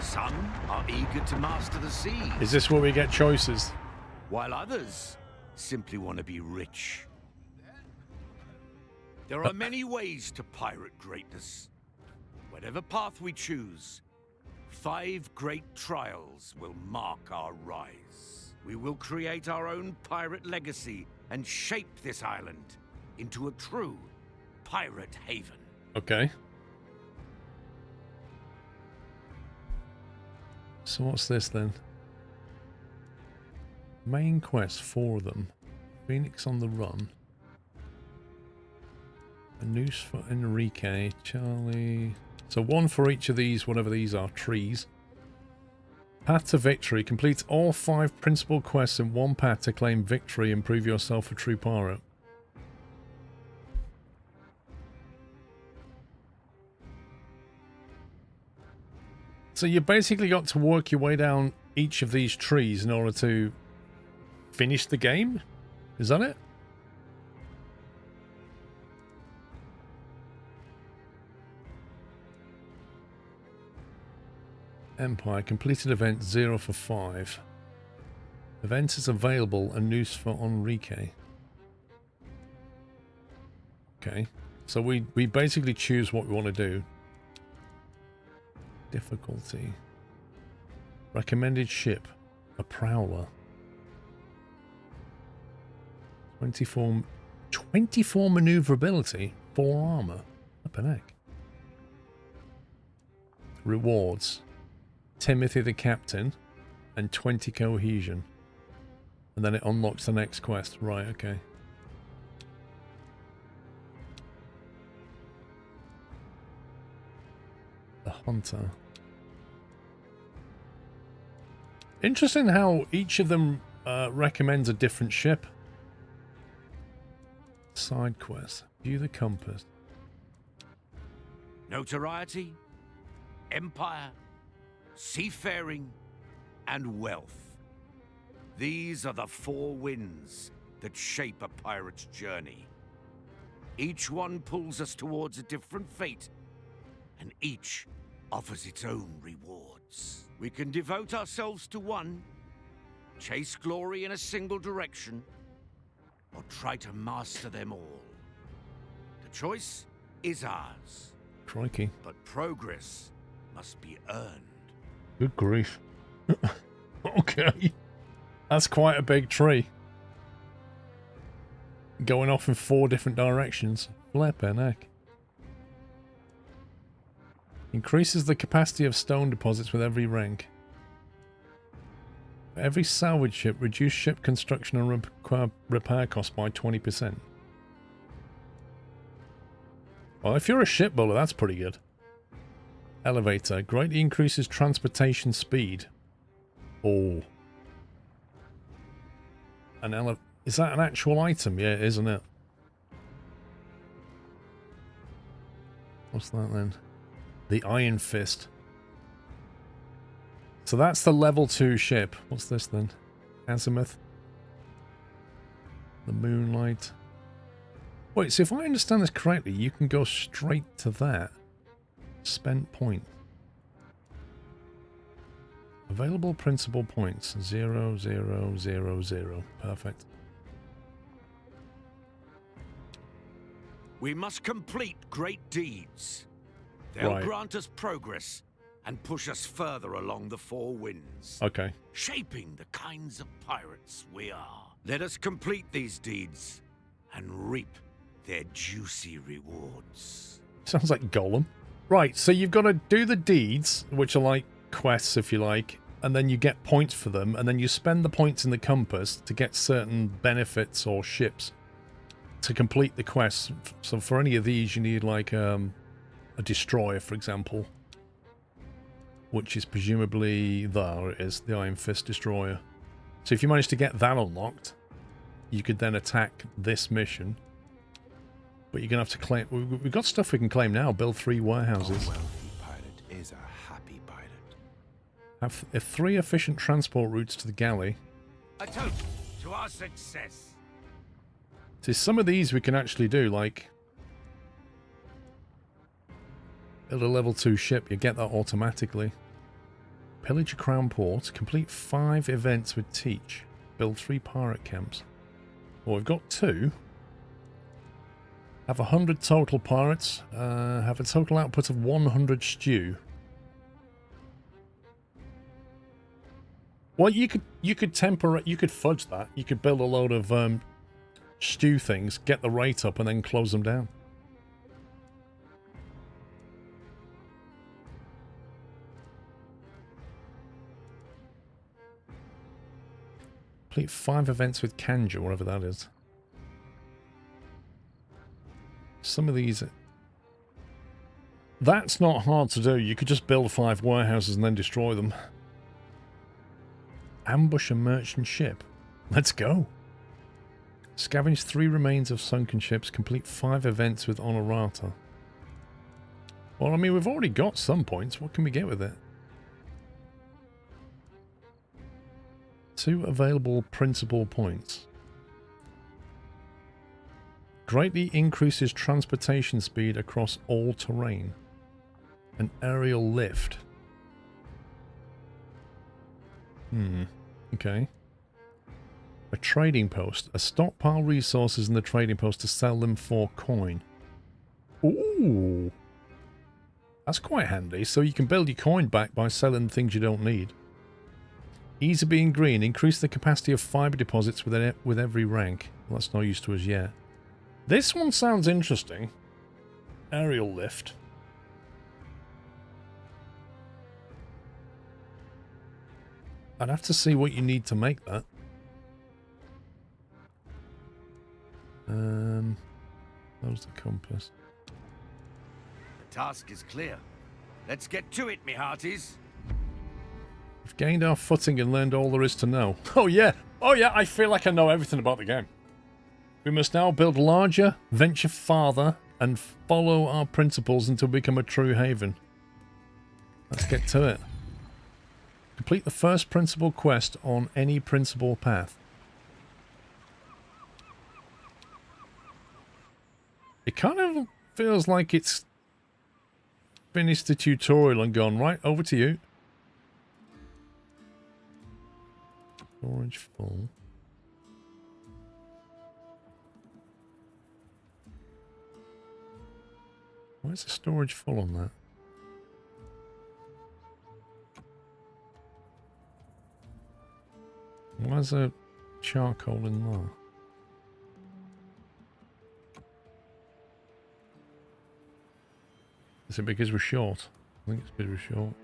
Some are eager to master the seas. Is this where we get choices? While others simply want to be rich. There are many ways to pirate greatness. Whatever path we choose, 5 great trials will mark our rise. We will create our own pirate legacy and shape this island into a true pirate haven. Okay. So what's this then? Main quest, 4 of them. Phoenix on the run. A noose for Enrique, Charlie. So 1 for each of these, whatever these are, trees. Path to victory. Complete all 5 principal quests in 1 path to claim victory and prove yourself a true pirate. So you basically got to work your way down each of these trees in order to finish the game? Is that it? Empire. Completed event 0 for 5. Event is available. A noose for Enrique. Okay. So we basically choose what we want to do. Difficulty. Recommended ship. A prowler. 24 maneuverability. 4 armor. Up an egg. Rewards. Timothy the captain. And 20 cohesion. And then it unlocks the next quest. Right, okay. The hunter. Interesting how each of them recommends a different ship. Side quest. View the compass. Notoriety, empire, seafaring, and wealth. These are the four winds that shape a pirate's journey. Each one pulls us towards a different fate, and each offers its own rewards. We can devote ourselves to one, chase glory in a single direction, or try to master them all. The choice is ours. Crikey. But progress must be earned. Good grief. Okay. That's quite a big tree. Going off in 4 different directions. Flippin' heck. Increases the capacity of stone deposits with every rank. For every salvage ship, reduce ship construction and repair costs by 20%. Well, if you're a shipbuilder, that's pretty good. Elevator. Greatly increases transportation speed. Oh. Is that an actual item? Yeah, it is, isn't it? What's that then? The Iron Fist. So that's the level 2 ship. What's this then? Azimuth. The Moonlight. Wait, so if I understand this correctly, you can go straight to that. Spent point. Available principal points. 0, 0, 0, 0. Perfect. We must complete great deeds. They'll Right. grant us progress and push us further along the four winds. Okay. Shaping the kinds of pirates we are. Let us complete these deeds and reap their juicy rewards. Sounds like Gollum. Right, so you've got to do the deeds, which are like quests, if you like, and then you get points for them, and then you spend the points in the compass to get certain benefits or ships to complete the quests. So for any of these, you need like a destroyer, for example, which is presumably there it is, the Iron Fist destroyer. So if you manage to get that unlocked, you could then attack this mission. But you're gonna have to claim. We've got stuff we can claim now. Build 3 warehouses. A wealthy pirate is a happy pirate. Have 3 efficient transport routes to the galley. A toast to our success. So some of these we can actually do, like build a level 2 ship. You get that automatically. Pillage a crown port. Complete 5 events with Teach. Build 3 pirate camps. Well, we've got 2. Have 100 total pirates. Have a total output of 100 stew. Well, you could temper, you could fudge that. You could build a load of stew things, get the rate up, and then close them down. Complete 5 events with Kanja, whatever that is. Some of these... That's not hard to do. You could just build 5 warehouses and then destroy them. Ambush a merchant ship. Let's go. Scavenge 3 remains of sunken ships. Complete 5 events with Honorata. Well, I mean, we've already got some points. What can we get with it? 2 available principal points. Greatly increases transportation speed across all terrain. An aerial lift. Okay. A trading post. A stockpile resources in the trading post to sell them for coin. Ooh. That's quite handy. So you can build your coin back by selling things you don't need. Ease of being green. Increase the capacity of fiber deposits with every rank. Well, that's no use to us yet. This one sounds interesting. Aerial lift. I'd have to see what you need to make that. That was the compass. The task is clear. Let's get to it, me hearties. We've gained our footing and learned all there is to know. Oh yeah, I feel like I know everything about the game. We must now build larger, venture farther, and follow our principles until we become a true haven. Let's get to it. Complete the first principal quest on any principal path. It kind of feels like it's finished the tutorial and gone, right, over to you. Storage full. Why is the storage full on that? Why is there charcoal in there? Is it because we're short? I think it's because we're short.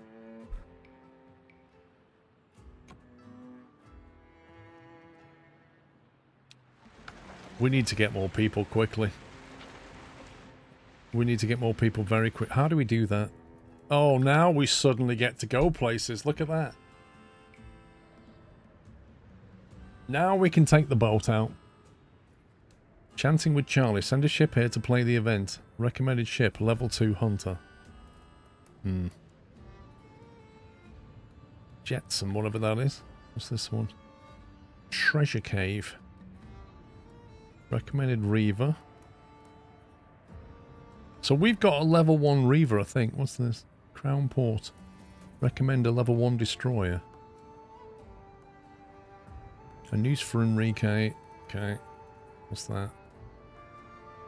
We need to get more people quickly. We need to get more people very quick. How do we do that? Oh, now we suddenly get to go places. Look at that. Now we can take the boat out. Chanting with Charlie. Send a ship here to play the event. Recommended ship, level 2 hunter. Jetson, whatever that is. What's this one? Treasure Cave. Recommended Reaver. So we've got a level 1 Reaver, I think. What's this? Crown Port. Recommend a level 1 destroyer. A news for Enrique. Okay. What's that?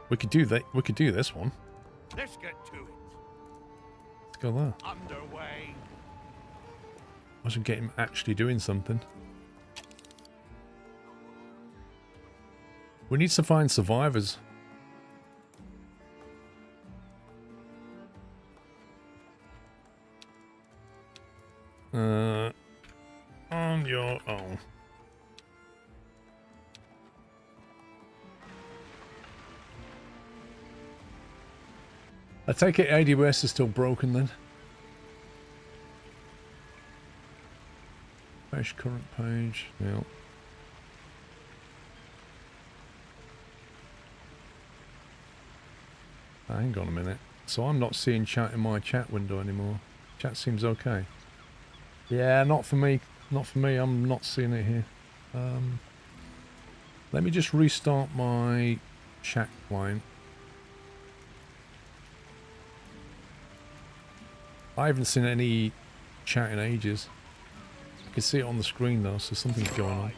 We could do that. We could do this one. Let's get to it. Let's go there. Underway. I should get him actually doing something. We need to find survivors. On your own. I take it AWS is still broken then. Fresh current page. Yeah. Hang on a minute. So I'm not seeing chat in my chat window anymore. Chat seems okay. Yeah, not for me. Not for me. I'm not seeing it here. Let me just restart my chat client. I haven't seen any chat in ages. I can see it on the screen though, so something's going on.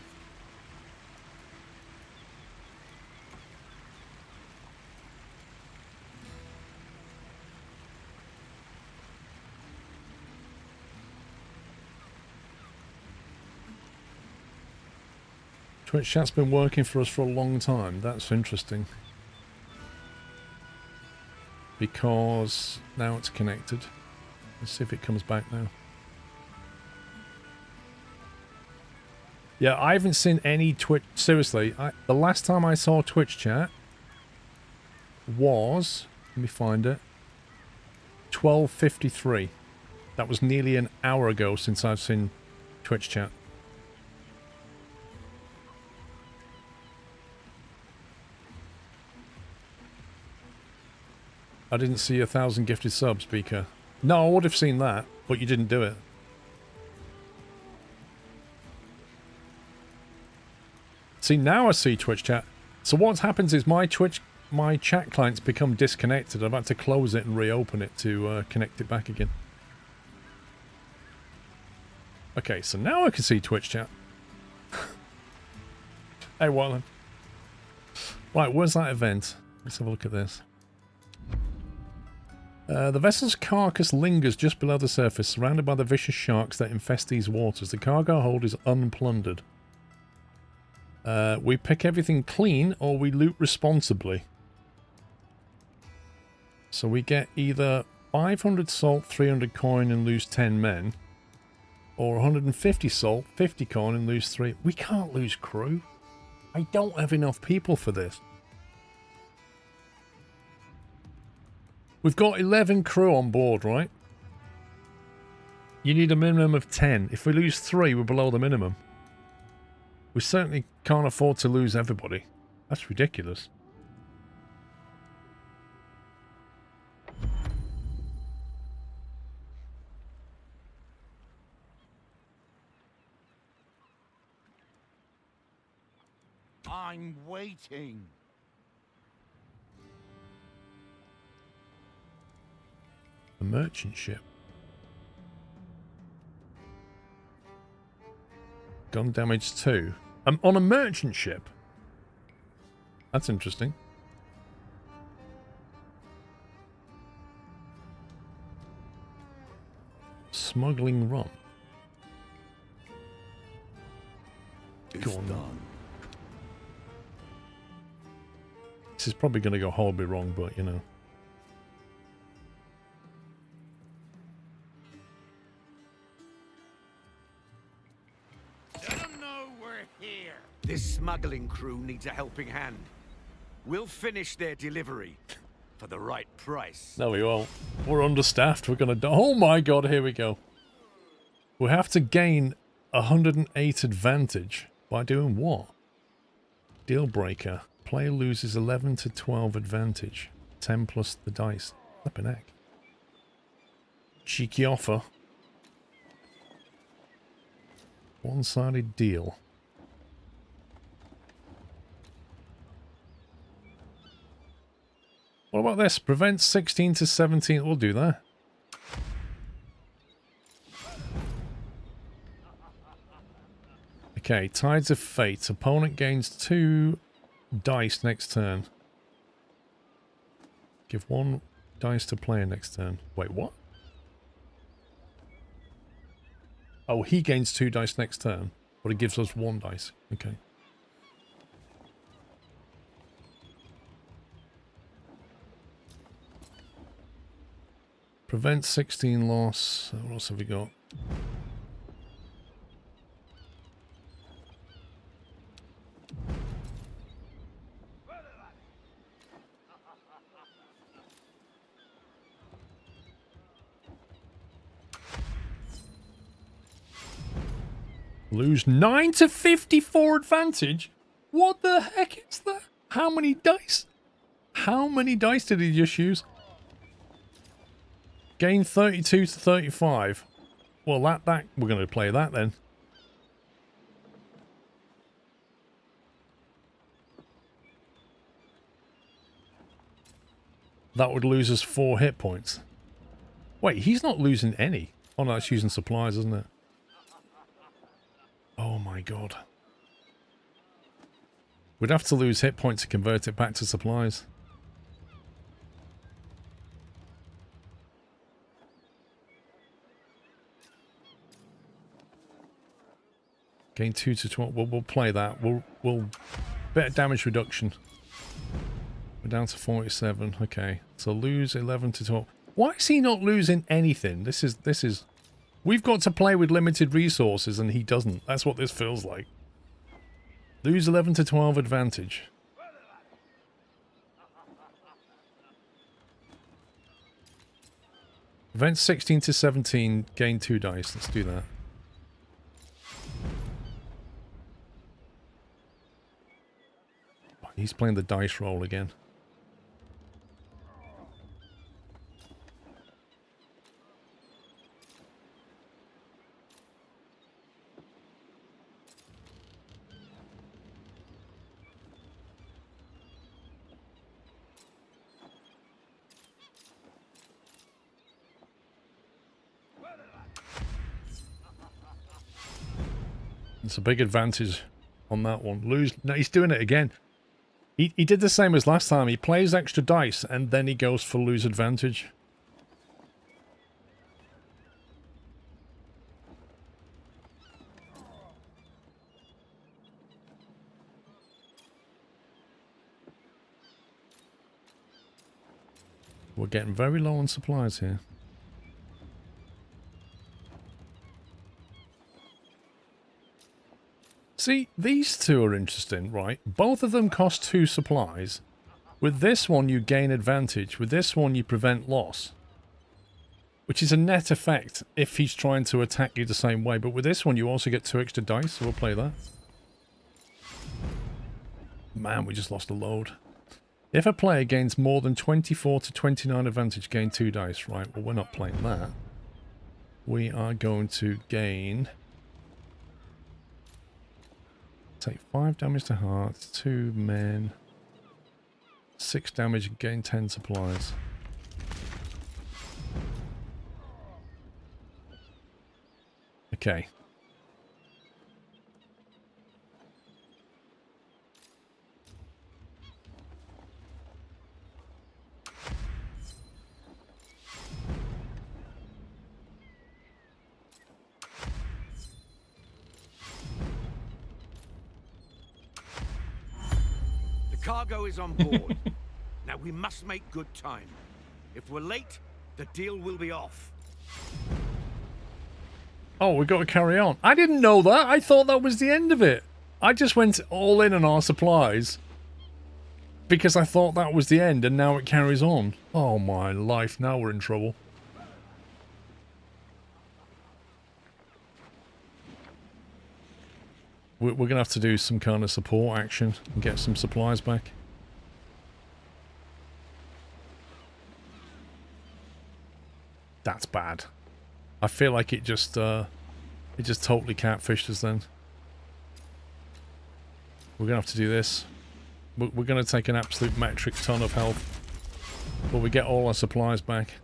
Twitch chat's been working for us for a long time. That's interesting. Because now it's connected. Let's see if it comes back now. Yeah, I haven't seen any Twitch... Seriously, the last time I saw Twitch chat was... Let me find it. 12:53. That was nearly an hour ago since I've seen Twitch chat. I didn't see 1,000 gifted subs, Beaker. No, I would have seen that, but you didn't do it. See, now I see Twitch chat. So what happens is my chat client's become disconnected. I've had to close it and reopen it to connect it back again. Okay, so now I can see Twitch chat. Hey, Watland. Right, where's that event? Let's have a look at this. The vessel's carcass lingers just below the surface, surrounded by the vicious sharks that infest these waters. The cargo hold is unplundered. We pick everything clean or we loot responsibly. So we get either 500 salt, 300 coin and lose 10 men. Or 150 salt, 50 coin and lose 3. We can't lose crew. I don't have enough people for this. We've got 11 crew on board, right? You need a minimum of 10. If we lose 3, we're below the minimum. We certainly can't afford to lose everybody. That's ridiculous. I'm waiting. A merchant ship. Gun damage 2. On a merchant ship. That's interesting. Smuggling rum. Go on. Done. This is probably going to go horribly wrong, but you know. Let them know we're here. This smuggling crew needs a helping hand. We'll finish their delivery for the right price. No, we won't. We're understaffed. We're going to... Oh my god, here we go. We have to gain 108 advantage by doing what? Deal breaker. Player loses 11 to 12 advantage. 10 plus the dice. Flippin' heck. Cheeky offer. One-sided deal. What about this? Prevent 16 to 17. We'll do that. Okay, Tides of Fate. Opponent gains 2 dice next turn. Give 1 dice to player next turn. Wait, what? Oh, he gains 2 dice next turn, but it gives us 1 dice. Okay. Prevent 16 loss. What else have we got? Lose 9 to 54 advantage? What the heck is that? How many dice? How many dice did he just use? Gain 32 to 35. Well, that we're going to play that then. That would lose us 4 hit points. Wait, he's not losing any. Oh no, it's using supplies, isn't it? Oh my god. We'd have to lose hit points to convert it back to supplies. Gain 2 to 12. We'll play that. We'll better damage reduction. We're down to 47. Okay. So lose 11 to 12. Why is he not losing anything? This is we've got to play with limited resources and he doesn't. That's what this feels like. Lose 11 to 12 advantage. Event 16 to 17, gain 2 dice. Let's do that. He's playing the dice roll again. It's a big advantage on that one. Lose. No, he's doing it again. He did the same as last time. He plays extra dice and then he goes for lose advantage. We're getting very low on supplies here. See, these two are interesting, right? Both of them cost 2 supplies. With this one, you gain advantage. With this one, you prevent loss. Which is a net effect if he's trying to attack you the same way. But with this one, you also get 2 extra dice, so we'll play that. Man, we just lost a load. If a player gains more than 24 to 29 advantage, gain 2 dice. Right, well, we're not playing that. We are going to gain... Take 5 damage to hearts, 2 men, 6 damage and gain 10 supplies. Okay. Cargo is on board. Now we must make good time. If we're late, the deal will be off. Oh, we got to carry on. I didn't know that. I thought that was the end of it. I just went all in on our supplies because I thought that was the end, and now it carries on. Oh my life, now we're in trouble. We're going to have to do some kind of support action and get some supplies back. That's bad. I feel like it just totally catfished us then. We're going to have to do this. We're going to take an absolute metric ton of health. But we get all our supplies back.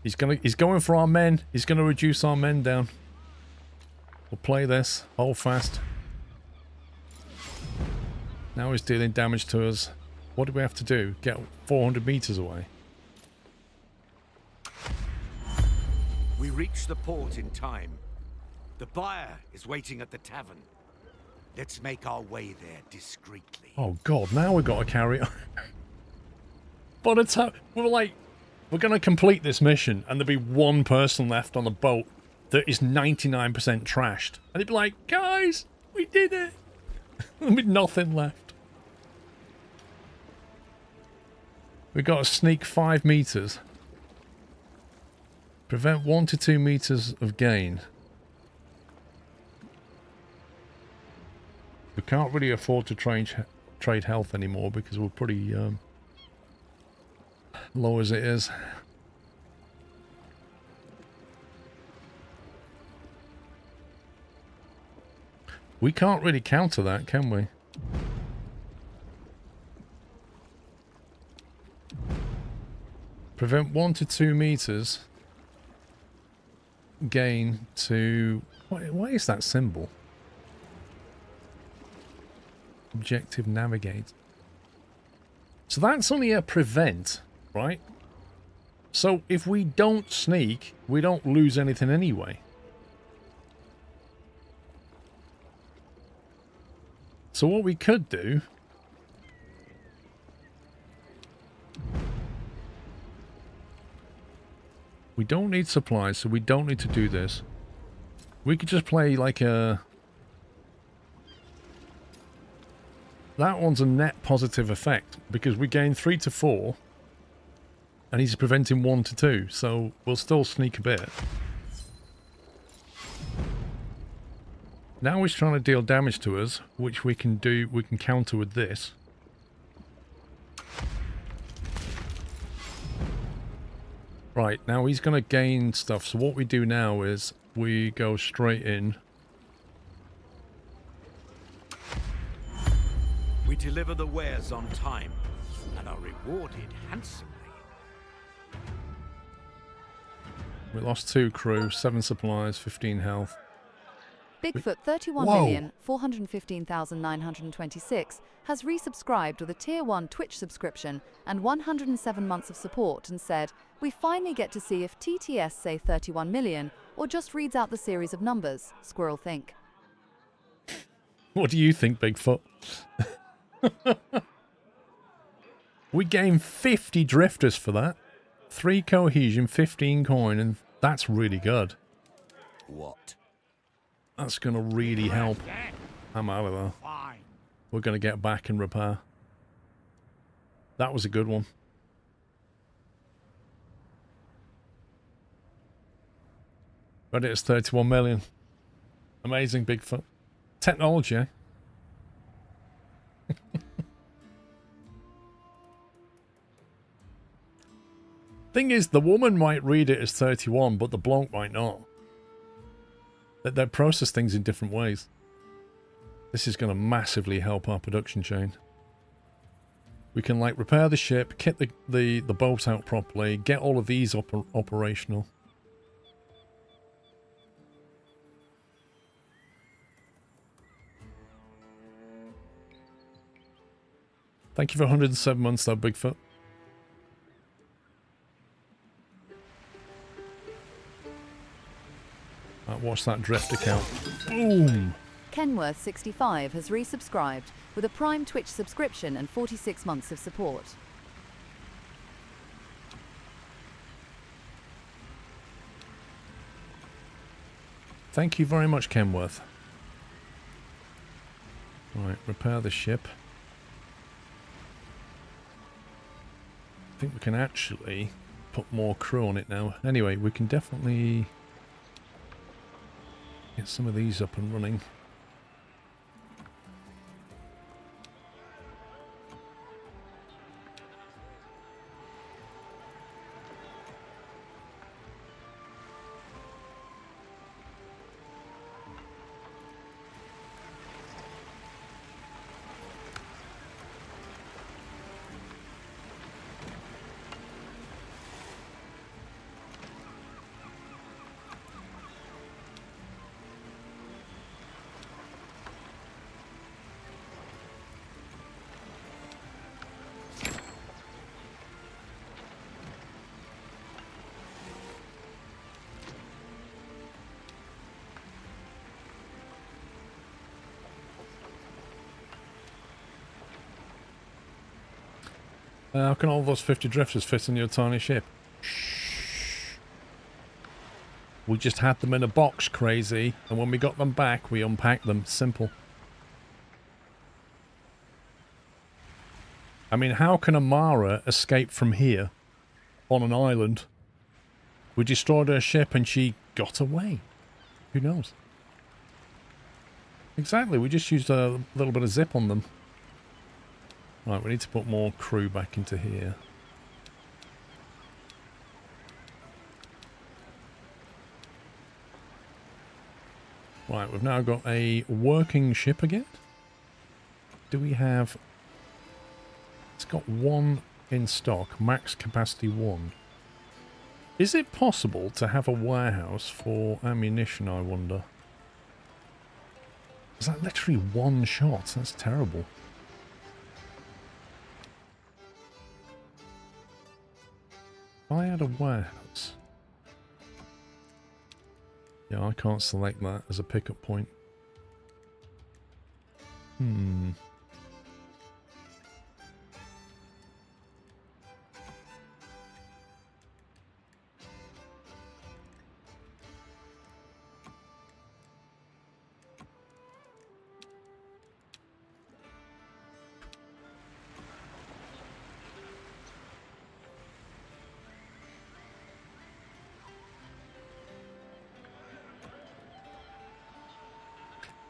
He's going for our men. He's going to reduce our men down. We'll play this. Hold fast. Now he's dealing damage to us. What do we have to do? Get 400 meters away. We reach the port in time. The buyer is waiting at the tavern. Let's make our way there discreetly. Oh god, now we've got to carry on. But it's we're going to complete this mission and there'll be one person left on the boat that is 99% trashed. And they'd be like, guys, we did it. With nothing left. We've got to sneak 5 meters. Prevent 1 to 2 meters of gain. We can't really afford to trade health anymore because we're pretty low as it is. We can't really counter that, can we? Prevent 1 to 2 meters. Gain to... What is that symbol? Objective navigate. So that's only a prevent, right? So if we don't sneak, we don't lose anything anyway. So what we could do... We don't need supplies, so we don't need to do this. We could just play like a... That one's a net positive effect, because we gain 3 to 4, and he's preventing 1 to 2, so we'll still sneak a bit. Now he's trying to deal damage to us, which we can do, we can counter with this. Right, now he's going to gain stuff, so what we do now is we go straight in. We deliver the wares on time and are rewarded handsomely. We lost 2 crew, 7 supplies, 15 health. Bigfoot 31,415,926 has resubscribed with a Tier 1 Twitch subscription and 107 months of support and said, we finally get to see if TTS say 31 million or just reads out the series of numbers, Squirrel think. What do you think, Bigfoot? We gain 50 drifters for that. 3 cohesion, 15 coin, and that's really good. What? That's going to really help. I'm out of there. We're going to get back and repair. That was a good one. But it's 31 million. Amazing, Bigfoot. Technology, eh? Thing is, the woman might read it as 31, but the bloke might not. They process things in different ways. This is going to massively help our production chain. We can, like, repair the ship, kit the boat out properly, get all of these operational. Thank you for 107 months, though, Bigfoot. Watch that drift account. Boom! Kenworth65 has resubscribed with a Prime Twitch subscription and 46 months of support. Thank you very much, Kenworth. Right, repair the ship. I think we can actually put more crew on it now. Anyway, we can definitely get some of these up and running. How can all those 50 drifters fit on your tiny ship? Shh. We just had them in a box, crazy. And when we got them back, we unpacked them. Simple. I mean, how can Amara escape from here on an island? We destroyed her ship and she got away. Who knows? Exactly, we just used a little bit of zip on them. Right, we need to put more crew back into here. Right, we've now got a working ship again. Do we have... It's got one in stock, max capacity 1. Is it possible to have a warehouse for ammunition, I wonder? Is that literally one shot? That's terrible. If I had a warehouse... Yeah, I can't select that as a pickup point.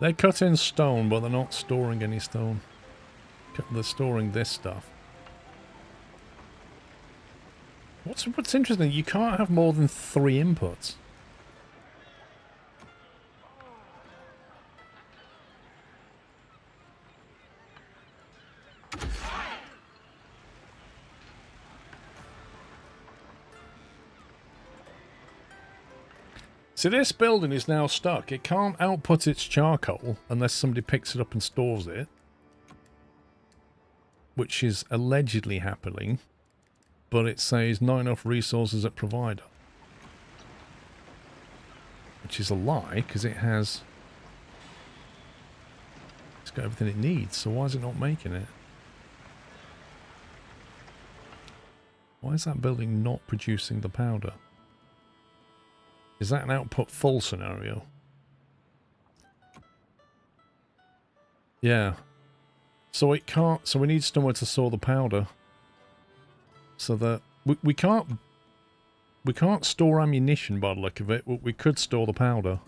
They cut in stone, but they're not storing any stone. They're storing this stuff. What's interesting, you can't have more than 3 inputs. So this building is now stuck. It can't output its charcoal unless somebody picks it up and stores it. Which is allegedly happening. But it says not enough resources at provider. Which is a lie, because it has... It's got everything it needs, so why is it not making it? Why is that building not producing the powder? Is that an output full scenario? Yeah. So it can't... So we need somewhere to store the powder. So that... We can't... We can't store ammunition by the look of it, but we could store the powder.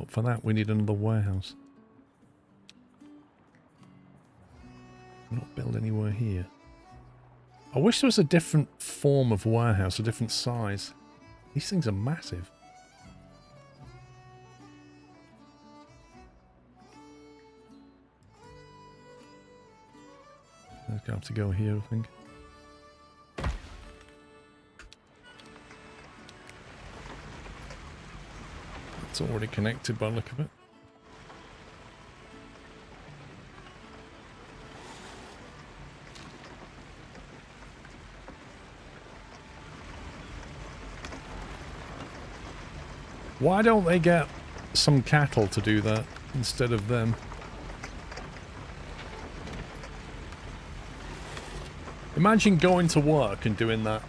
But for that, we need another warehouse. We're not build anywhere here. I wish there was a different form of warehouse, a different size. These things are massive. I'm going to have to go here, I think. It's already connected by the look of it. Why don't they get some cattle to do that instead of them? Imagine going to work and doing that.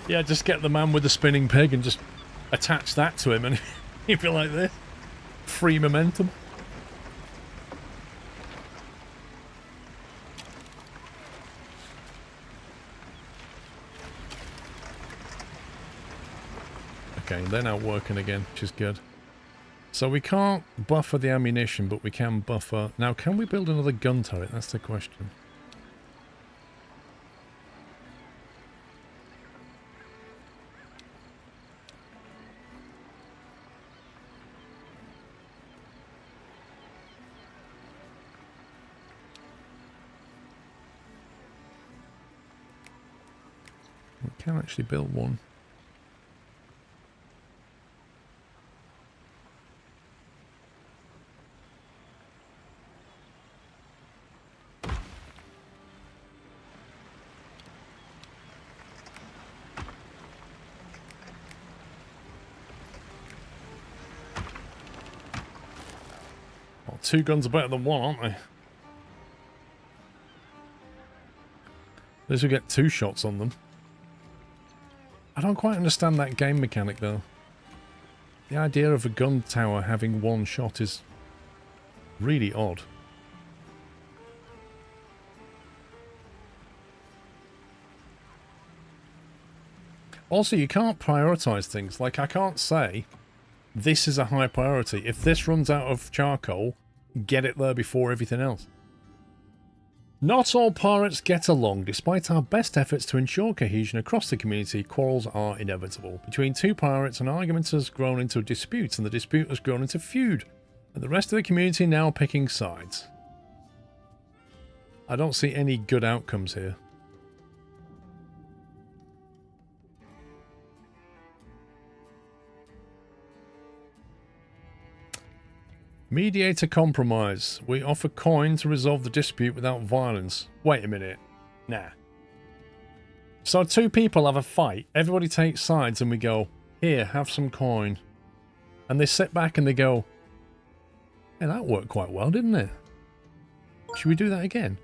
Yeah, just get the man with the spinning pig and just attach that to him and he'd be like this. Free momentum. Okay, they're now working again, which is good. So we can't buffer the ammunition, but we can buffer... Now, can we build another gun turret? That's the question. We can actually build one. Well, 2 guns are better than 1, aren't they? At least we get 2 shots on them. I don't quite understand that game mechanic though. The idea of a gun tower having 1 shot is really odd. Also, you can't prioritize things. Like, I can't say this is a high priority. If this runs out of charcoal, get it there before everything else. Not all pirates get along. Despite our best efforts to ensure cohesion across the community, quarrels are inevitable. Between 2 pirates, an argument has grown into a dispute, and the dispute has grown into feud, and the rest of the community now picking sides. I don't see any good outcomes here. Mediate a compromise. We offer coin to resolve the dispute without violence. Wait a minute. Nah. So 2 people have a fight. Everybody takes sides and we go, here, have some coin. And they sit back and they go, hey, that worked quite well, didn't it? Should we do that again?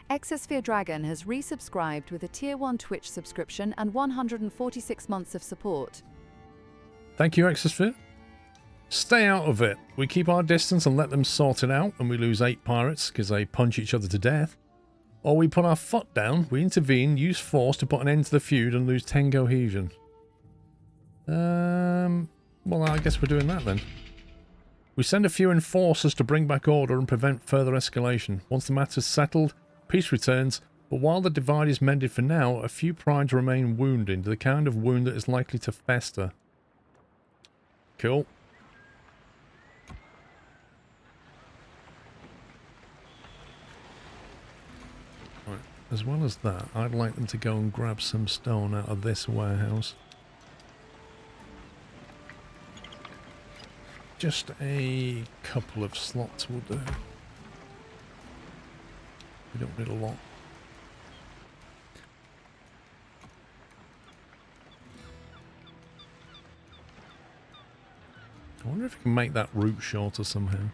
Exosphere Dragon has resubscribed with a Tier 1 Twitch subscription and 146 months of support. Thank you, Exosphere. Stay out of it. We keep our distance and let them sort it out, and we lose 8 pirates because they punch each other to death. Or we put our foot down, we intervene, use force to put an end to the feud and lose 10 cohesion. Well, I guess we're doing that then. We send a few enforcers to bring back order and prevent further escalation. Once the matter's settled, peace returns, but while the divide is mended for now, a few prides remain wounded, the kind of wound that is likely to fester. Cool. As well as that, I'd like them to go and grab some stone out of this warehouse. Just a couple of slots will do. We don't need a lot. I wonder if we can make that route shorter somehow.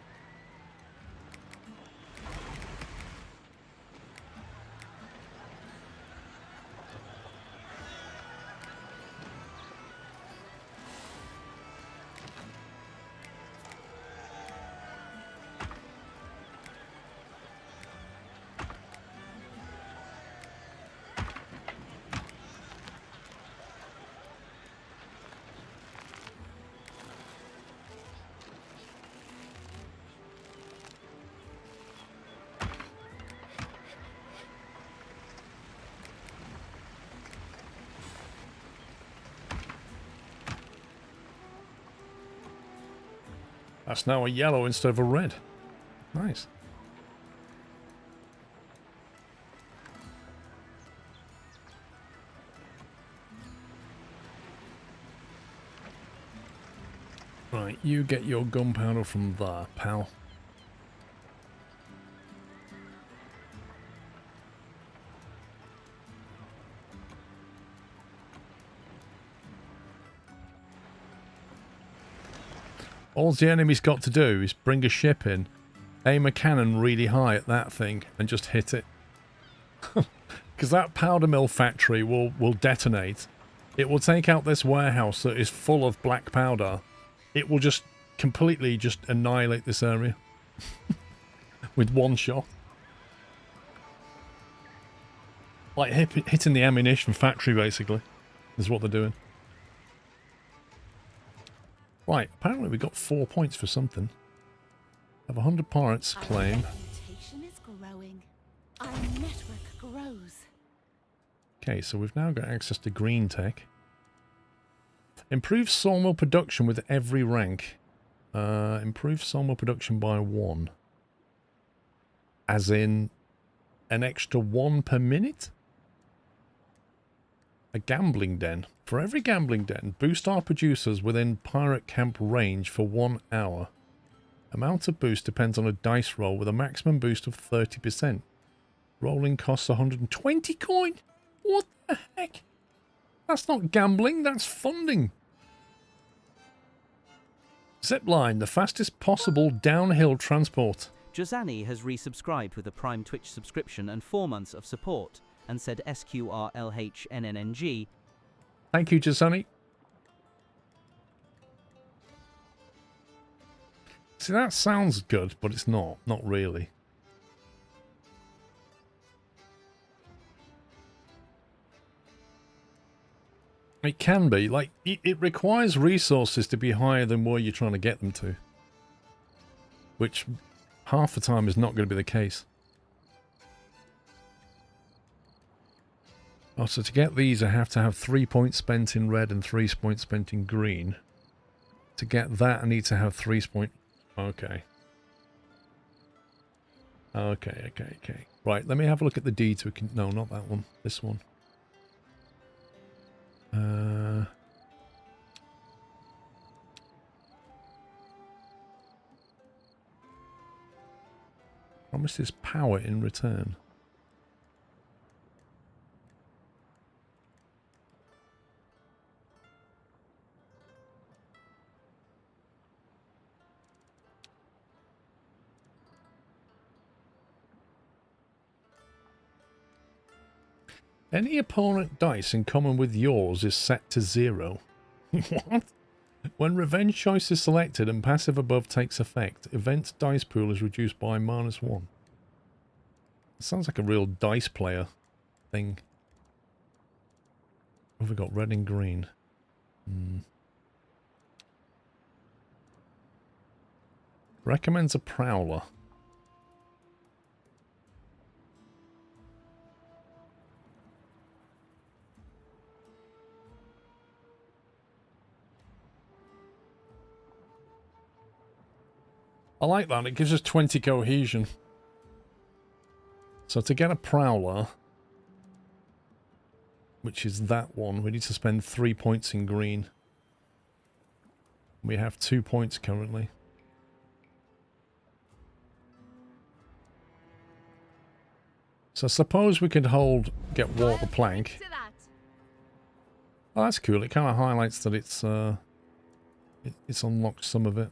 That's now a yellow instead of a red. Nice. Right, you get your gunpowder from there, pal. All the enemy's got to do is bring a ship in, aim a cannon really high at that thing, and just hit it. Because that powder mill factory will detonate. It will take out this warehouse that is full of black powder. It will just completely just annihilate this area. With one shot. Like hitting the ammunition factory, basically, is what they're doing. Right, apparently we got 4 points for something. Have 100 pirates claim. Our reputation is growing. Our network grows. Okay, so we've now got access to green tech. Improve sawmill production with every rank. Improve sawmill production by 1. As in an extra 1 per minute? A gambling den. For every gambling den, boost our producers within pirate camp range for 1 hour. Amount of boost depends on a dice roll with a maximum boost of 30%. Rolling costs 120 coin? What the heck? That's not gambling, that's funding. Zipline, the fastest possible downhill transport. Josani has resubscribed with a Prime Twitch subscription and 4 months of support, and said sqrlHNNG. Thank you, Josani. See, that sounds good, but it's not. Not really. It can be. Like, it requires resources to be higher than where you're trying to get them to. Which, half the time, is not going to be the case. Oh, so to get these, I have to have 3 points spent in red and 3 points spent in green. To get that, I need to have 3 points... Okay. Okay. Right, let me have a look at the deeds. We can... No, not that one. This one. Promises power in return. Any opponent dice in common with yours is set to 0. What? When revenge choice is selected and passive above takes effect, event dice pool is reduced by -1. It sounds like a real dice player thing. What have we got? Red and green. Recommends a prowler. I like that. It gives us 20 cohesion. So to get a prowler, which is that one, we need to spend 3 points in green. We have 2 points currently. So suppose we could get water plank. Oh, that's cool. It kind of highlights that it's unlocked some of it.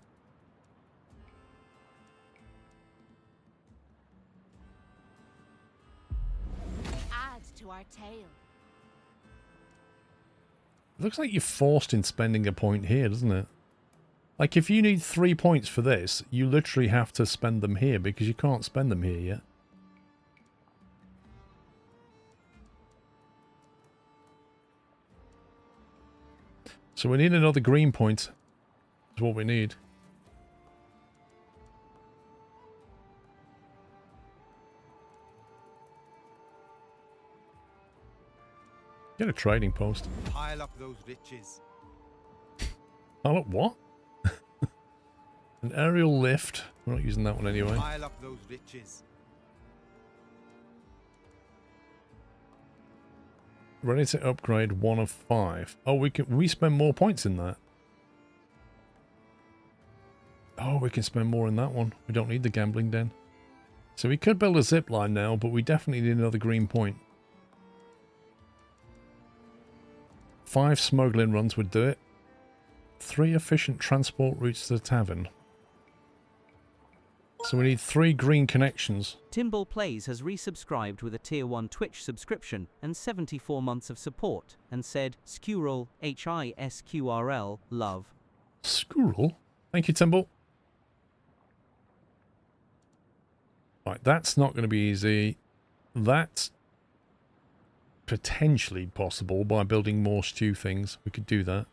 Our tail. It looks like you're forced in spending a point here, doesn't it? Like, if you need 3 points for this, you literally have to spend them here because you can't spend them here yet. So we need another green point. Is what we need. Get a trading post. Pile up those riches. Pile up what? An aerial lift. We're not using that one anyway. Pile up those riches. Ready to upgrade 1 of 5. Oh, we spend more points in that. Oh, we can spend more in that one. We don't need the gambling den. So we could build a zip line now, but we definitely need another green point. 5 smuggling runs would do it. 3 efficient transport routes to the tavern. So we need 3 green connections. Timbal Plays has resubscribed with a Tier 1 Twitch subscription and 74 months of support, and said, sqrlHYPE, love. Squirrel? Thank you, Timbal. Right, that's not going to be easy. That's potentially possible by building more stew things. We could do that.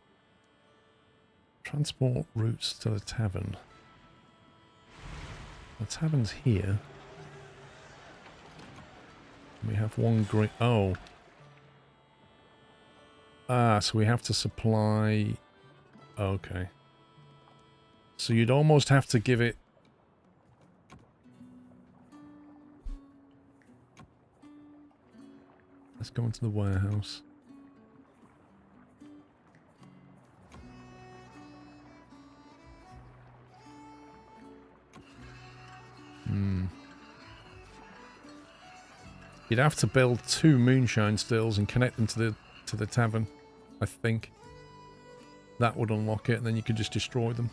Transport routes to the tavern. The tavern's here. We have 1 green... Oh. Ah, so we have to supply... Okay. So you'd almost have to give it... Let's go into the warehouse. You'd have to build 2 moonshine stills and connect them to the tavern, I think. That would unlock it, and then you could just destroy them.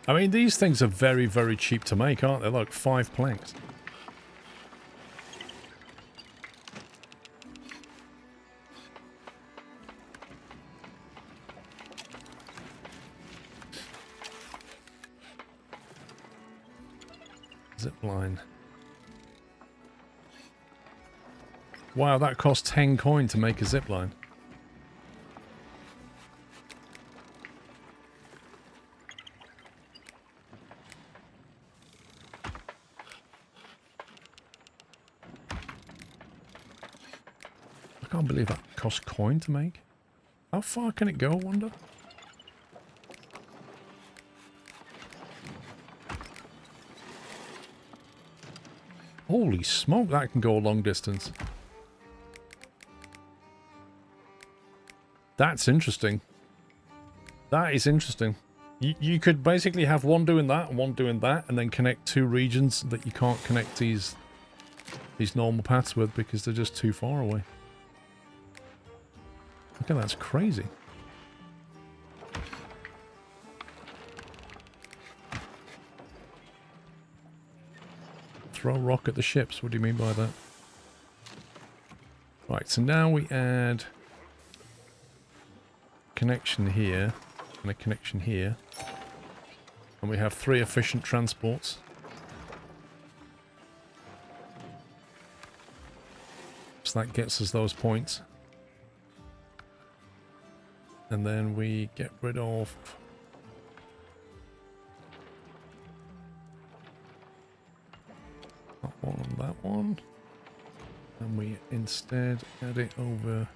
I mean, these things are very, very cheap to make, aren't they? Like 5 planks. Zipline. Wow, that cost 10 coin to make a zipline. I can't believe that cost coin to make. How far can it go, I wonder? Holy smoke, that can go a long distance. That's interesting. That is interesting. You could basically have one doing that and one doing that, and then connect 2 regions that you can't connect these normal paths with because they're just too far away. Look at that's crazy. Throw a rock at the ships. What do you mean by that? Right, so now we add connection here and a connection here. And we have 3 efficient transports. So that gets us those points. And then we get rid of that one and that one. And we instead add it over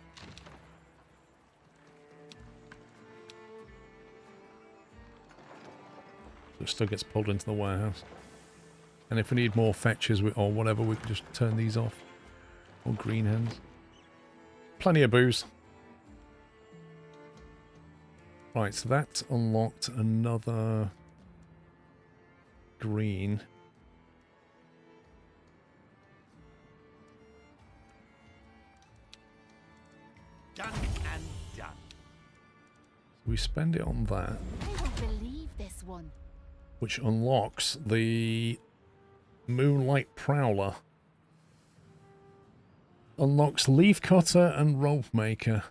so it still gets pulled into the warehouse. And if we need more fetches or whatever, we can just turn these off. Or green hands. plenty of booze. Right, so that unlocked another green. Done and done. We spend it on that. I won't believe this one. Which unlocks the Moonlight Prowler. Unlocks Leaf Cutter and Rope Maker.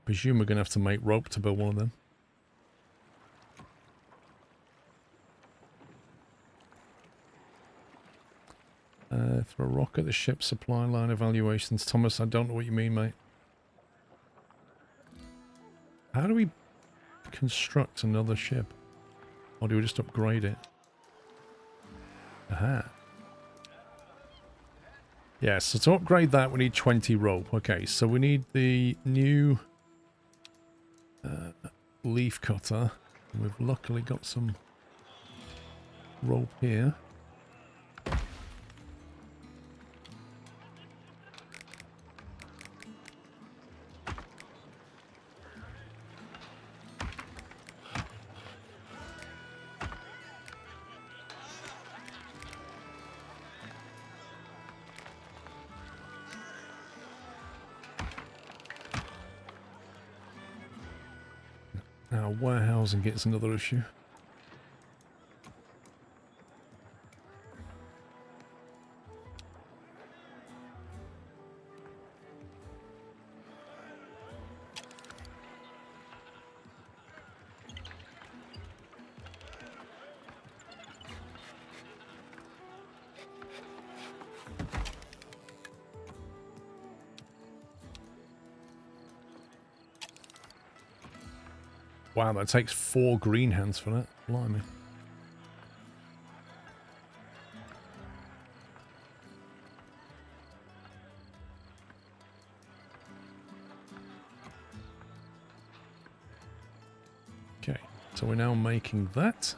Presume we're going to have to make rope to build one of them. Throw a rock at the ship supply line evaluations. Thomas, I don't know what you mean, mate. How do we construct another ship? Or do we just upgrade it? Aha. Yeah, so to upgrade that we need 20 rope. Okay, so we need the new leaf cutter. And we've luckily got some rope here. Now warehousing gets another issue. Wow, that takes 4 green hands for that. Blimey. Okay, so we're now making that.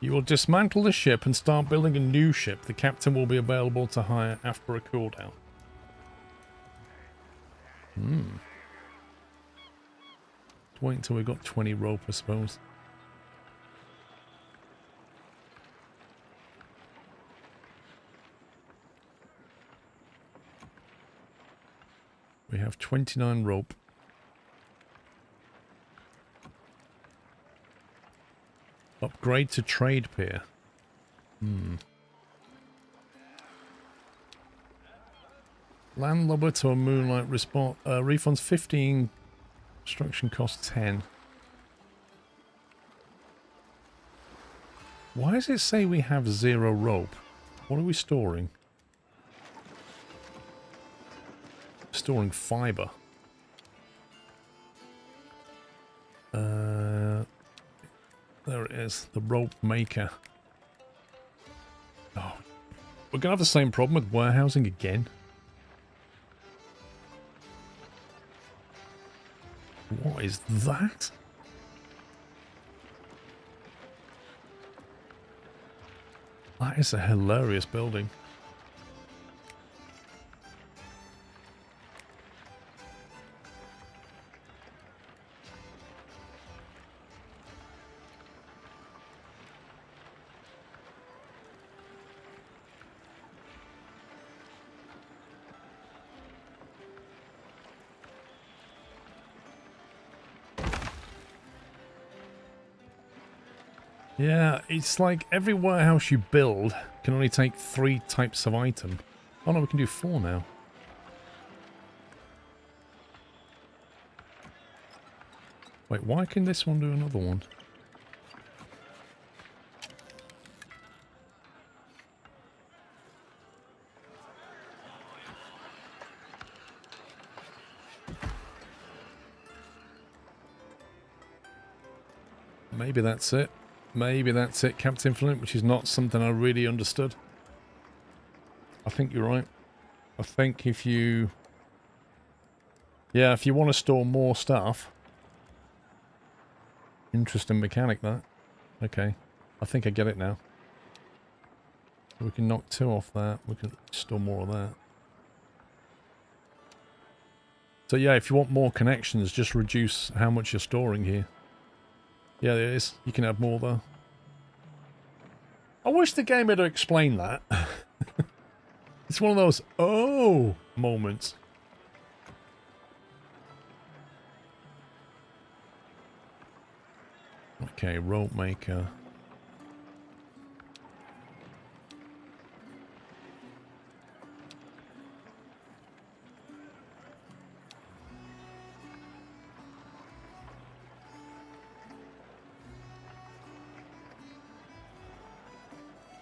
You will dismantle the ship and start building a new ship. The captain will be available to hire after a cooldown. Wait until we've got 20 rope, I suppose. We have 29 rope. Upgrade to trade pier. Landlubber to a moonlight response. Refunds 15. Construction cost 10. Why does it say we have 0 rope? What are we storing? Storing fiber. There it is, the rope maker. Oh, we're gonna have the same problem with warehousing again. What is that? That is a hilarious building. Yeah, it's like every warehouse you build can only take 3 types of item. Oh no, we can do 4 now. Wait, why can this one do another one? Maybe that's it. Maybe that's it, Captain Flint, which is not something I really understood. I think you're right. I think if you... Yeah, if you want to store more stuff... Interesting mechanic, that. Okay. I think I get it now. We can knock 2 off that. We can store more of that. So yeah, if you want more connections, just reduce how much you're storing here. Yeah, there is. You can add more though. I wish the game had explained that. It's one of those oh moments. Okay, rope maker.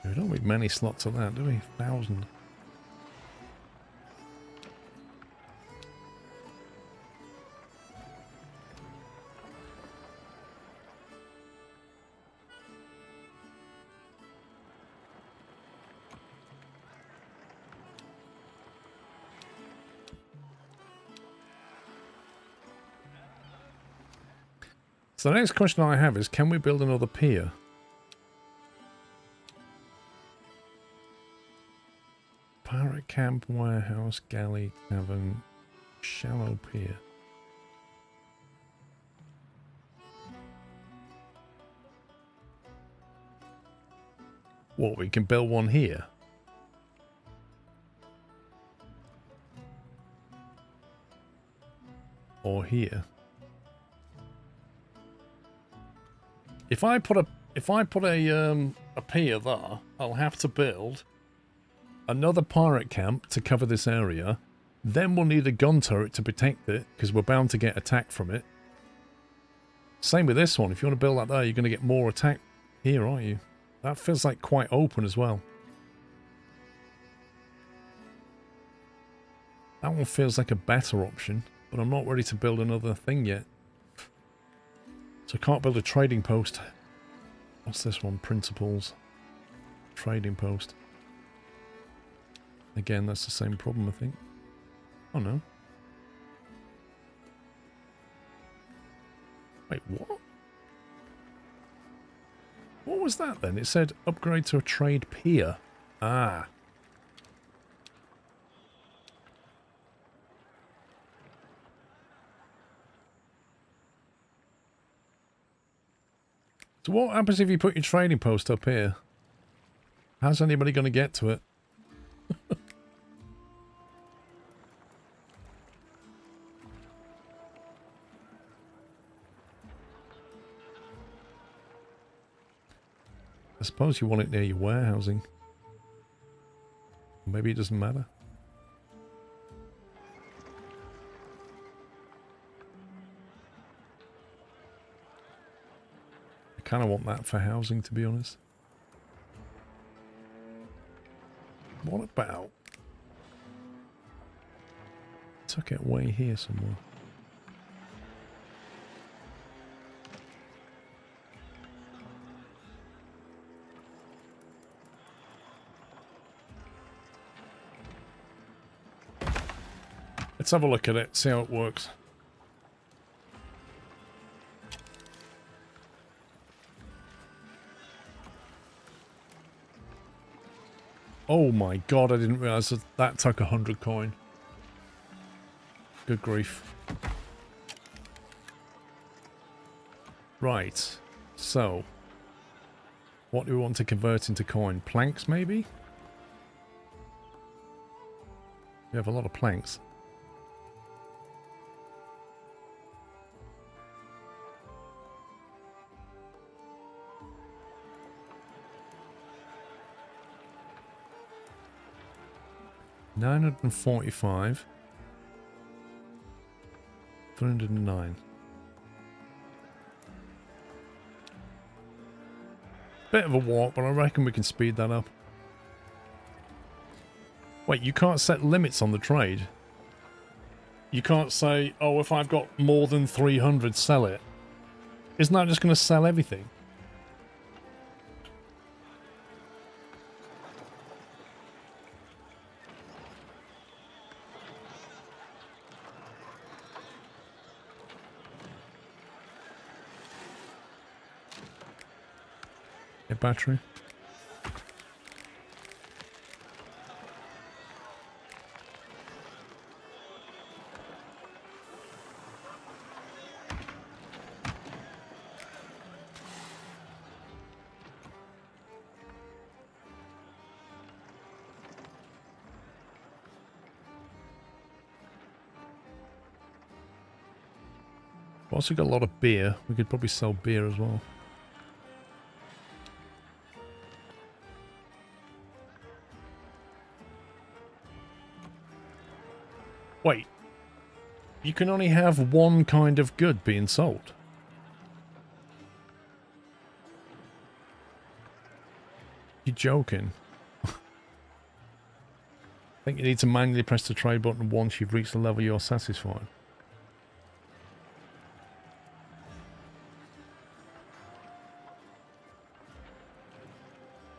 We don't make many slots of that, do we? 1,000. So the next question I have is, can we build another pier? Pirate camp, warehouse, galley, cavern, shallow pier. What, we can build one here? Or here? If I put a pier there, I'll have to build another pirate camp to cover this area. Then we'll need a gun turret to protect it, because we're bound to get attacked from it. Same with this one. If you want to build that there, you're going to get more attack here, aren't you? That feels like quite open as well. That one feels like a better option, but I'm not ready to build another thing yet. So I can't build a trading post. What's this one? Principles. Trading post. Again, that's the same problem, I think. Oh no. Wait, what? What was that then? It said upgrade to a trade pier. Ah. So what happens if you put your trading post up here? How's anybody going to get to it? I suppose you want it near your warehousing. Maybe it doesn't matter. I kind of want that for housing, to be honest. What about... tuck it away here somewhere. Let's have a look at it, see how it works. Oh my god, I didn't realise that that took 100 coin. Good grief. Right, so what do we want to convert into coin? Planks, maybe? We have a lot of planks. $945. 309. Bit of a walk, but I reckon we can speed that up. Wait, you can't set limits on the trade. You can't say, oh, if I've got more than 300, sell it. Isn't that just going to sell everything? A battery. We've also got a lot of beer. We could probably sell beer as well. Wait. You can only have one kind of good being sold. You're joking. I think you need to manually press the trade button once you've reached the level you're satisfied.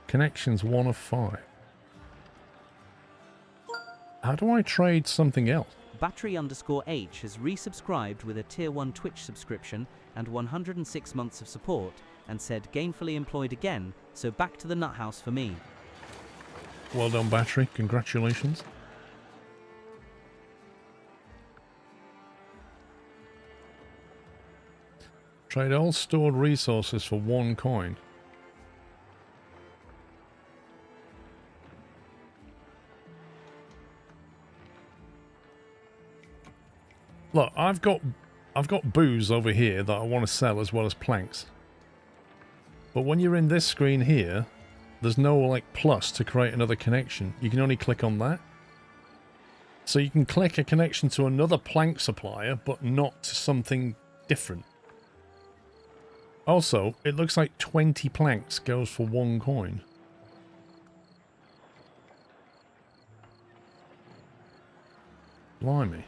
Connections 1 of 5. How do I trade something else? Battery_H has resubscribed with a Tier 1 Twitch subscription and 106 months of support and said gainfully employed again, so back to the nut house for me. Well done, Battery. Congratulations. Trade all stored resources for 1 coin. Look, I've got booze over here that I want to sell as well as planks. But when you're in this screen here, there's no like plus to create another connection. You can only click on that. So you can click a connection to another plank supplier, but not to something different. Also, it looks like 20 planks goes for 1 coin. Blimey.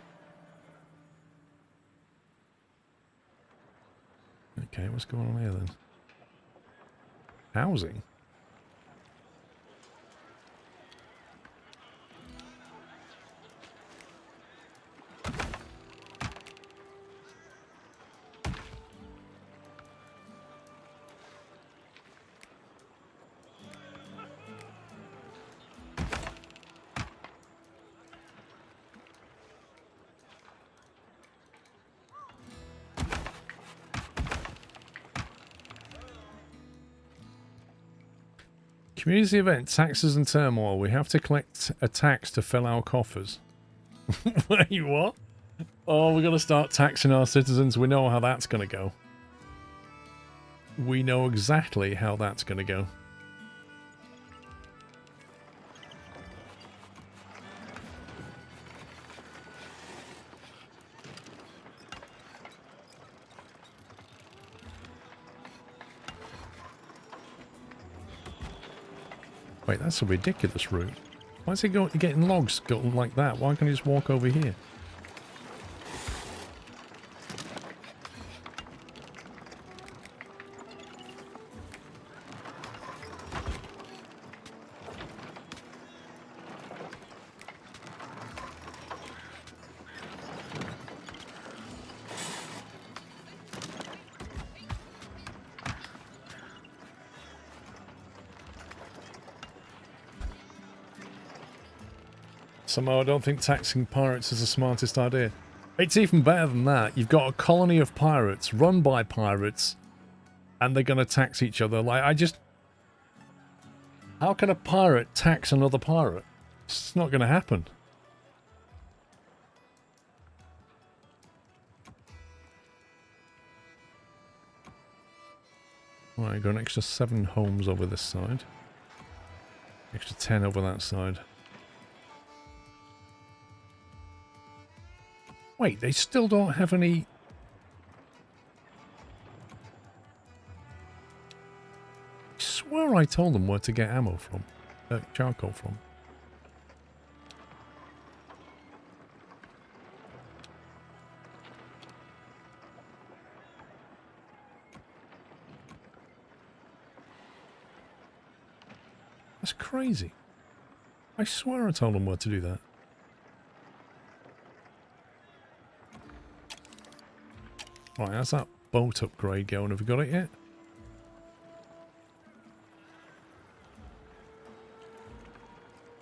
Okay, what's going on here then? Housing? Community event, taxes and turmoil. We have to collect a tax to fill our coffers. Wait, what? Oh, we're going to start taxing our citizens. We know how that's going to go. We know exactly how that's going to go. Wait, that's a ridiculous route. Why is it getting logs going like that? Why can't you just walk over here? Somehow I don't think taxing pirates is the smartest idea. It's even better than that. You've got a colony of pirates run by pirates and they're going to tax each other. Like, how can a pirate tax another pirate? It's not going to happen. Alright, got an extra 7 homes over this side. Extra 10 over that side. Wait, they still don't have any... I swear I told them where to get ammo from. Charcoal from. That's crazy. I swear I told them where to do that. Right, how's that boat upgrade going? Have we got it yet?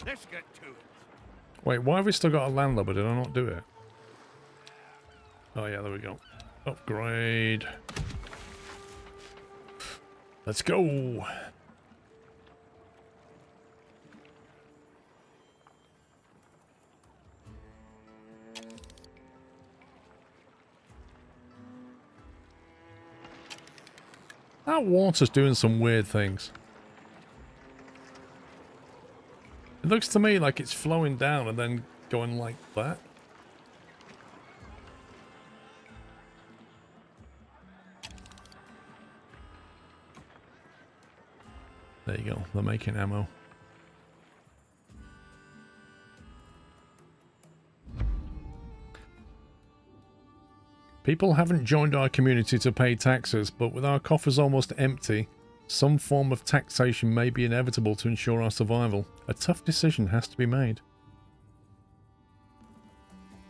Let's get to it. Wait, why have we still got a landlubber? Did I not do it? Oh yeah, there we go. Upgrade. Let's go. That water's doing some weird things. It looks to me like it's flowing down and then going like that. There you go. They're making ammo. People haven't joined our community to pay taxes, but with our coffers almost empty, some form of taxation may be inevitable to ensure our survival. A tough decision has to be made.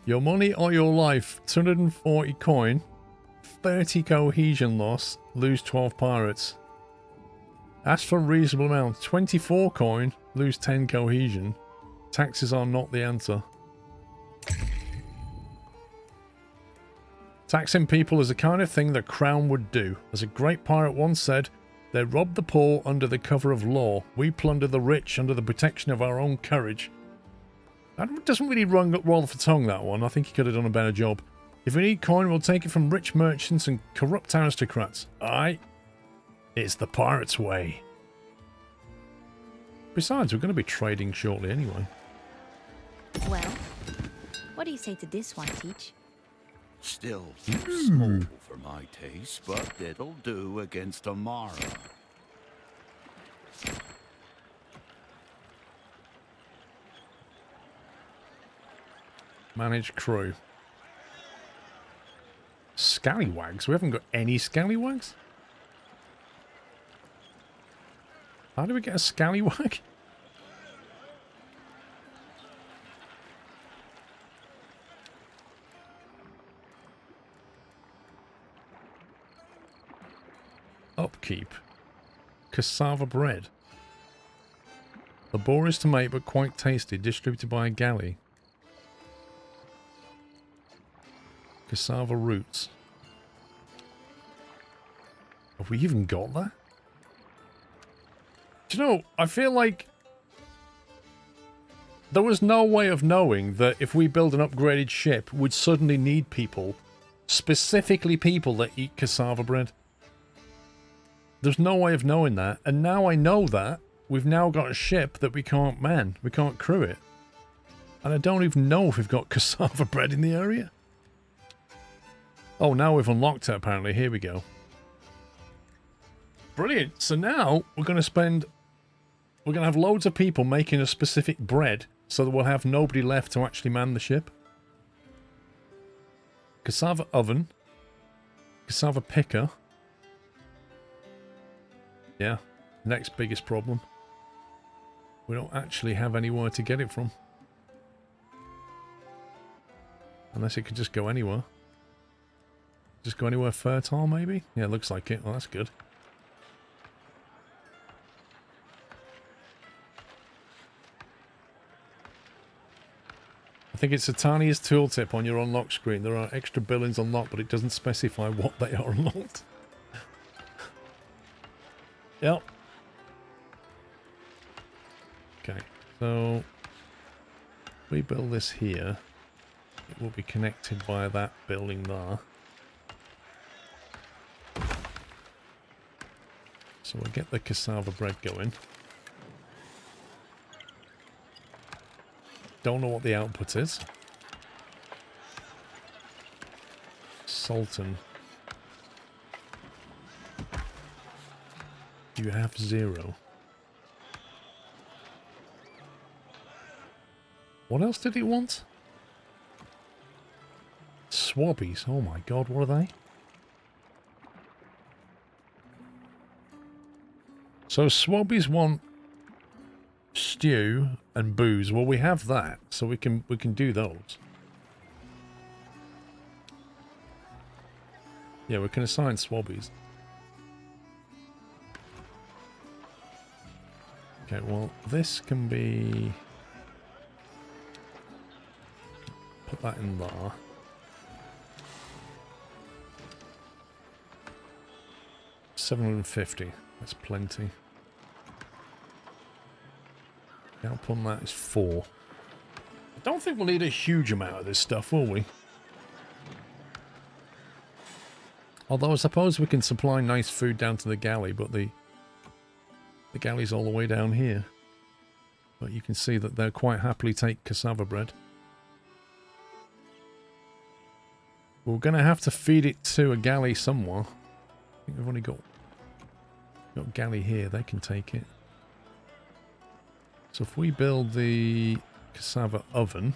Your money or your life. 240 coin. 30 cohesion loss. Lose 12 pirates. Ask for a reasonable amount. 24 coin. Lose 10 cohesion. Taxes are not the answer. Taxing people is the kind of thing the Crown would do. As a great pirate once said, they rob the poor under the cover of law. We plunder the rich under the protection of our own courage. That doesn't really roll off the tongue, that one. I think he could have done a better job. If we need coin, we'll take it from rich merchants and corrupt aristocrats. Aye. It's the pirate's way. Besides, we're going to be trading shortly anyway. Well, what do you say to this one, Teach? Still too small for my taste, but it'll do against Amara. Manage crew. Scallywags? We haven't got any scallywags? How do we get a scallywag? Upkeep. Cassava bread. Laborious to make but quite tasty, distributed by a galley. Cassava roots. Have we even got that? Do you know, I feel like there was no way of knowing that if we build an upgraded ship, we'd suddenly need people, specifically people that eat cassava bread. There's no way of knowing that, and now I know that, we've now got a ship that we can't man, we can't crew it. And I don't even know if we've got cassava bread in the area. Oh, now we've unlocked it apparently, here we go. Brilliant, so now we're going to have loads of people making a specific bread, so that we'll have nobody left to actually man the ship. Cassava oven. Cassava picker. Yeah, next biggest problem. We don't actually have anywhere to get it from. Unless it could just go anywhere. Just go anywhere fertile, maybe? Yeah, looks like it. Well, that's good. I think it's Satania's tooltip on your unlock screen. There are extra buildings unlocked, but it doesn't specify what they are unlocked. Yep. Okay, so we build this here. It will be connected via that building there. So we'll get the cassava bread going. Don't know what the output is. Sultan. You have 0. What else did he want? Swabbies. Oh my god, what are they? So Swabbies want stew and booze. Well, we have that, so we can do those. Yeah, we can assign swabbies. Okay, well, this can be... Put that in there. $750. That's plenty. The output on that is 4. I don't think we'll need a huge amount of this stuff, will we? Although I suppose we can supply nice food down to the galley, but the galley's all the way down here. But you can see that they'll quite happily take cassava bread. We're going to have to feed it to a galley somewhere. I think we've only got galley here. They can take it. So if we build the cassava oven...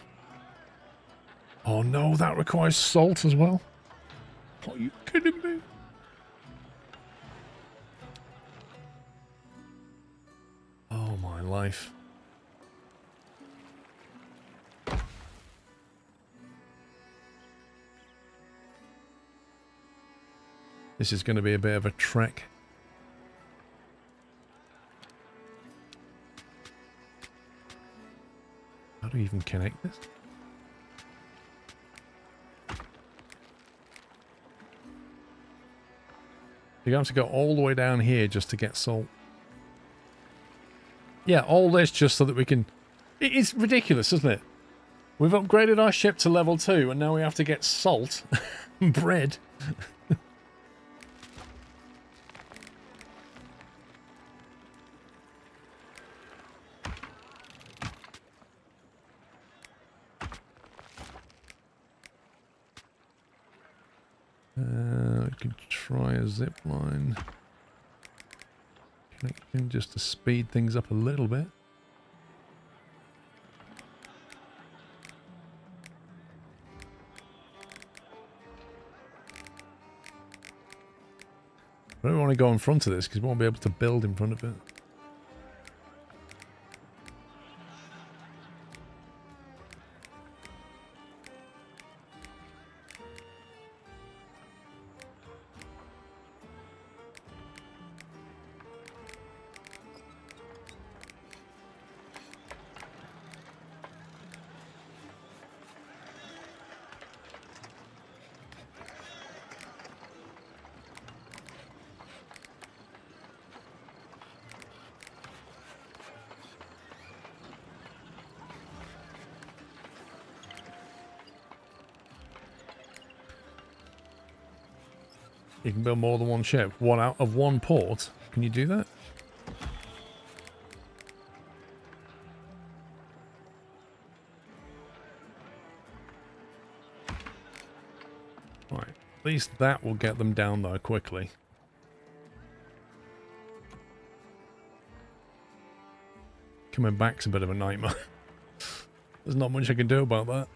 Oh no, that requires salt as well. Are you kidding me? Oh my life. This is going to be a bit of a trek. How do you even connect this? You're going to have to go all the way down here just to get salt. Yeah, all this just so that we can... It's ridiculous, isn't it? We've upgraded our ship to level 2 and now we have to get salt and bread. We can try a zip line. Connection just to speed things up a little bit. I don't want to go in front of this because we won't be able to build in front of it. You can build more than one ship. One out of one port. Can you do that? Right. At least that will get them down there quickly. Coming back's a bit of a nightmare. There's not much I can do about that.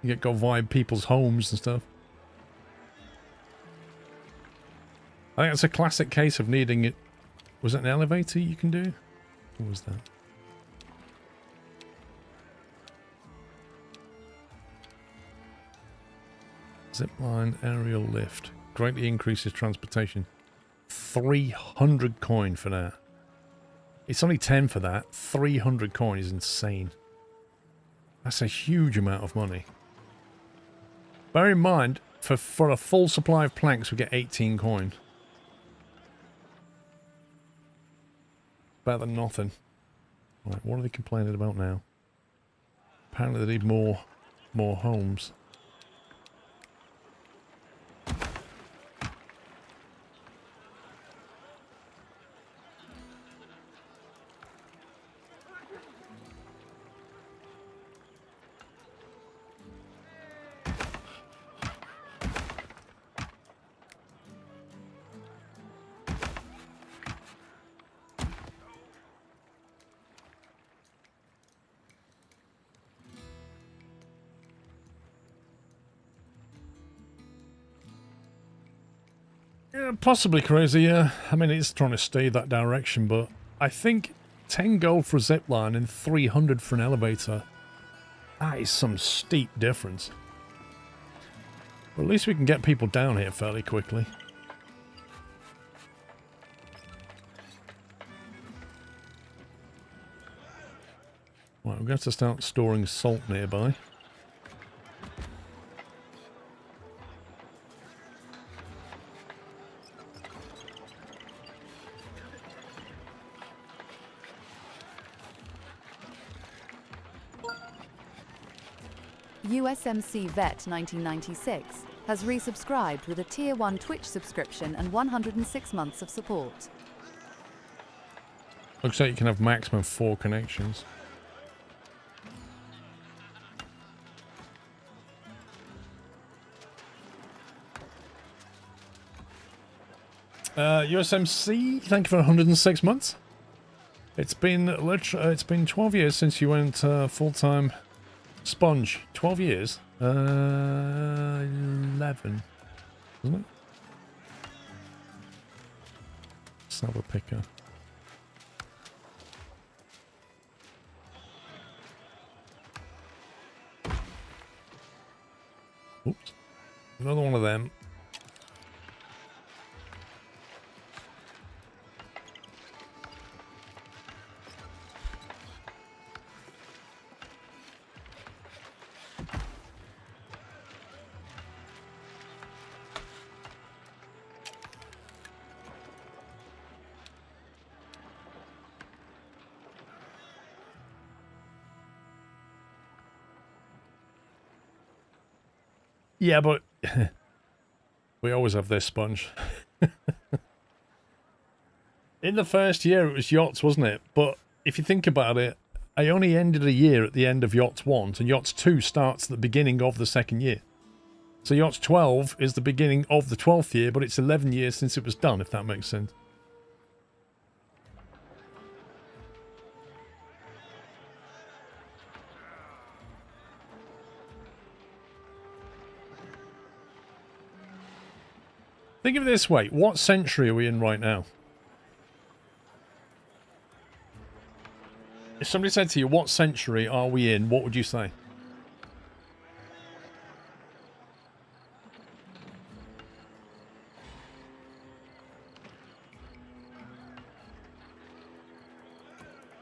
You go via people's homes and stuff. I think it's a classic case of needing it. Was it an elevator you can do? What was that? Zipline aerial lift. Greatly increases transportation. 300 coin for that. It's only 10 for that. 300 coin is insane. That's a huge amount of money. Bear in mind, for a full supply of planks, we get 18 coin. Better than nothing. Right, what are they complaining about now? Apparently they need more homes. Yeah, possibly crazy, yeah. I mean, it's trying to stay that direction, but I think 10 gold for a zipline and 300 for an elevator. That is some steep difference. But at least we can get people down here fairly quickly. Right, we're going to start storing salt nearby. USMC Vet 1996 has resubscribed with a Tier 1 Twitch subscription and 106 months of support. Looks like you can have maximum 4 connections. USMC, thank you for 106 months. It's been 12 years since you went full-time sponge. 12 years? 11, isn't it? Let's have a picker. Oops. Another one of them. Yeah, but we always have this sponge. In the first year, it was yachts, wasn't it? But if you think about it, I only ended a year at the end of Yachts 1, and Yachts 2 starts at the beginning of the second year. So Yachts 12 is the beginning of the 12th year, but it's 11 years since it was done, if that makes sense. Think of it this way, what century are we in right now? If somebody said to you, what century are we in, what would you say?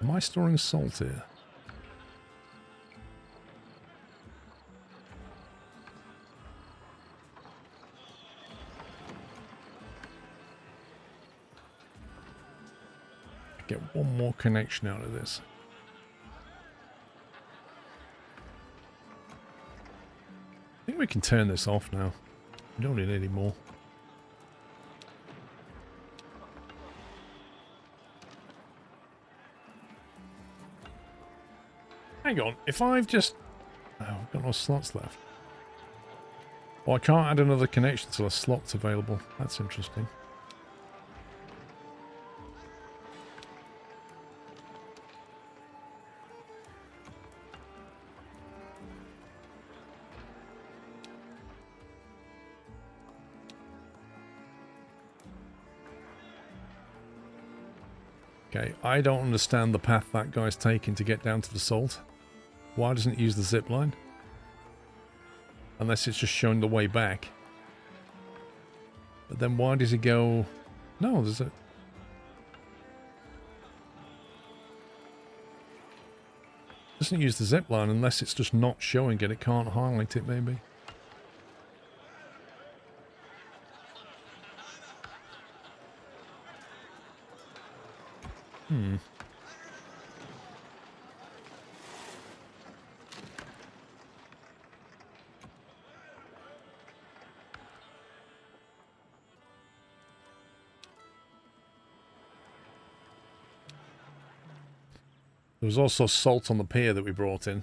Am I storing salt here? Get one more connection out of this. I think we can turn this off now. We don't need any more. Hang on, if I've just... Oh, I've got no slots left. Well, I can't add another connection till a slot's available. That's interesting. Okay, I don't understand the path that guy's taking to get down to the salt. Why doesn't it use the zip line? Unless it's just showing the way back. But then why does he go... No, there's a... Doesn't use the zip line unless it's just not showing it. It can't highlight it, maybe. Hmm. There was also salt on the pier that we brought in.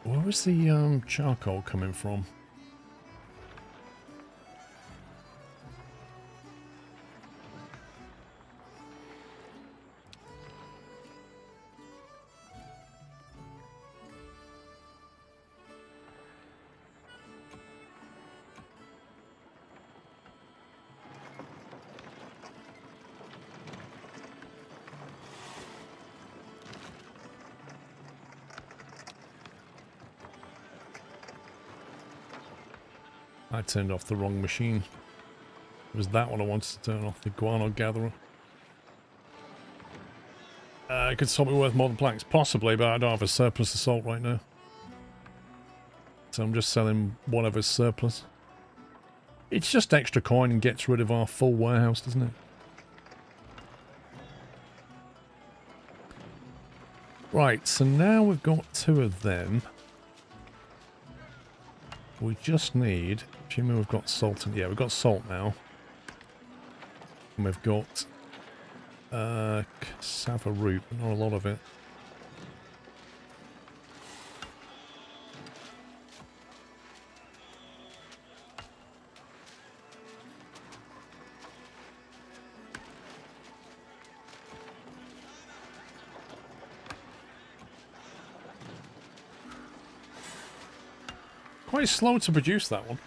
Where was the charcoal coming from? I turned off the wrong machine. It was that one I wanted to turn off, the guano gatherer. Could salt be worth more than planks? Possibly, but I don't have a surplus of salt right now. So I'm just selling whatever's surplus. It's just extra coin and gets rid of our full warehouse, doesn't it? Right, so now we've got 2 of them. We just need... Assuming we've got salt. Yeah, we've got salt now. And we've got... cassava root, but not a lot of it. Quite slow to produce that one.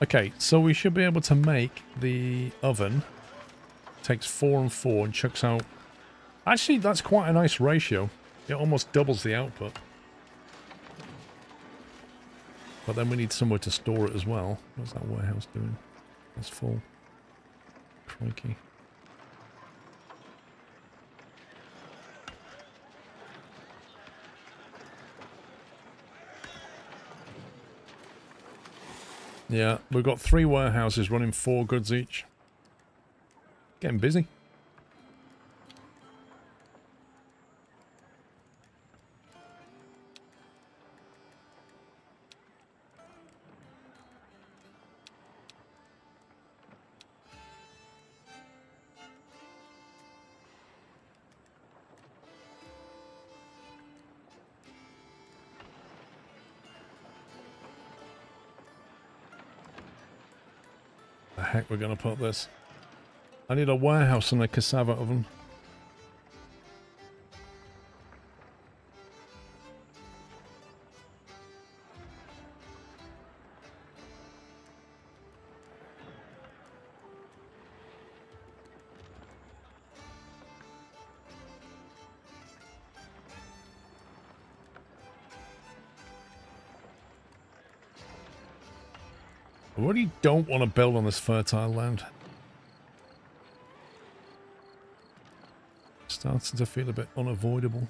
Okay, so we should be able to make the oven. Takes 4 and 4 and chucks out... Actually, that's quite a nice ratio. It almost doubles the output. But then we need somewhere to store it as well. What's that warehouse doing? It's full. Crikey. Yeah, we've got 3 warehouses running 4 goods each. Getting busy. The heck we're gonna put this? I need a warehouse and a cassava oven. I really don't want to build on this fertile land. Starting to feel a bit unavoidable.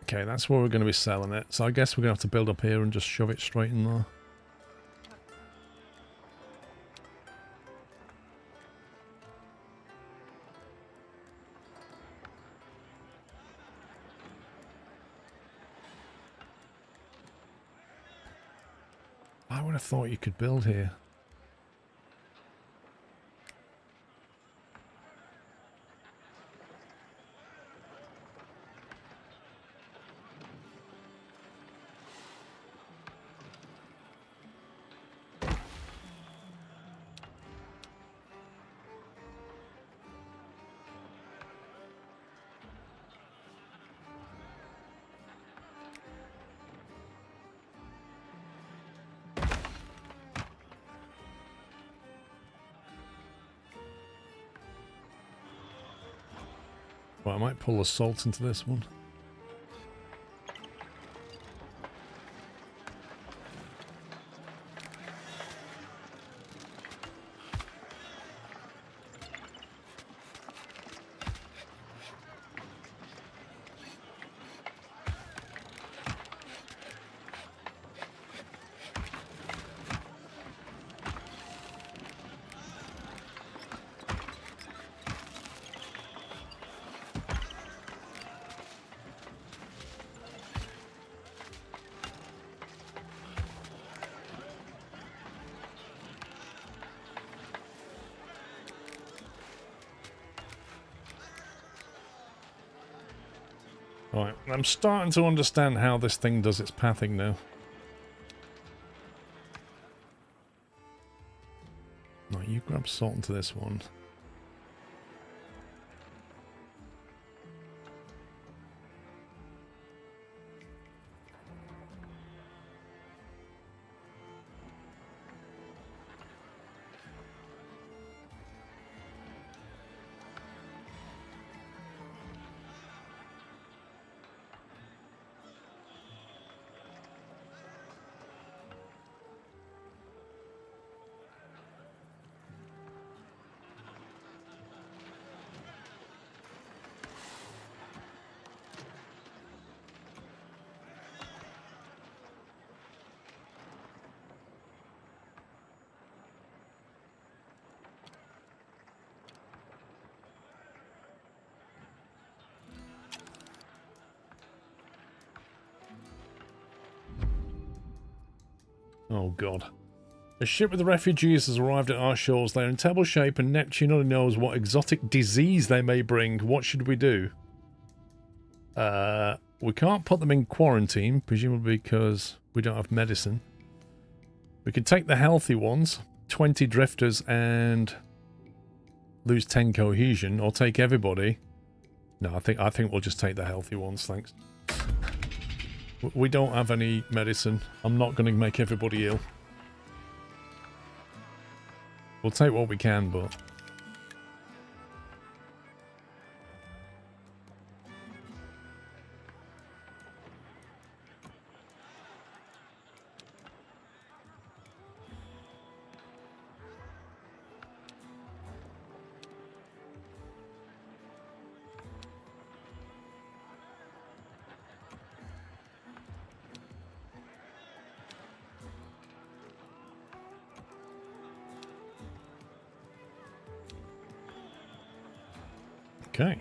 Okay, that's where we're going to be selling it. So I guess we're going to have to build up here and just shove it straight in there. I would have thought you could build here. Well, I might pull the salt into this one. Right, I'm starting to understand how this thing does its pathing now. Right, you grab salt into this one. Oh god. A ship with the refugees has arrived at our shores. They are in terrible shape and Neptune only knows what exotic disease they may bring. What should we do? We can't put them in quarantine, presumably because we don't have medicine. We could take the healthy ones, 20 drifters, and lose 10 cohesion, or take everybody. No, I think we'll just take the healthy ones, thanks. We don't have any medicine. I'm not going to make everybody ill. We'll take what we can, but... Okay.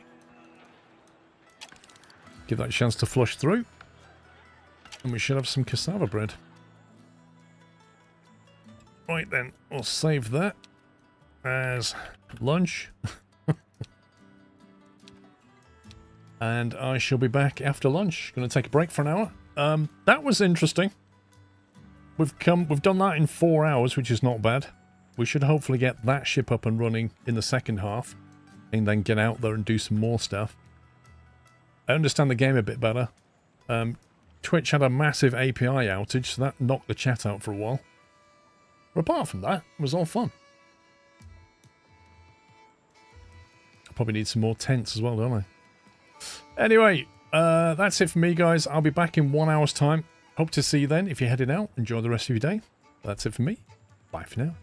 Give that a chance to flush through. And we should have some cassava bread. Right then, we'll save that as lunch. And I shall be back after lunch. Going to take a break for an hour. That was interesting. We've done that in 4 hours, which is not bad. We should hopefully get that ship up and running in the second half. And then get out there and do some more stuff. I understand the game a bit better. Twitch had a massive API outage, so that knocked the chat out for a while. But apart from that, it was all fun. I probably need some more tents as well, don't I? Anyway, that's it for me, guys. I'll be back in 1 hour's time. Hope to see you then. If you're heading out, enjoy the rest of your day. That's it for me. Bye for now.